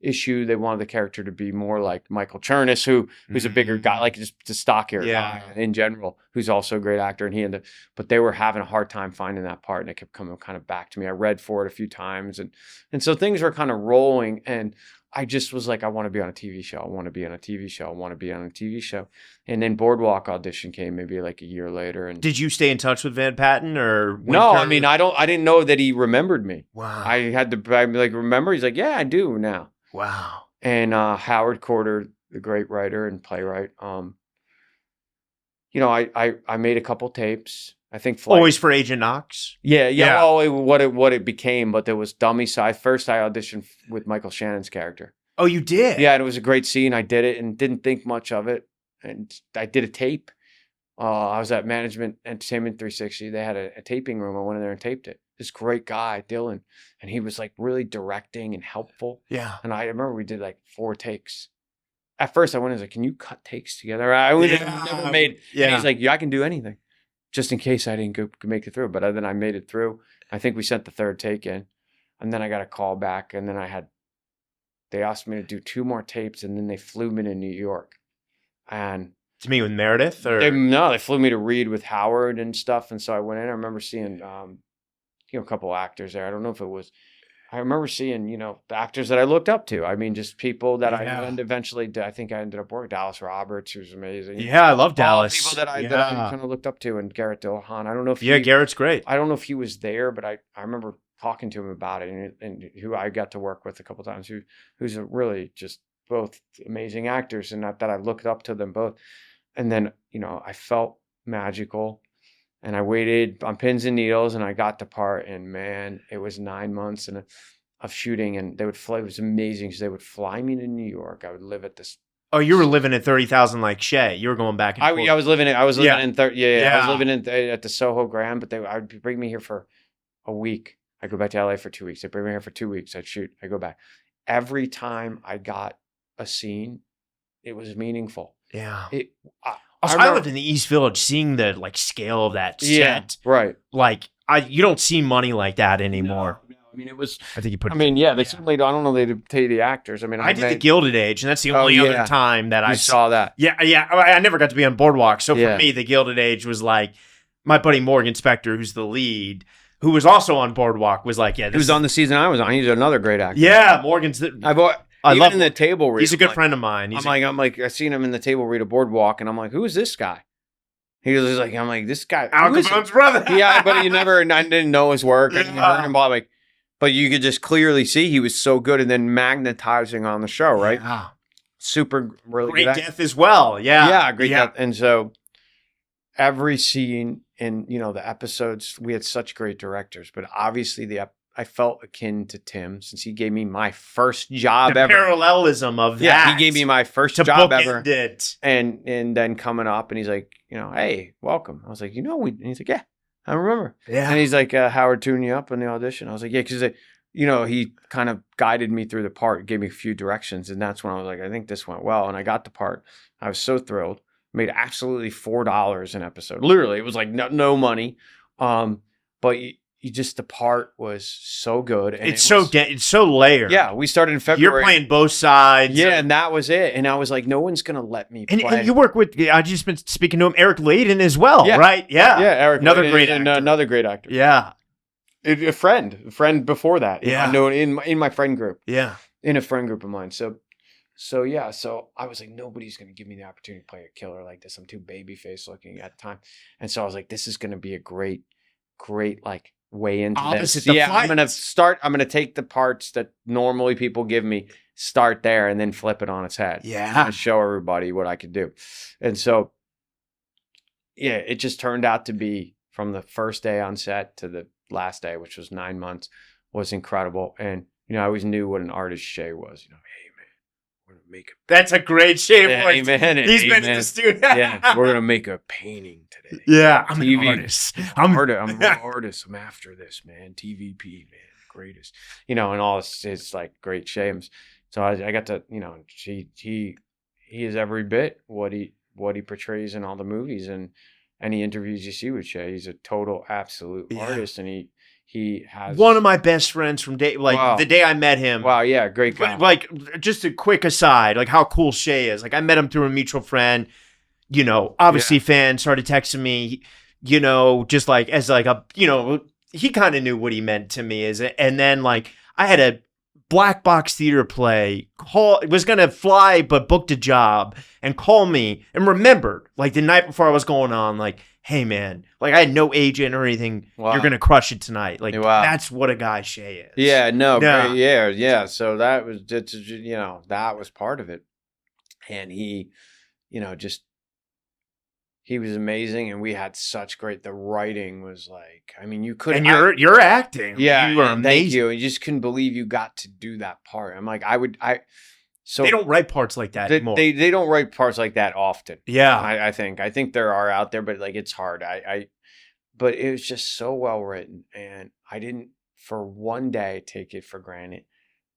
S1: issue. They wanted the character to be more like Michael Chernus, who's a bigger guy, like just a stockier guy in general, who's also a great actor. And but they were having a hard time finding that part, and it kept coming kind of back to me. I read for it a few times, and so things were kind of rolling, and I just was like, I want to be on a TV show. I want to be on a TV show. I want to be on a TV show. And then Boardwalk audition came maybe like a year later. And
S2: did you stay in touch with Van Patten or?
S1: No, I mean, I didn't know that he remembered me.
S2: Wow.
S1: I had to like remember. He's like, yeah, I do now.
S2: Wow.
S1: And Howard Corder, the great writer and playwright, I made a couple tapes. I think
S2: always for Agent Knox.
S1: Yeah. Well, what it became, but there was dummy side. First, I auditioned with Michael Shannon's character.
S2: Oh, you did?
S1: Yeah, and it was a great scene. I did it and didn't think much of it, and I did a tape. I was at Management Entertainment 360. They had a taping room. I went in there and taped it. This great guy, Dylan, and he was like really directing and helpful.
S2: Yeah.
S1: And I remember we did like 4 takes. At first, I went and was like, "Can you cut takes together?" I never made. Yeah. And he's like, "Yeah, I can do anything." Just in case I didn't make it through. But then I made it through. I think we sent the 3rd take in. And then I got a call back. And then they asked me to do 2 more tapes. And then they flew me to New York. And
S2: to meet with Meredith? Or?
S1: They flew me to read with Howard and stuff. And so I went in. I remember seeing a couple actors there. I don't know if it was. I remember seeing, the actors that I looked up to. I mean, just people that I eventually did. I think I ended up working. Dallas Roberts, who's amazing.
S2: Yeah, I love Dallas.
S1: People that I kind of looked up to, and Garrett Dillahunt. I don't know if
S2: Garrett's great.
S1: I don't know if he was there, but I remember talking to him about it, and who I got to work with a couple times, who's a really just both amazing actors, and that I looked up to them both. And then, I felt magical. And I waited on pins and needles, and I got the part. And man, it was 9 months of shooting, and they would fly. It was amazing because they would fly me to New York. I would live at this.
S2: Oh, you were living at 30,000 like Shay. You were going back and forth.
S1: I was living in. I was living in. I was living at the Soho Grand, but I would bring me here for a week. I go back to LA for 2 weeks. They bring me here for 2 weeks. I'd shoot. I go back. Every time I got a scene, it was meaningful.
S2: Yeah. I lived in the East Village, seeing the scale of that set.
S1: Yeah, right.
S2: You don't see money like that anymore.
S1: No. I mean, it was.
S2: I think you put.
S1: I mean, they certainly. I don't know. They pay the actors. I mean,
S2: I did the Gilded Age, and that's the only other time that I
S1: saw that.
S2: Yeah. I never got to be on Boardwalk, so for me, the Gilded Age was like my buddy Morgan Spector, who's the lead, who was also on Boardwalk, was like, yeah,
S1: he was on the season I was on. He's another great actor.
S2: Yeah, Morgan's.
S1: I love in the table read.
S2: He's a good friend of mine.
S1: I'm like, I seen him in the table read a Boardwalk, and I'm like, who is this guy? He was like, I'm like, this guy,
S2: Al Capone's brother.
S1: Yeah, but I didn't know his work. I didn't heard him, but you could just clearly see he was so good, and then magnetizing on the show, right?
S2: Yeah.
S1: Super, really
S2: great
S1: good
S2: death as well. Yeah,
S1: yeah, great death. And so every scene in the episodes, we had such great directors, but obviously I felt akin to Tim since he gave me my first job ever.
S2: Parallelism of that.
S1: Yeah, he gave me my first job ever.
S2: It.
S1: And then coming up, and he's like, hey, welcome. I was like, and he's like, yeah, I remember.
S2: Yeah.
S1: And he's like, Howard tuned you up in the audition. I was like, yeah, because he kind of guided me through the part, gave me a few directions, and that's when I was like, I think this went well, and I got the part. I was so thrilled. Made absolutely $4 an episode. Literally, it was like no money, but. The part was so good. And
S2: it's so layered.
S1: Yeah, we started in February.
S2: You're playing both sides.
S1: Yeah, and that was it. And I was like, no one's going to let me play.
S2: And you work with, I just been speaking to him, Eric Layden as well, right? Yeah.
S1: Yeah, Eric
S2: another
S1: Layden,
S2: great actor.
S1: Another great actor.
S2: Yeah.
S1: A friend before that.
S2: Yeah.
S1: I know in my friend group.
S2: Yeah.
S1: In a friend group of mine. So I was like, nobody's going to give me the opportunity to play a killer like this. I'm too babyface looking at the time. And so I was like, this is going to be a great way into
S2: opposite
S1: this.
S2: Yeah,
S1: I'm going to take the parts that normally people give me, start there, and then flip it on its head.
S2: Yeah.
S1: And show everybody what I could do. And so, it just turned out to be, from the first day on set to the last day, which was 9 months, was incredible. And, I always knew what an artist Shay was. Hey, man, we're going to make
S2: That's a great Shay voice.
S1: Amen.
S2: He's been in the studio.
S1: Yeah, we're going to make a painting today.
S2: Yeah, I'm an artist.
S1: I'm an artist. I'm after this, man. TVP, man, greatest. And all his like great shames. So I got to, he is every bit what he portrays in all the movies and any interviews you see with Shay. He's a total absolute artist, and He has
S2: one of my best friends from day, like the day I met him.
S1: Wow, yeah, great guy.
S2: Like, just a quick aside, like how cool Shay is. Like, I met him through a mutual friend. You know, obviously, fan started texting me. You know, just like as like a, you know, he kind of knew what he meant to me and then like I had a black box theater play. Was gonna fly, but booked a job and called me and remembered like the night before I was going on, like, hey man, like I had no agent or anything. Wow. You're gonna crush it tonight. Like that's what a guy Shay is.
S1: Yeah, no, yeah. So that was just, you know, that was part of it, and he, you know, just. He was amazing, and we had such great. The writing was like, I mean, you couldn't.
S2: And you're acting.
S1: Yeah,
S2: you were amazing.
S1: Thank you. You just couldn't believe you got to do that part. I'm like, So
S2: they don't write parts like that anymore.
S1: They don't write parts like that often.
S2: Yeah,
S1: I think there are out there, but like it's hard. But it was just so well written, and I didn't for one day take it for granted.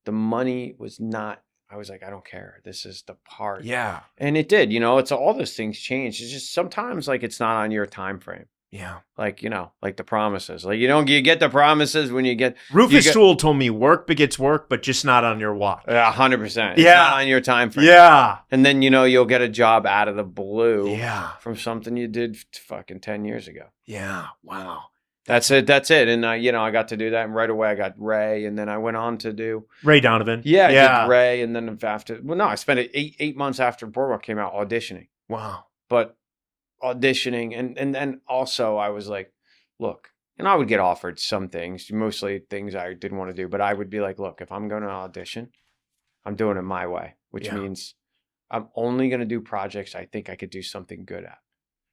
S1: The money was not. I was like, I don't care. This is the part.
S2: Yeah.
S1: And it did, you know, it's all those things change. It's just sometimes like it's not on your time frame.
S2: Yeah.
S1: Like, you know, like the promises. Like you get the promises when you get
S2: Rufus Sewell told me work begets work, but just not on your watch.
S1: 100%. It's
S2: yeah.
S1: not on your time frame.
S2: Yeah.
S1: And then, you know, you'll get a job out of the blue.
S2: Yeah.
S1: From something you did fucking 10 years ago.
S2: Yeah. Wow.
S1: That's it. And you know, I got to do that, and right away I got Ray, and then I went on to do
S2: Ray Donovan.
S1: Yeah, I did Ray, and then I spent eight months after Boardwalk came out auditioning.
S2: Wow.
S1: But auditioning, and then also I was like, look, and I would get offered some things, mostly things I didn't want to do, but I would be like, look, if I'm going to audition, I'm doing it my way, which means I'm only going to do projects I think I could do something good at.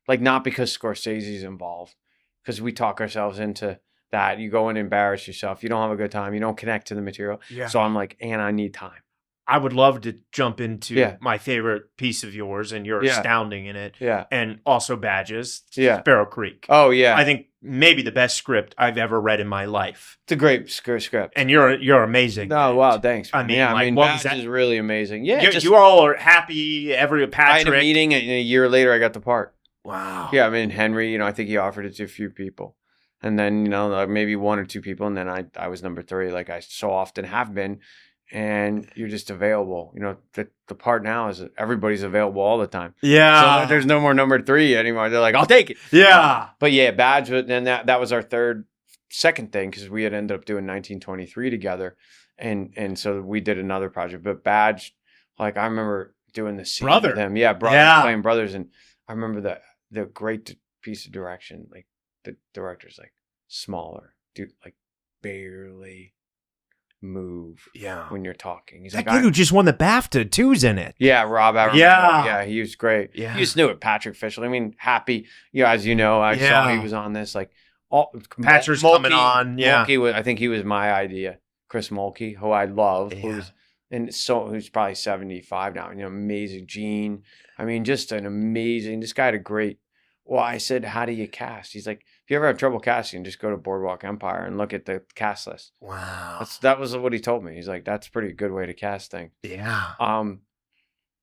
S1: Like, not because Scorsese's involved. Because we talk ourselves into that. You go and embarrass yourself. You don't have a good time. You don't connect to the material. Yeah. So I'm like, and I need time.
S2: I would love to jump into my favorite piece of yours, and you're astounding in it.
S1: Yeah.
S2: And also Badges.
S1: Yeah.
S2: Sparrow Creek.
S1: Oh, yeah.
S2: I think maybe the best script I've ever read in my life.
S1: It's a great script.
S2: And you're amazing.
S1: Oh, wow. Thanks.
S2: I mean,
S1: Badges is really amazing. Yeah.
S2: You all are happy. Patrick.
S1: I had a meeting, and a year later I got the part.
S2: Wow.
S1: Yeah, I mean, Henry, you know, I think he offered it to a few people. And then, you know, maybe one or two people. And then I was number 3, like I so often have been. And you're just available. You know, the part now is everybody's available all the time.
S2: Yeah.
S1: So there's no more number 3 anymore. They're like, I'll take it.
S2: Yeah.
S1: But yeah, Badge, and that was our second thing, because we had ended up doing 1923 together. And so we did another project. But Badge, like I remember doing the scene with him. Yeah, playing brothers. And I remember the great piece of direction, like the director's like smaller, dude, like barely move. Yeah, when you're talking, he's
S2: that
S1: like,
S2: kid who just won the BAFTA two's in it.
S1: Yeah, Rob. Yeah, he was great.
S2: Yeah,
S1: you just knew it. Patrick Fischel. I mean, happy. Yeah, as you know, I saw he was on this. Like,
S2: Patrick's coming on. Yeah,
S1: I think he was my idea. Chris Mulkey, who I love, who's probably 75 now. You know, amazing. Gene. I mean, just an amazing. This guy had a great. Well, I said, how do you cast? He's like, if you ever have trouble casting, just go to Boardwalk Empire and look at the cast list.
S2: Wow.
S1: That was what he told me. He's like, that's a pretty good way to cast things.
S2: Yeah.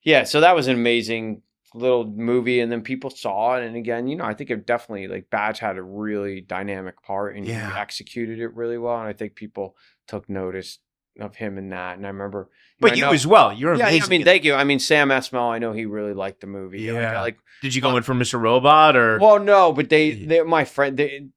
S1: Yeah, so that was an amazing little movie, and then people saw it, and again, you know, I think it definitely, like, Badge had a really dynamic part, and he executed it really well, and I think people took notice of him in that, and I remember.
S2: But you as well. You're amazing.
S1: I mean, thank you. I mean, Sam Esmail, I know he really liked the movie.
S2: Yeah. Like, did you go in for Mr. Robot or?
S1: Well, no, but they're my friend.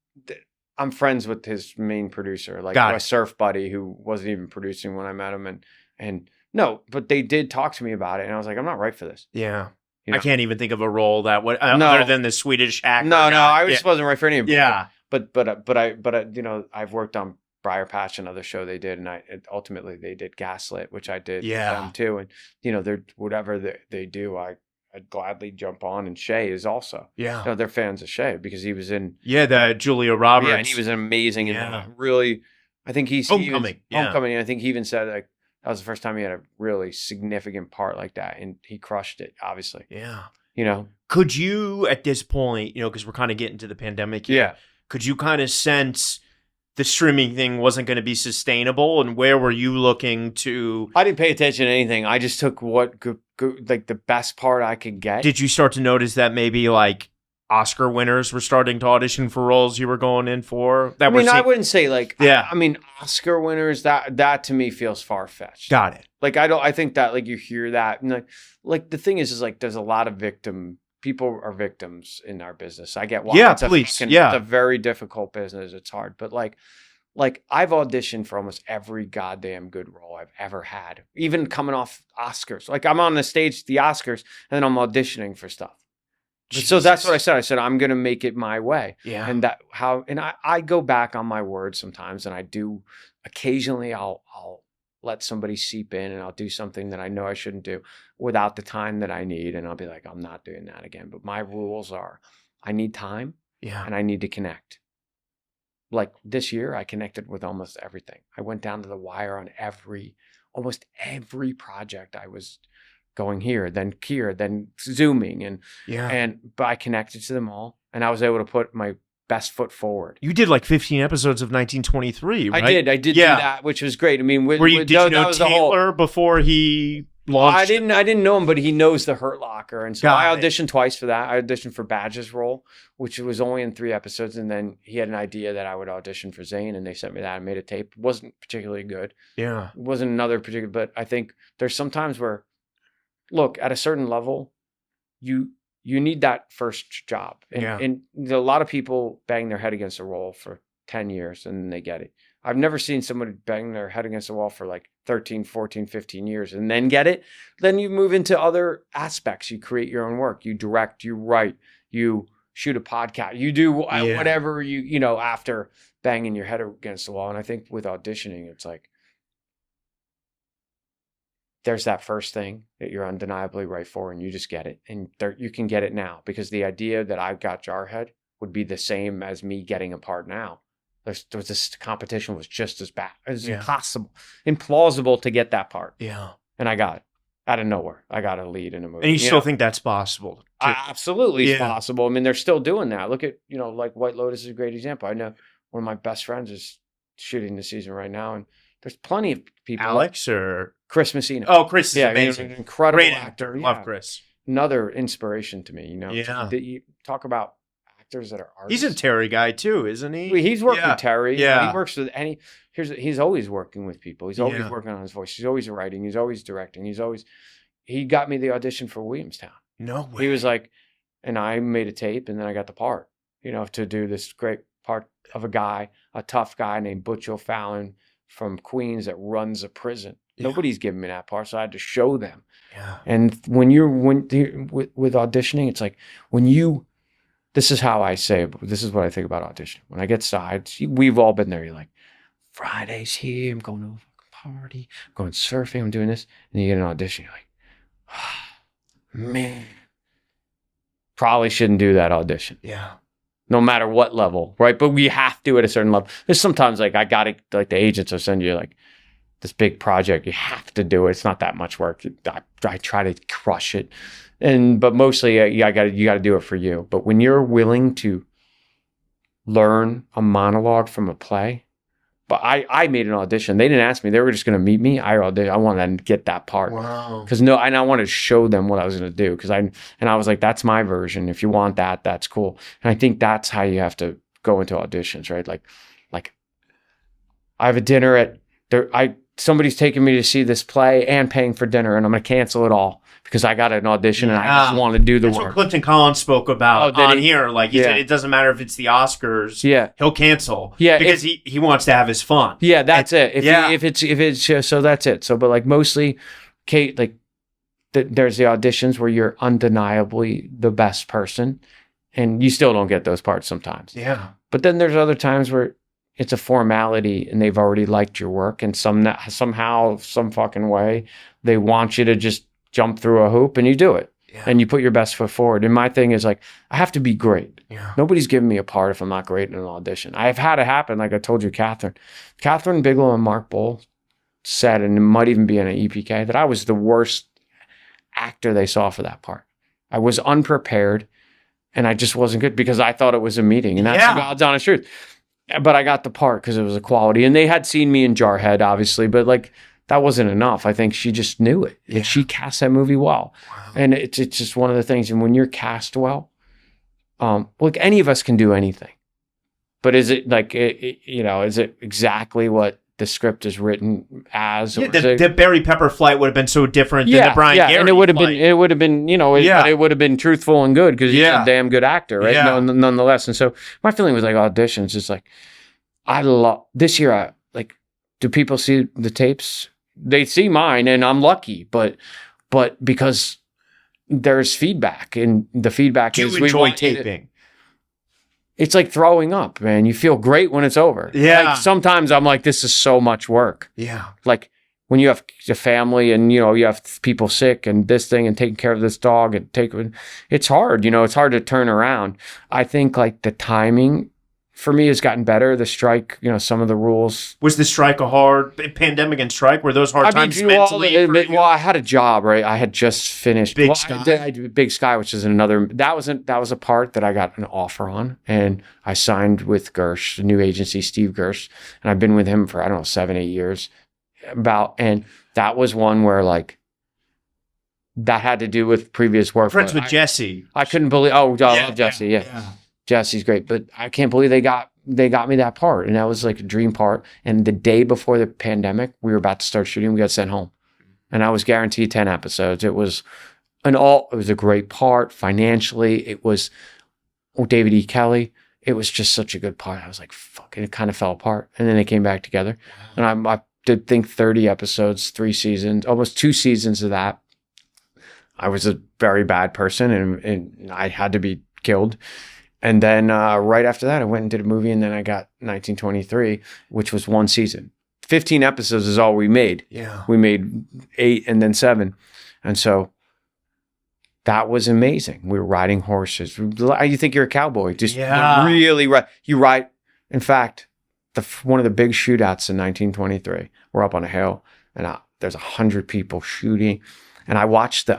S1: I'm friends with his main producer, like a surf buddy who wasn't even producing when I met him, and no, but they did talk to me about it, and I was like, I'm not right for this.
S2: Yeah. You know? I can't even think of a role that would other than the Swedish actor.
S1: No, I just wasn't right for any of it.
S2: Yeah.
S1: But I, you know, I've worked on Briar Patch, another show they did, and ultimately they did Gaslit, which I did them too, and you know, they're whatever they do, I'd gladly jump on, and Shay is also. Yeah. You know, they're fans of Shay because he was in
S2: the Julia Roberts.
S1: Yeah, and he was amazing and really, I think
S2: Homecoming.
S1: Homecoming, and I think he even said like that was the first time he had a really significant part like that, and he crushed it, obviously.
S2: Yeah.
S1: You know.
S2: Could you at this point, you know, because we're kind of getting to the pandemic here, could you kind of sense the streaming thing wasn't going to be sustainable, and where were you looking to?
S1: I didn't pay attention to anything. I just took what like the best part I could get.
S2: Did you start to notice that maybe like Oscar winners were starting to audition for roles you were going in for?
S1: I wouldn't say like, I mean, Oscar winners, that to me feels far-fetched.
S2: Got it.
S1: Like, I think that, like, you hear that, and like the thing is like, there's a lot of people are victims in our business. I get why.
S2: Yeah, please.
S1: It's a very difficult business. It's hard, but like I've auditioned for almost every goddamn good role I've ever had, even coming off Oscars. Like, I'm on the stage at the Oscars and then I'm auditioning for stuff. Jesus. So that's what I said. I said, I'm going to make it my way.
S2: Yeah.
S1: And I go back on my word sometimes, and I do occasionally I'll let somebody seep in and I'll do something that I know I shouldn't do without the time that I need. And I'll be like, I'm not doing that again. But my rules are, I need time and I need to connect. Like this year, I connected with almost everything. I went down to the wire on almost every project I was going here, then zooming, but I connected to them all, and I was able to put my best foot forward.
S2: You did like 15 episodes of 1923, right?
S1: I did do that, which was great. I mean,
S2: did you know Taylor before he launched?
S1: I didn't know him, but he knows the Hurt Locker, and so I auditioned twice for that. I auditioned for Badge's role, which was only in 3 episodes, and then he had an idea that I would audition for Zane, and they sent me that. I made a tape. It wasn't particularly good.
S2: Yeah,
S1: it wasn't another particular, but I think there's sometimes where, look, at a certain level, you need that first job. And a lot of people bang their head against a wall for 10 years and then they get it. I've never seen someone bang their head against a wall for like 13, 14, 15 years and then get it. Then you move into other aspects. You create your own work. You direct, you write, you shoot a podcast, you do whatever you after banging your head against the wall. And I think with auditioning, it's like, there's that first thing that you're undeniably right for, and you just get it. And you can get it now, because the idea that I've got Jarhead would be the same as me getting a part now. This competition was just as bad. It was implausible to get that part.
S2: Yeah.
S1: And I got it out of nowhere. I got a lead in a movie.
S2: And you still think that's possible?
S1: Absolutely, it's possible. I mean, they're still doing that. Look at, like White Lotus is a great example. I know one of my best friends is shooting the season right now, and there's plenty of people.
S2: Alex or
S1: Chris Messina.
S2: Oh, Chris is amazing.
S1: An incredible
S2: great
S1: actor.
S2: Love Chris.
S1: Another inspiration to me.
S2: Yeah.
S1: You talk about actors that are artists.
S2: He's a Terry guy too, isn't he?
S1: He's worked with Terry.
S2: Yeah.
S1: He works with he's always working with people. He's always working on his voice. He's always writing. He's always directing. He got me the audition for Williamstown.
S2: No way.
S1: He was like, and I made a tape, and then I got the part, to do this great part of a tough guy named Butch O'Fallon from Queens that runs a prison. Yeah. Nobody's giving me that part, so I had to show them.
S2: Yeah.
S1: And with auditioning, it's like this is how I say, this is what I think about auditioning. When I get sides, we've all been there. You're like, Friday's here, I'm going to a party, I'm going surfing, I'm doing this. And you get an audition, you're like, oh, man, probably shouldn't do that audition.
S2: Yeah.
S1: No matter what level, right? But we have to at a certain level. There's sometimes like the agents will send you like this big project. You have to do it. It's not that much work. I try to crush it, but mostly you got to do it for you. But when you're willing to learn a monologue from a play, but I made an audition. They didn't ask me. They were just going to meet me. I wanted to get that part.
S2: Wow.
S1: And I wanted to show them what I was going to do. I was like, that's my version. If you want that, that's cool. And I think that's how you have to go into auditions, right? Like I have a dinner somebody's taking me to see this play and paying for dinner, and I'm going to cancel it all because I got an audition and I just want to do the work.
S2: That's what Clinton Collins spoke about on here. Like he said, it doesn't matter if it's the Oscars.
S1: Yeah,
S2: he'll cancel. Yeah, because he wants to have his fun.
S1: Yeah, that's it. If it's so that's it. So, but like mostly, Kate, like there's the auditions where you're undeniably the best person, and you still don't get those parts sometimes.
S2: Yeah,
S1: but then there's other times where it's a formality and they've already liked your work, and somehow, some fucking way, they want you to just jump through a hoop and you do it. Yeah. And you put your best foot forward. And my thing is like, I have to be great.
S2: Yeah.
S1: Nobody's giving me a part if I'm not great in an audition. I've had it happen. Like I told you, Catherine Bigelow and Mark Bull said, and it might even be in an EPK, that I was the worst actor they saw for that part. I was unprepared and I just wasn't good because I thought it was a meeting, and that's the God's honest truth. But I got the part because it was a quality, and they had seen me in Jarhead, obviously, but like that wasn't enough. I think she just knew it. Yeah. She cast that movie well. Wow. And it's just one of the things. And when you're cast well, like any of us can do anything, but is it like, is it exactly what the script is written as?
S2: Yeah, the Barry Pepper flight would have been so different than the Brian Geraghty
S1: and it would have been, it would have been truthful and good because he's a damn good actor, right?
S2: Yeah.
S1: Nonetheless. And so my feeling was like auditions is like, I love this year. Do people see the tapes? They see mine, and I'm lucky, but because there's feedback, and the feedback is we enjoy taping. It's like throwing up, man. You feel great when it's over.
S2: Yeah.
S1: Like sometimes I'm like, this is so much work.
S2: Yeah.
S1: Like when you have a family and, you have people sick and this thing and taking care of this dog and it's hard, it's hard to turn around. I think like the timing for me has gotten better. The strike, some of the rules.
S2: Was the strike a hard pandemic and strike? Were those hard times mentally?
S1: Well, I had a job, right? I had just finished
S2: Big Sky.
S1: I did Big Sky, which is another. That was a part that I got an offer on, and I signed with Gersh, the new agency, Steve Gersh, and I've been with him for 7-8 years. And that was one where like that had to do with previous work.
S2: Friends with Jesse.
S1: I couldn't believe. Oh, I love Jesse. Yeah. Jesse's great, but I can't believe they got me that part, and that was like a dream part. And the day before the pandemic, we were about to start shooting. We got sent home, and I was guaranteed 10 episodes. It was it was a great part financially. It was David E. Kelly. It was just such a good part. I was like, fuck, and it kind of fell apart, and then they came back together. And I did think 30 episodes, 3 seasons, almost 2 seasons of that. I was a very bad person, and I had to be killed. And then right after that, I went and did a movie, and then I got 1923, which was 1 season. 15 episodes is all we made.
S2: Yeah.
S1: We made 8 and then 7. And so that was amazing. We were riding horses. You think you're a cowboy. Just really ride. You ride. In fact, one of the big shootouts in 1923, we're up on a hill, and there's 100 people shooting. And I watched the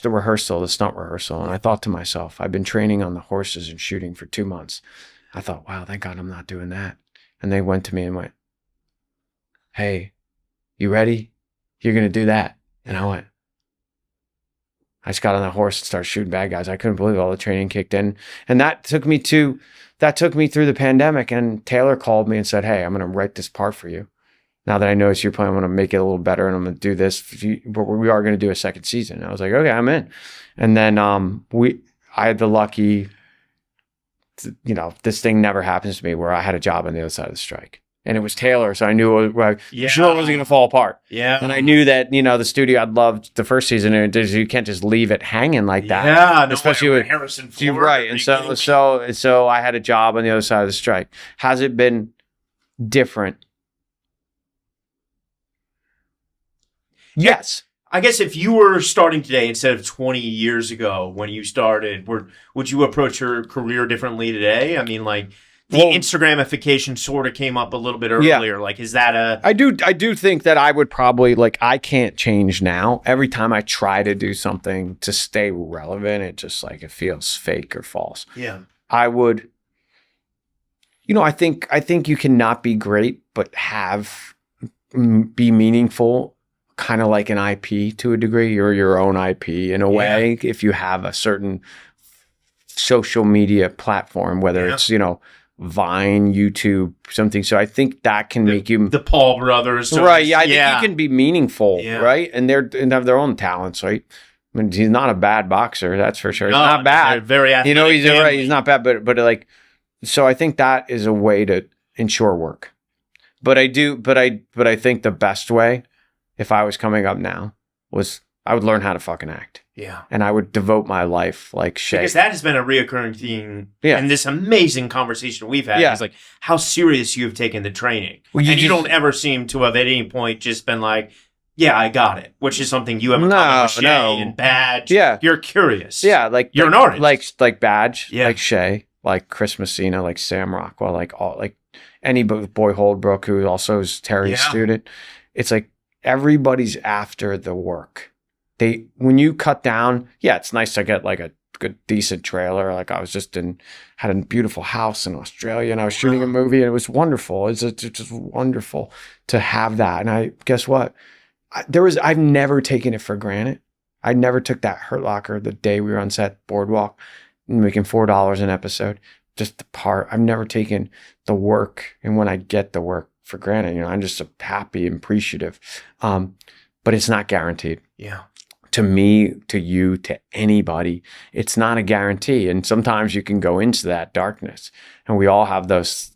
S1: rehearsal, the stunt rehearsal, and I thought to myself, I've been training on the horses and shooting for 2 months. I thought, wow, thank God I'm not doing that. And they went to me and went, hey, you ready? You're going to do that. And I just got on the horse and started shooting bad guys. I couldn't believe all the training kicked in. And that took me through the pandemic. And Taylor called me and said, hey, I'm going to write this part for you. Now that I notice you're playing, I'm going to make it a little better, and I'm going to do this. But we are going to do a second season. I was like, okay, I'm in. And then I had the lucky, this thing never happens to me where I had a job on the other side of the strike. And it was Taylor, so I knew it wasn't going to fall apart.
S2: Yeah.
S1: And I knew that, the studio I'd loved the first season, and you can't just leave it hanging like that.
S2: Yeah,
S1: especially with
S2: Harrison Ford.
S1: Right. And so I had a job on the other side of the strike. Has it been different? Yes.
S2: I guess if you were starting today instead of 20 years ago when you started, would you approach your career differently today? I mean, like the Instagramification sort of came up a little bit earlier. Yeah. Like, is that
S1: I do think that I would probably, I can't change now. Every time I try to do something to stay relevant, it just it feels fake or false.
S2: Yeah.
S1: I would, I think you cannot be great, but be meaningful. Kind of like an IP to a degree. You're your own IP in a way. If you have a certain social media platform, whether it's, Vine, YouTube, something. So I think that can make you
S2: the Paul brothers.
S1: Right. Yeah. I think you can be meaningful. Yeah. Right. And have their own talents. Right. I mean, he's not a bad boxer. That's for sure. He's not bad.
S2: Very athletic.
S1: He's right. He's not bad, but so I think that is a way to ensure work. But I think the best way, if I was coming up now, was I would learn how to fucking act.
S2: Yeah.
S1: And I would devote my life like Shay.
S2: Because that has been a reoccurring theme in this amazing conversation we've had. Yeah. It's like how serious you've taken the training. Well, you don't ever seem to have at any point just been like, yeah, I got it, which is something you have accomplished with Shay and Badge.
S1: Yeah.
S2: You're curious.
S1: Yeah.
S2: You're an artist.
S1: Like Badge, like Shay, like Chris Messina, like Sam Rockwell, like any Boy Holdbrook, who also is Terry's student. It's like, everybody's after the work. When you cut down, it's nice to get like a good, decent trailer. Like I was just had a beautiful house in Australia, and I was shooting a movie, and it was wonderful. It's just wonderful to have that. And guess what? I've never taken it for granted. I never took that Hurt Locker the day we were on set Boardwalk, making $4 an episode. Just the part. I've never taken the work, and when I get the work, for granted. I'm just so happy and appreciative. But it's not guaranteed.
S2: Yeah.
S1: To me, to you, to anybody, it's not a guarantee. And sometimes you can go into that darkness, and we all have those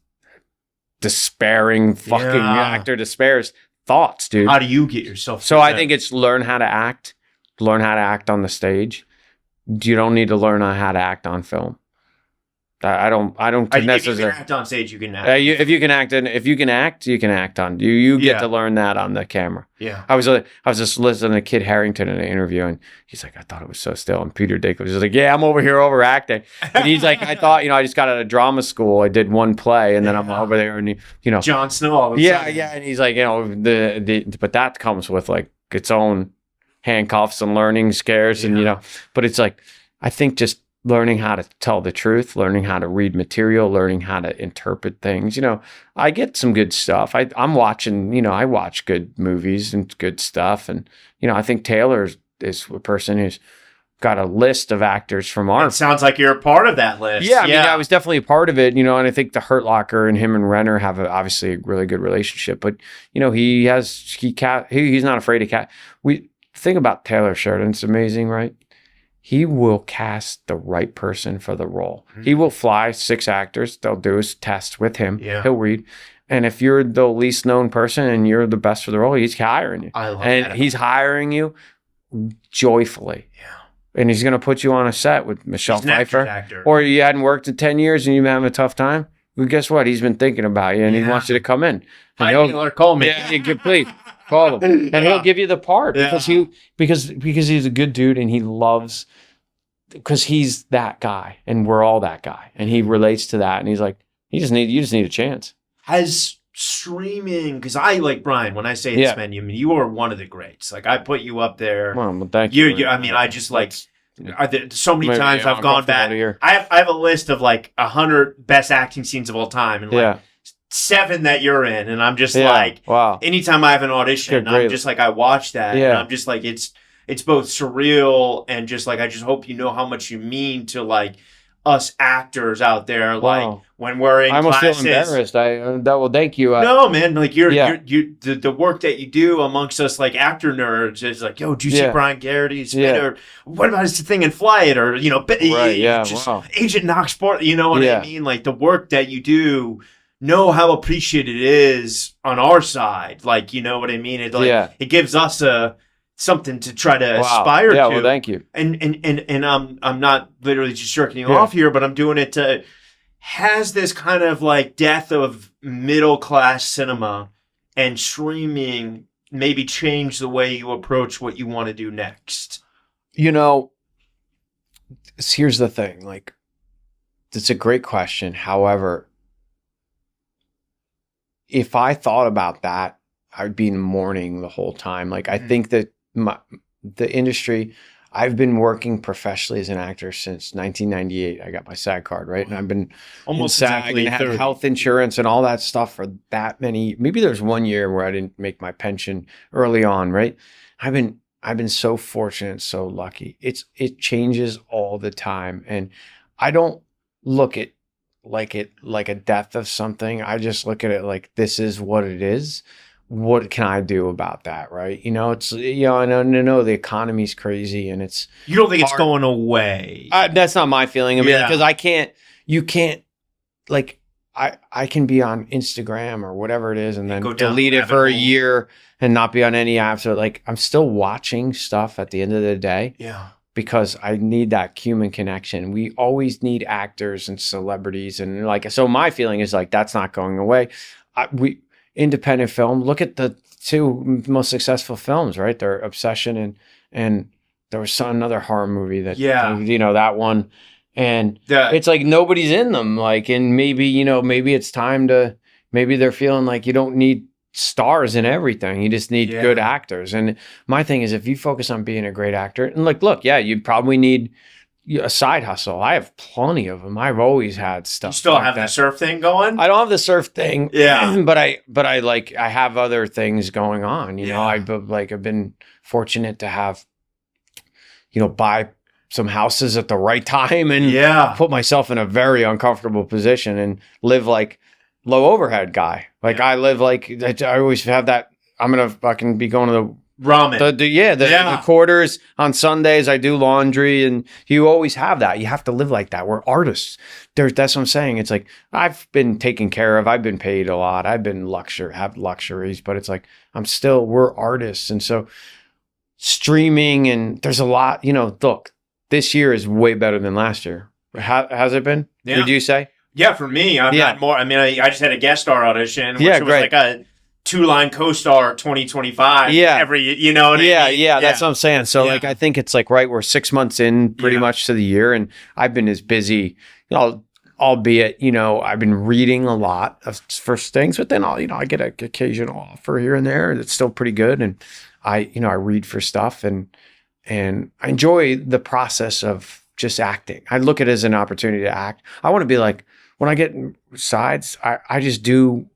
S1: despairing fucking actor despairs thoughts, dude.
S2: How do you get yourself?
S1: So I think it's learn how to act on the stage. You don't need to learn how to act on film. I don't necessarily.
S2: If you can act on stage, you can act.
S1: If you can act, you can act on. You get to learn that on the camera.
S2: Yeah.
S1: I was just listening to Kid Harington in an interview, and he's like, I thought it was so still. And Peter Dinklage was like, yeah, I'm over here overacting. And he's like, I thought, I just got out of drama school. I did one play, and then I'm over there, and
S2: Jon Snow.
S1: Yeah. And he's like, but that comes with like its own handcuffs and learning scares, and but it's like, I think just learning how to tell the truth, learning how to read material, learning how to interpret things. I get some good stuff. I'm watching, I watch good movies and good stuff. And, I think Taylor is a person who's got a list of actors from our...
S2: It sounds like you're a part of that list.
S1: Yeah, I mean, I was definitely a part of it, and I think the Hurt Locker and him and Renner have obviously a really good relationship. But, he's not afraid to cast. We think about Taylor Sheridan. It's amazing, right? He will cast the right person for the role. Mm-hmm. He will fly 6 actors. They'll do his test with him. Yeah. He'll read. And if you're the least known person and you're the best for the role, he's hiring you.
S2: I love that.
S1: And he's hiring you joyfully. Yeah. And he's going to put you on a set with Michelle Pfeiffer. Or you hadn't worked in 10 years and you've been having a tough time. Well, guess what? He's been thinking about you and he wants you to come in. And
S2: he'll call me.
S1: Yeah, please. Call him, and he'll give you the part because he's a good dude and he loves, because he's that guy and we're all that guy and he relates to that and he's like, you just need a chance.
S2: Has streaming, because I like Brian when I say this, man, you are one of the greats. Like I put you up there.
S1: Well, thank you.
S2: I mean, I just like so many times I've gone back. I have a list of like 100 best acting scenes of all time and like 7 that you're in, and I'm just like, wow. Anytime I have an audition, I'm just like, I watch that, and I'm just like, it's both surreal and just like, I just hope you know how much you mean to like us actors out there. Wow. Like when we're in classes. I almost
S1: feel embarrassed. Thank you.
S2: No, man, like you're the work that you do amongst us like actor nerds is like, yo, do you see Brian Geraghty's or what about his thing in Flight, or Agent Knoxport, you know what I mean? Like the work that you do. Know how appreciated it is on our side, like, you know what I mean? It gives us something to try to aspire to.
S1: Yeah, well, thank you.
S2: And I'm not literally just jerking you off here, but I'm doing it to. Has this kind of like death of middle class cinema and streaming maybe change the way you approach what you want to do next?
S1: Here's the thing. Like, it's a great question. However, if I thought about that, I'd be in mourning the whole time. Like, I think that the industry, I've been working professionally as an actor since 1998. I got my SAG card, right? And I've been almost SAG and had health insurance and all that stuff for that many. Maybe there's one year where I didn't make my pension early on, right? I've been so fortunate, so lucky. It changes all the time, and I don't look at like a death of something. I just look at it like, this is what it is. What can I do about that? Right. It's, I know the economy's crazy and it's,
S2: you don't think it's going away.
S1: That's not my feeling. I mean, because you can't like, I can be on Instagram or whatever it is and then delete it for a year and not be on any apps. So like, I'm still watching stuff at the end of the day.
S2: Yeah.
S1: Because I need that human connection. We always need actors and celebrities. And like, so my feeling is like, that's not going away. Independent film, look at the 2 most successful films, right? They're Obsession and there was another horror movie that, that one. And it's like, nobody's in them. Like, and maybe, maybe it's time maybe they're feeling like you don't need stars in everything. You just need good actors. And my thing is, if you focus on being a great actor, and like, look, you probably need a side hustle. I have plenty of them. I've always had stuff.
S2: You still like have the surf thing going?
S1: I don't have the surf thing. Yeah. But I have other things going on. I've been fortunate to have buy some houses at the right time and put myself in a very uncomfortable position and live like low overhead guy. Like I live like, I always have that, I'm going to fucking be going to the
S2: ramen.
S1: The quarters on Sundays. I do laundry, and you always have that. You have to live like that. We're artists. That's what I'm saying. It's like I've been taken care of. I've been paid a lot. I've been have luxuries, but it's like we're artists, and so streaming and there's a lot. Look, this year is way better than last year. Has it been?
S2: Yeah.
S1: Would you say?
S2: Yeah, for me, I've had more. I mean, I just had a guest star audition, which was like a 2-line co-star 2025 every, you know what I mean?
S1: Yeah, that's what I'm saying. So like, I think it's like, right, we're 6 months in pretty much to the year, and I've been as busy, albeit, I've been reading a lot of first things, but then I get an occasional offer here and there that's still pretty good. And I read for stuff and I enjoy the process of just acting. I look at it as an opportunity to act. I want to be like, when I get sides, I just do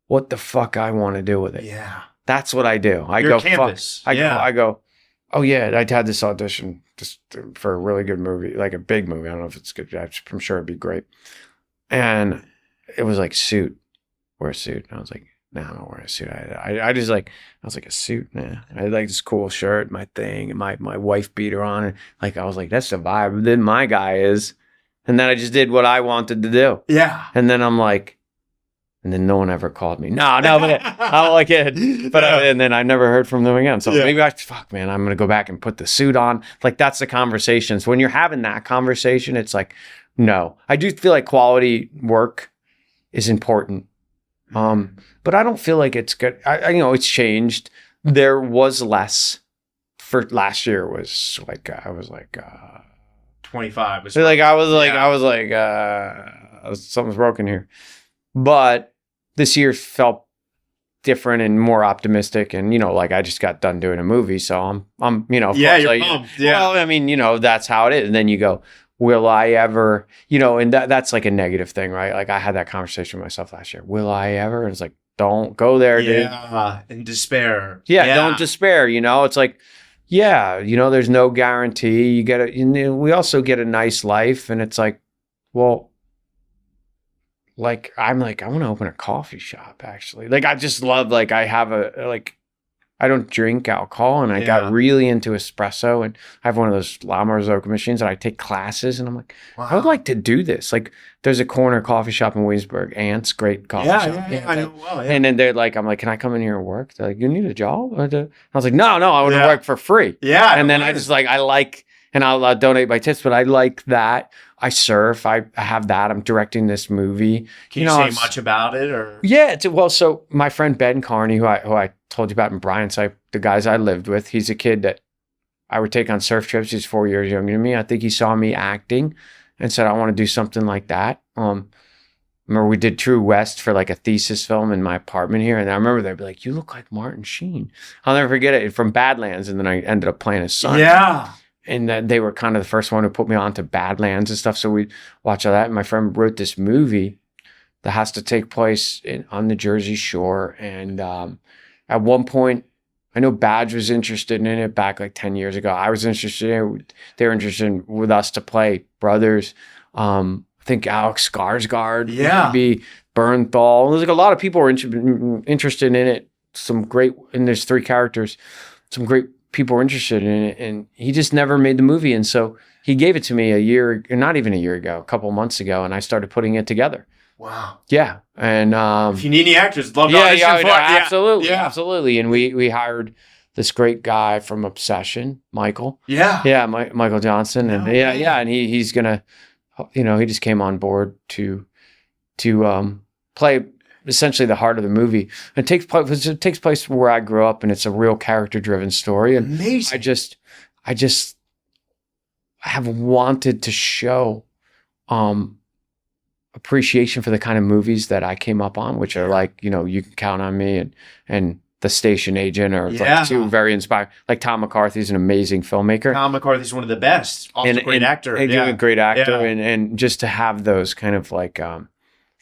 S1: what the fuck I want to do with it.
S2: Yeah.
S1: That's what I do. I go, I go, oh yeah, I had this audition just for a really good movie, like a big movie. I don't know if it's good. I'm sure it'd be great. And it was like, wear a suit. And I was like, no, I'm not wearing a suit. I was like, a suit, nah. I had like this cool shirt, my thing, and my wife beater on it. Like, I was like, that's the vibe. Then my guy is. And then I just did what I wanted to do.
S2: Yeah.
S1: And then I'm like, and then no one ever called me. No, but I'm like it. But and then I never heard from them again. So maybe I'm going to go back and put the suit on. Like, that's the conversations. When you're having that conversation, it's like, no. I do feel like quality work is important. But I don't feel like it's good. It's changed. There was less. For last year was like, I was like
S2: 25.
S1: Was like, I was like, something's broken here. But this year felt different and more optimistic, and like I just got done doing a movie, so I'm
S2: you're pumped. Yeah.
S1: Well, I mean, that's how it is. And then you go, will I ever, and that's like a negative thing, right? Like I had that conversation with myself last year. Will I ever? And it's like, don't go there, dude.
S2: Yeah, and despair.
S1: Yeah, don't despair. It's like, there's no guarantee. You get we also get a nice life, and it's like, well. Like, I'm like, I want to open a coffee shop, actually. Like, I just love, I have I don't drink alcohol, and I got really into espresso, and I have one of those La Marzocco machines, and I take classes, and I'm like, I would like to do this. Like, there's a corner coffee shop in Williamsburg, Ant's great coffee shop.
S2: Yeah, I know well. Yeah.
S1: And then they're like, I'm like, can I come in here and work? They're like, you need a job? I was like, no, I want to work for free.
S2: Yeah.
S1: And then I just and I'll donate my tips, but I like that. I surf. I have that. I'm directing this movie.
S2: Can you say much about it, or?
S1: Yeah. So my friend Ben Carney, who I told you about in Brian's, the guys I lived with, he's a kid that I would take on surf trips. He's 4 years younger than me. I think he saw me acting and said, I want to do something like that. Remember we did True West for like a thesis film in my apartment here. And I remember they'd be like, you look like Martin Sheen. I'll never forget it, from Badlands. And then I ended up playing his son.
S2: Yeah.
S1: And they were kind of the first one who put me on to Badlands and stuff. So we'd watch all that. And my friend wrote this movie that has to take place on the Jersey Shore. And at one point, I know Badge was interested in it back like 10 years ago. I was interested in it. They were interested with us to play brothers. I think Alex Skarsgård, maybe Bernthal. There's like a lot of people were interested in it. And there's 3 characters. Some great people were interested in it, and he just never made the movie. And so he gave it to me not even a year ago, a couple months ago, and I started putting it together.
S2: Wow.
S1: Yeah. And
S2: if you need any actors, love to audition for it.
S1: Absolutely. Yeah. Absolutely. And we hired this great guy from Obsession, Michael.
S2: Yeah.
S1: Yeah, Michael Johnson. And and he's gonna, he just came on board to play essentially the heart of the movie. It takes place where I grew up, and it's a real character-driven story. And
S2: amazing.
S1: I just have wanted to show appreciation for the kind of movies that I came up on, which are like, You Can Count on Me and The Station Agent, or like 2 very inspiring. Like Tom McCarthy's an amazing filmmaker.
S2: Tom McCarthy's one of the best. Also a great actor.
S1: A great actor. And just to have those kind of like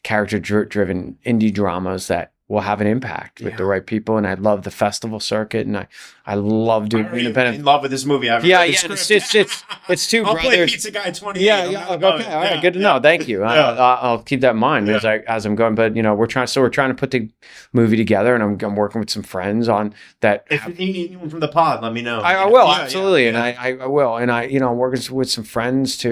S1: character-driven indie dramas that will have an impact with the right people. And I love the festival circuit, and I love doing independent.
S2: In love with this movie.
S1: It's two
S2: I'll
S1: brothers.
S2: Play Pizza Guy 28.
S1: Yeah. Okay. All right. Good to know. Thank you. I'll keep that in mind as I'm going. But we're trying to put the movie together, and I'm working with some friends on that.
S2: If you need anyone from the pod, let me know.
S1: I will absolutely, and I will, and I'm working with some friends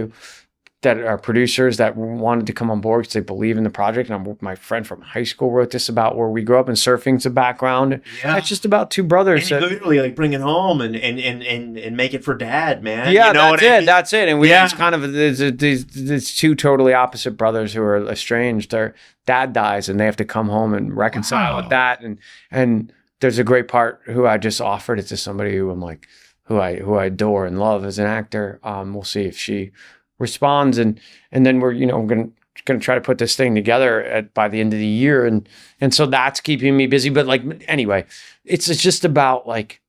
S1: that are producers that wanted to come on board because they believe in the project. And my friend from high school wrote this about where we grew up, and surfing's a background. Yeah. It's just about two brothers.
S2: And literally like bring it home and make it for dad, man.
S1: Yeah, that's it. And it's kind of, there's two totally opposite brothers who are estranged. Their dad dies and they have to come home and reconcile with that. And there's a great part who I just offered it to somebody who I'm like, who I adore and love as an actor. We'll see if she responds, and then we're going to try to put this thing together by the end of the year, and so that's keeping me busy. But like anyway, it's just about like,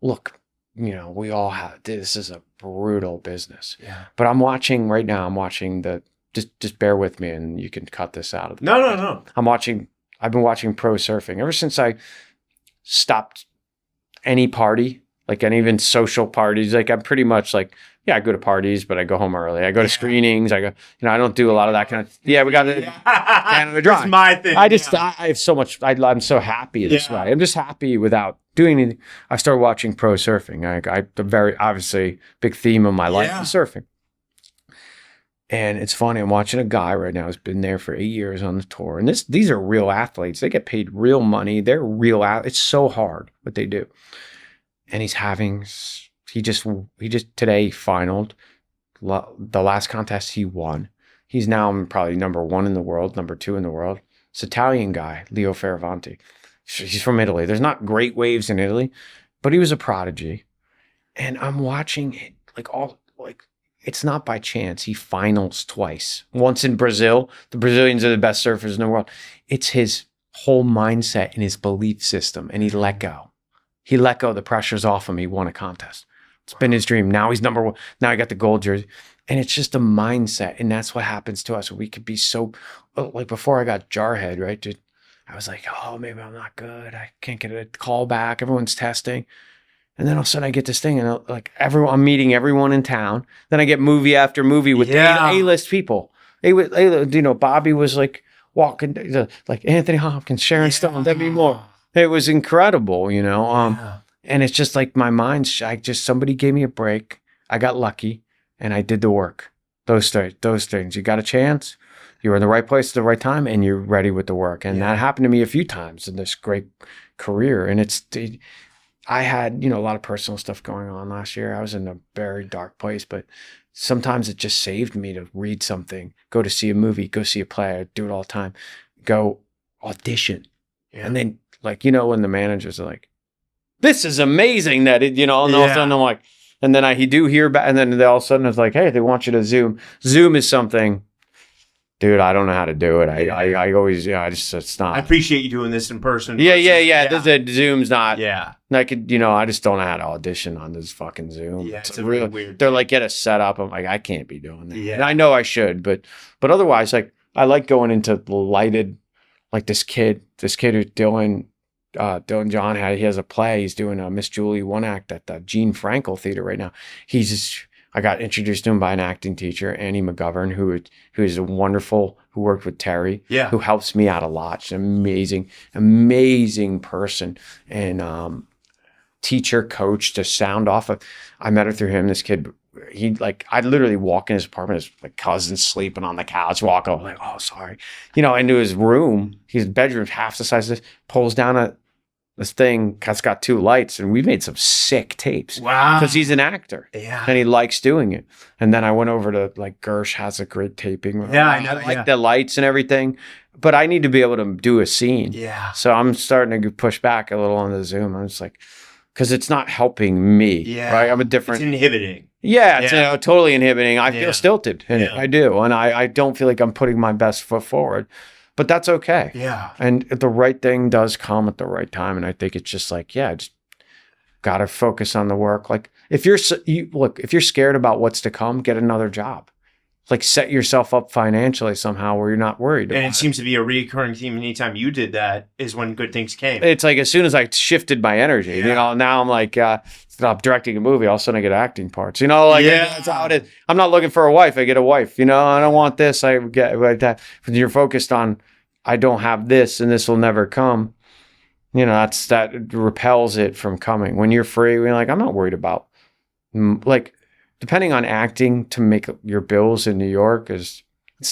S1: look, we all have, this is a brutal business.
S2: Yeah.
S1: But I'm watching the just bear with me, and you can cut this out of the
S2: No.
S1: I've been watching pro surfing ever since I stopped any party, like any even social parties. Like I'm pretty much like, I go to parties, but I go home early. I go to screenings. I go, I don't do a lot of that kind of. Yeah, we got it. Canada Dry.
S2: That's my thing.
S1: I have so much. I'm so happy this way. I'm just happy without doing anything. I started watching pro surfing. The very obviously big theme of my life is surfing. And it's funny. I'm watching a guy right now who's been there for 8 years on the tour, and these are real athletes. They get paid real money. They're real. It's so hard what they do, and he just today finaled the last contest he won. He's now probably number 1 in the world, number 2 in the world. It's Italian guy, Leo Fioravanti. He's from Italy. There's not great waves in Italy, but he was a prodigy. And I'm watching it it's not by chance. He finals twice. Once in Brazil. The Brazilians are the best surfers in the world. It's his whole mindset and his belief system, and he let go. The pressure's off him. He won a contest. It's been his dream. Now he's number 1. Now he got the gold jersey. And it's just a mindset. And that's what happens to us. We could be so, like before I got Jarhead, right? Dude, I was like, oh, maybe I'm not good. I can't get a call back. Everyone's testing. And then all of a sudden I get this thing, and I'm meeting everyone in town. Then I get movie after movie with A-list people. Bobby was like walking, like Anthony Hopkins, Sharon Stone, Demi Moore. It was incredible, and it's just like my mind's, somebody gave me a break. I got lucky, and I did the work. Those things. You got a chance, you're in the right place at the right time, and you're ready with the work. And that happened to me a few times in this great career. And I had, a lot of personal stuff going on last year. I was in a very dark place, but sometimes it just saved me to read something, go to see a movie, go see a play. I do it all the time. Go audition. Yeah. And then, when the managers are like, this is amazing that it, and all of a sudden I'm like, and then he do hear back, and then all of a sudden it's like, hey, they want you to Zoom. Zoom is something, dude, I don't know how to do it. I always, it's not.
S2: I appreciate you doing this in person.
S1: Yeah. Zoom's not.
S2: Yeah.
S1: I could, I just don't know how to audition on this fucking Zoom.
S2: Yeah, it's really weird.
S1: They're like, get a setup. I'm like, I can't be doing that. Yeah. And I know I should, but otherwise, I like going into the lighted, like this kid who Dylan John he has a play. He's doing a Miss Julie one act at the Gene Frankel Theater right now. I got introduced to him by an acting teacher, Annie McGovern, who is a wonderful, who worked with Terry, who helps me out a lot. She's an amazing person, and teacher, coach to sound off of. I met her through him. This kid, I'd literally walk in his apartment, his cousin sleeping on the couch, walk over, like, oh, sorry. Into his room, his bedroom's half the size of this, pulls down this thing that's got 2 lights, and we made some sick tapes.
S2: Wow.
S1: Because he's an actor.
S2: Yeah.
S1: And he likes doing it. And then I went over to, Gersh has a great taping.
S2: Yeah, I know.
S1: I like the lights and everything. But I need to be able to do a scene.
S2: Yeah.
S1: So I'm starting to push back a little on the Zoom. I'm just like, because it's not helping me.
S2: Yeah.
S1: Right? I'm a different.
S2: It's inhibiting.
S1: Yeah, it's totally inhibiting. I feel stilted in it. I do. And I don't feel like I'm putting my best foot forward. But that's okay.
S2: Yeah.
S1: And the right thing does come at the right time. And I think it's just just got to focus on the work. If you're scared about what's to come, get another job. like set yourself up financially somehow where you're not worried.
S2: And it seems to be a recurring theme. Anytime you did that is when good things came.
S1: It's like as soon as I shifted my energy, you know, now I'm like, stop directing a movie. All of a sudden I get acting parts, you know, like that's how it is. I'm not looking for a wife. I get a wife, you know, I don't want this. I get like that. When you're focused on, I don't have this and this will never come, you know, that repels it from coming. When you're free, you're like, I'm not worried about like, depending on acting to make your bills in New York it's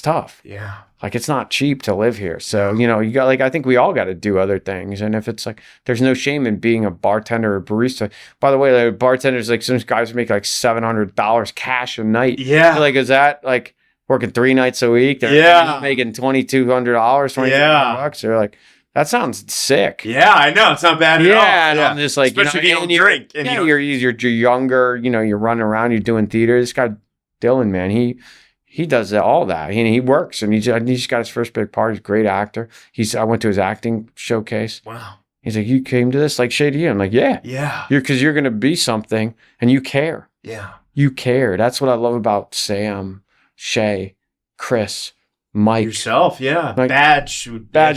S1: tough.
S2: Yeah.
S1: Like it's not cheap to live here. So, you know, you got like, I think we all got to do other things. And if it's like, there's no shame in being a bartender or barista. By the way, like bartenders, like some guys make like $700 cash a night.
S2: Yeah.
S1: Like, is that like working 3 nights a week? They're making $2,200, $2,200. They're like, that sounds sick.
S2: Yeah, I know. It's not bad at all.
S1: Yeah, and I'm just like,
S2: especially
S1: you know,
S2: if you don't drink. And
S1: you're younger, you know, you're running around, you're doing theater. This guy, Dylan, man, he does all that. He works, and he just got his first big part. He's a great actor. I went to his acting showcase.
S2: Wow.
S1: He's like, you came to this like Shay to you? I'm like, yeah.
S2: Yeah.
S1: Because you're going to be something, and you care.
S2: Yeah.
S1: You care. That's what I love about Sam, Shay, Chris, Mike,
S2: yourself, yeah. Like, badge.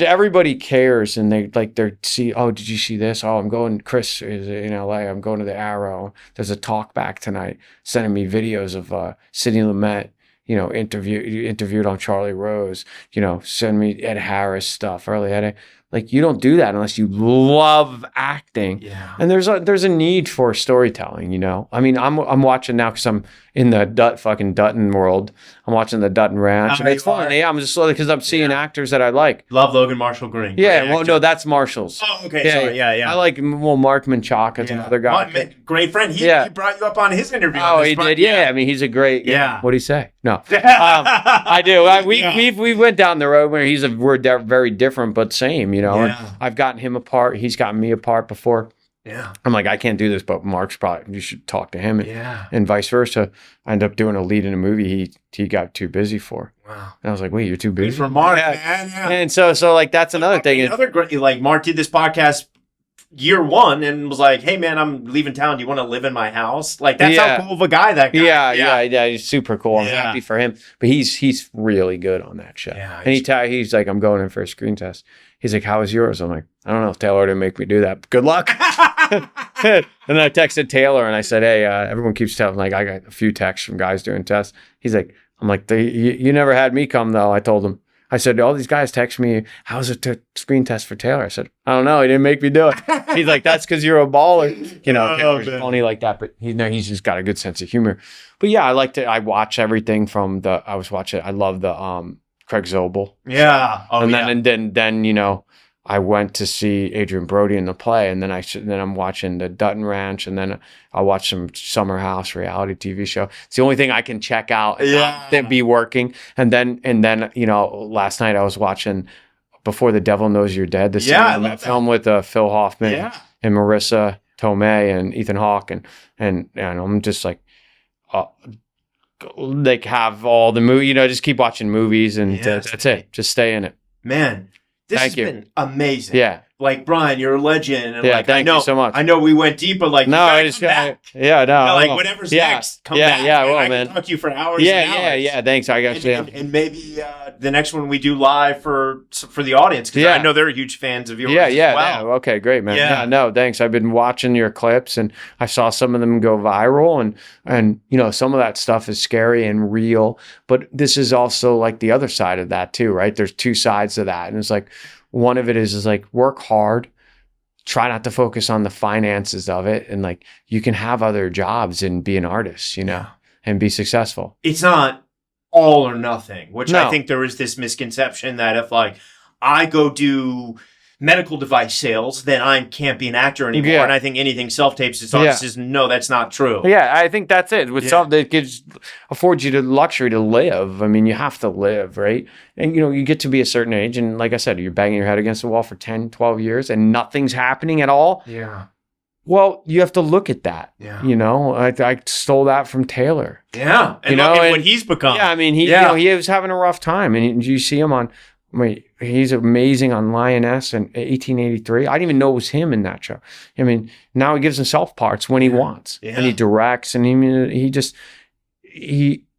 S1: Everybody cares, and they're see. Oh, did you see this? Oh, I'm going. Chris is in LA. I'm going to the Arrow. There's a talk back tonight. Sending me videos of Sidney Lumet. You know, interviewed on Charlie Rose. You know, send me Ed Harris stuff. Early Ed. Like, you don't do that unless you love acting.
S2: Yeah.
S1: And there's a need for storytelling, you know. I mean, I'm watching now because I'm in the fucking Dutton world. I'm watching the Dutton Ranch. And it's fun. Yeah, I'm just because I'm seeing actors that I like.
S2: Love Logan Marshall Green.
S1: Yeah, well, no, that's Marshall's.
S2: Oh, okay. Yeah, sorry. Yeah.
S1: I like, well, Mark Menchaca's another guy.
S2: Great friend. He brought you up on his interview.
S1: Oh, he did? Yeah. I mean, he's a great.
S2: Yeah.
S1: What'd he say? No. I do. We went down the road where we're very different, but same, you know.
S2: Yeah.
S1: I've gotten him apart. He's gotten me apart before.
S2: Yeah.
S1: I'm like, I can't do this, but Mark's probably, you should talk to him.
S2: Yeah.
S1: And vice versa. I ended up doing a lead in a movie he got too busy for.
S2: Wow.
S1: And I was like, wait, you're too busy?
S2: Good for Mark, man. Yeah.
S1: And so like, that's another thing.
S2: Like, Mark did this podcast year one and was like, hey, man, I'm leaving town. Do you want to live in my house? Like, that's how cool of a guy that guy.
S1: Yeah. He's super cool. I'm happy for him. But he's really good on that show.
S2: Yeah.
S1: And he's like, I'm going in for a screen test. He's like, how was yours? I'm like, I don't know if Taylor didn't make me do that. Good luck. And then I texted Taylor and I said, hey, everyone keeps telling, like, I got a few texts from guys doing tests. He's like, I'm like, you never had me come, though. I told him. I said, all these guys text me, how's a screen test for Taylor? I said, I don't know. He didn't make me do it. He's like, that's because you're a baller. You know, Taylor's funny like that, but he's just got a good sense of humor. But yeah, I watch everything from I love the Craig Zobel.
S2: Yeah.
S1: And then, you know, I went to see Adrian Brody in the play, and then I'm watching the Dutton Ranch, and then I'll watch some Summer House reality TV show. It's the only thing I can check out that be working. And then you know, last night I was watching Before the Devil Knows You're Dead, the film with Phil Hoffman and Marissa Tomei and Ethan Hawke, and I'm just like, like have all the movie, you know, just keep watching movies, and that's it. Just stay in it,
S2: man. This has been amazing.
S1: Yeah.
S2: Like, Brian, you're a legend. And
S1: thank you so much.
S2: I know we went deep, but like,
S1: no, I just
S2: whatever's next, come back.
S1: Yeah,
S2: well,
S1: man.
S2: I can talk to you for hours.
S1: Yeah. Thanks. I guess.
S2: And maybe the next one we do live for the audience, because I know they're huge fans of yours.
S1: Yeah. Okay, great, man. Yeah, no, thanks. I've been watching your clips, and I saw some of them go viral, and you know, some of that stuff is scary and real, but this is also like the other side of that too, right? There's two sides to that, and it's like, one of it is like, work hard, try not to focus on the finances of it, and like, you can have other jobs and be an artist, you know, and be successful.
S2: It's not all or nothing, which I think there is this misconception that if like I go do medical device sales, then I can't be an actor anymore. And I think anything self-tapes is no, that's not true.
S1: Yeah, I think that's it. With something that affords you the luxury to live. I mean, you have to live, right? And, you know, you get to be a certain age, and like I said, you're banging your head against the wall for 10, 12 years, and nothing's happening at all.
S2: Yeah.
S1: Well, you have to look at that.
S2: Yeah.
S1: You know, I stole that from Taylor.
S2: Yeah. And
S1: look
S2: at what he's become.
S1: Yeah, I mean, you know, he was having a rough time, and you see him on... he's amazing on Lioness in 1883. I didn't even know it was him in that show. I mean, now he gives himself parts when he wants, and he directs, and he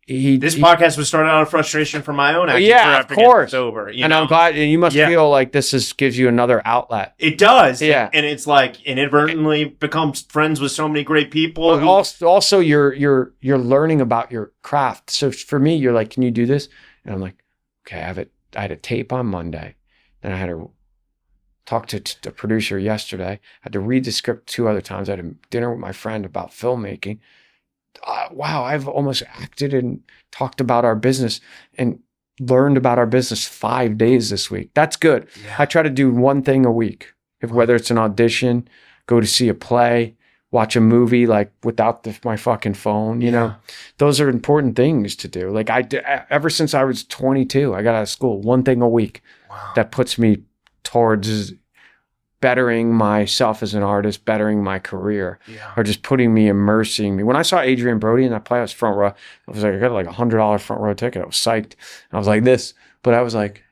S2: This podcast was started out of frustration from my own acting.
S1: Yeah, of course.
S2: Sober,
S1: and I'm glad, and you must feel like this gives you another outlet.
S2: It does.
S1: Yeah.
S2: And it's like inadvertently becomes friends with so many great people.
S1: But also you're learning about your craft. So for me, you're like, can you do this? And I'm like, okay, I had a tape on Monday. Then I had to talk to the producer yesterday. I had to read the script 2 other times. I had a dinner with my friend about filmmaking. Wow, I've almost acted and talked about our business and learned about our business 5 days this week. That's good. Yeah. I try to do one thing a week, whether it's an audition, go to see a play, watch a movie like without my fucking phone. You know, those are important things to do. Like ever since I was 22, I got out of school, one thing a week. Wow. That puts me towards bettering myself as an artist, bettering my career, or just immersing me. When I saw Adrian Brody in that play, I was front row. I was like, I got like $100 front row ticket. I was psyched. And I was like this, but I was like,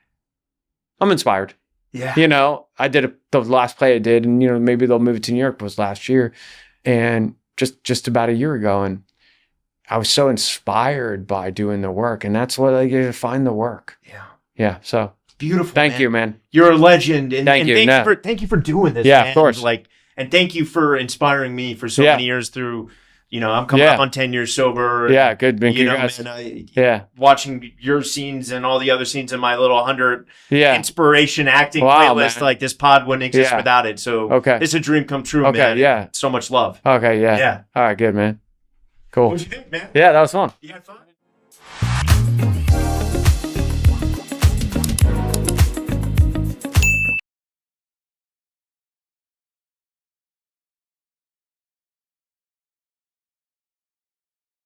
S1: I'm inspired. Yeah. You know, I did the last play I did, and, you know, maybe they'll move it to New York, was last year. And just about a year ago. And I was so inspired by doing the work. And that's what I get to find the work. Yeah. Yeah. So.
S2: Beautiful.
S1: Thank you, man.
S2: You're a legend, and
S1: thank
S2: you for doing this.
S1: Yeah,
S2: man.
S1: Of course.
S2: Like, and thank you for inspiring me for so many years through. You know, I'm coming up on 10 years sober.
S1: Yeah, good.
S2: You know, man, watching your scenes and all the other scenes in my little 100 inspiration acting playlist. Man. Like, this pod wouldn't exist without it. So it's a dream come true, man. Yeah, so much love.
S1: Okay, yeah. All right, good, man. Cool.
S2: What'd you think, man?
S1: Yeah, that was fun.
S2: You had fun.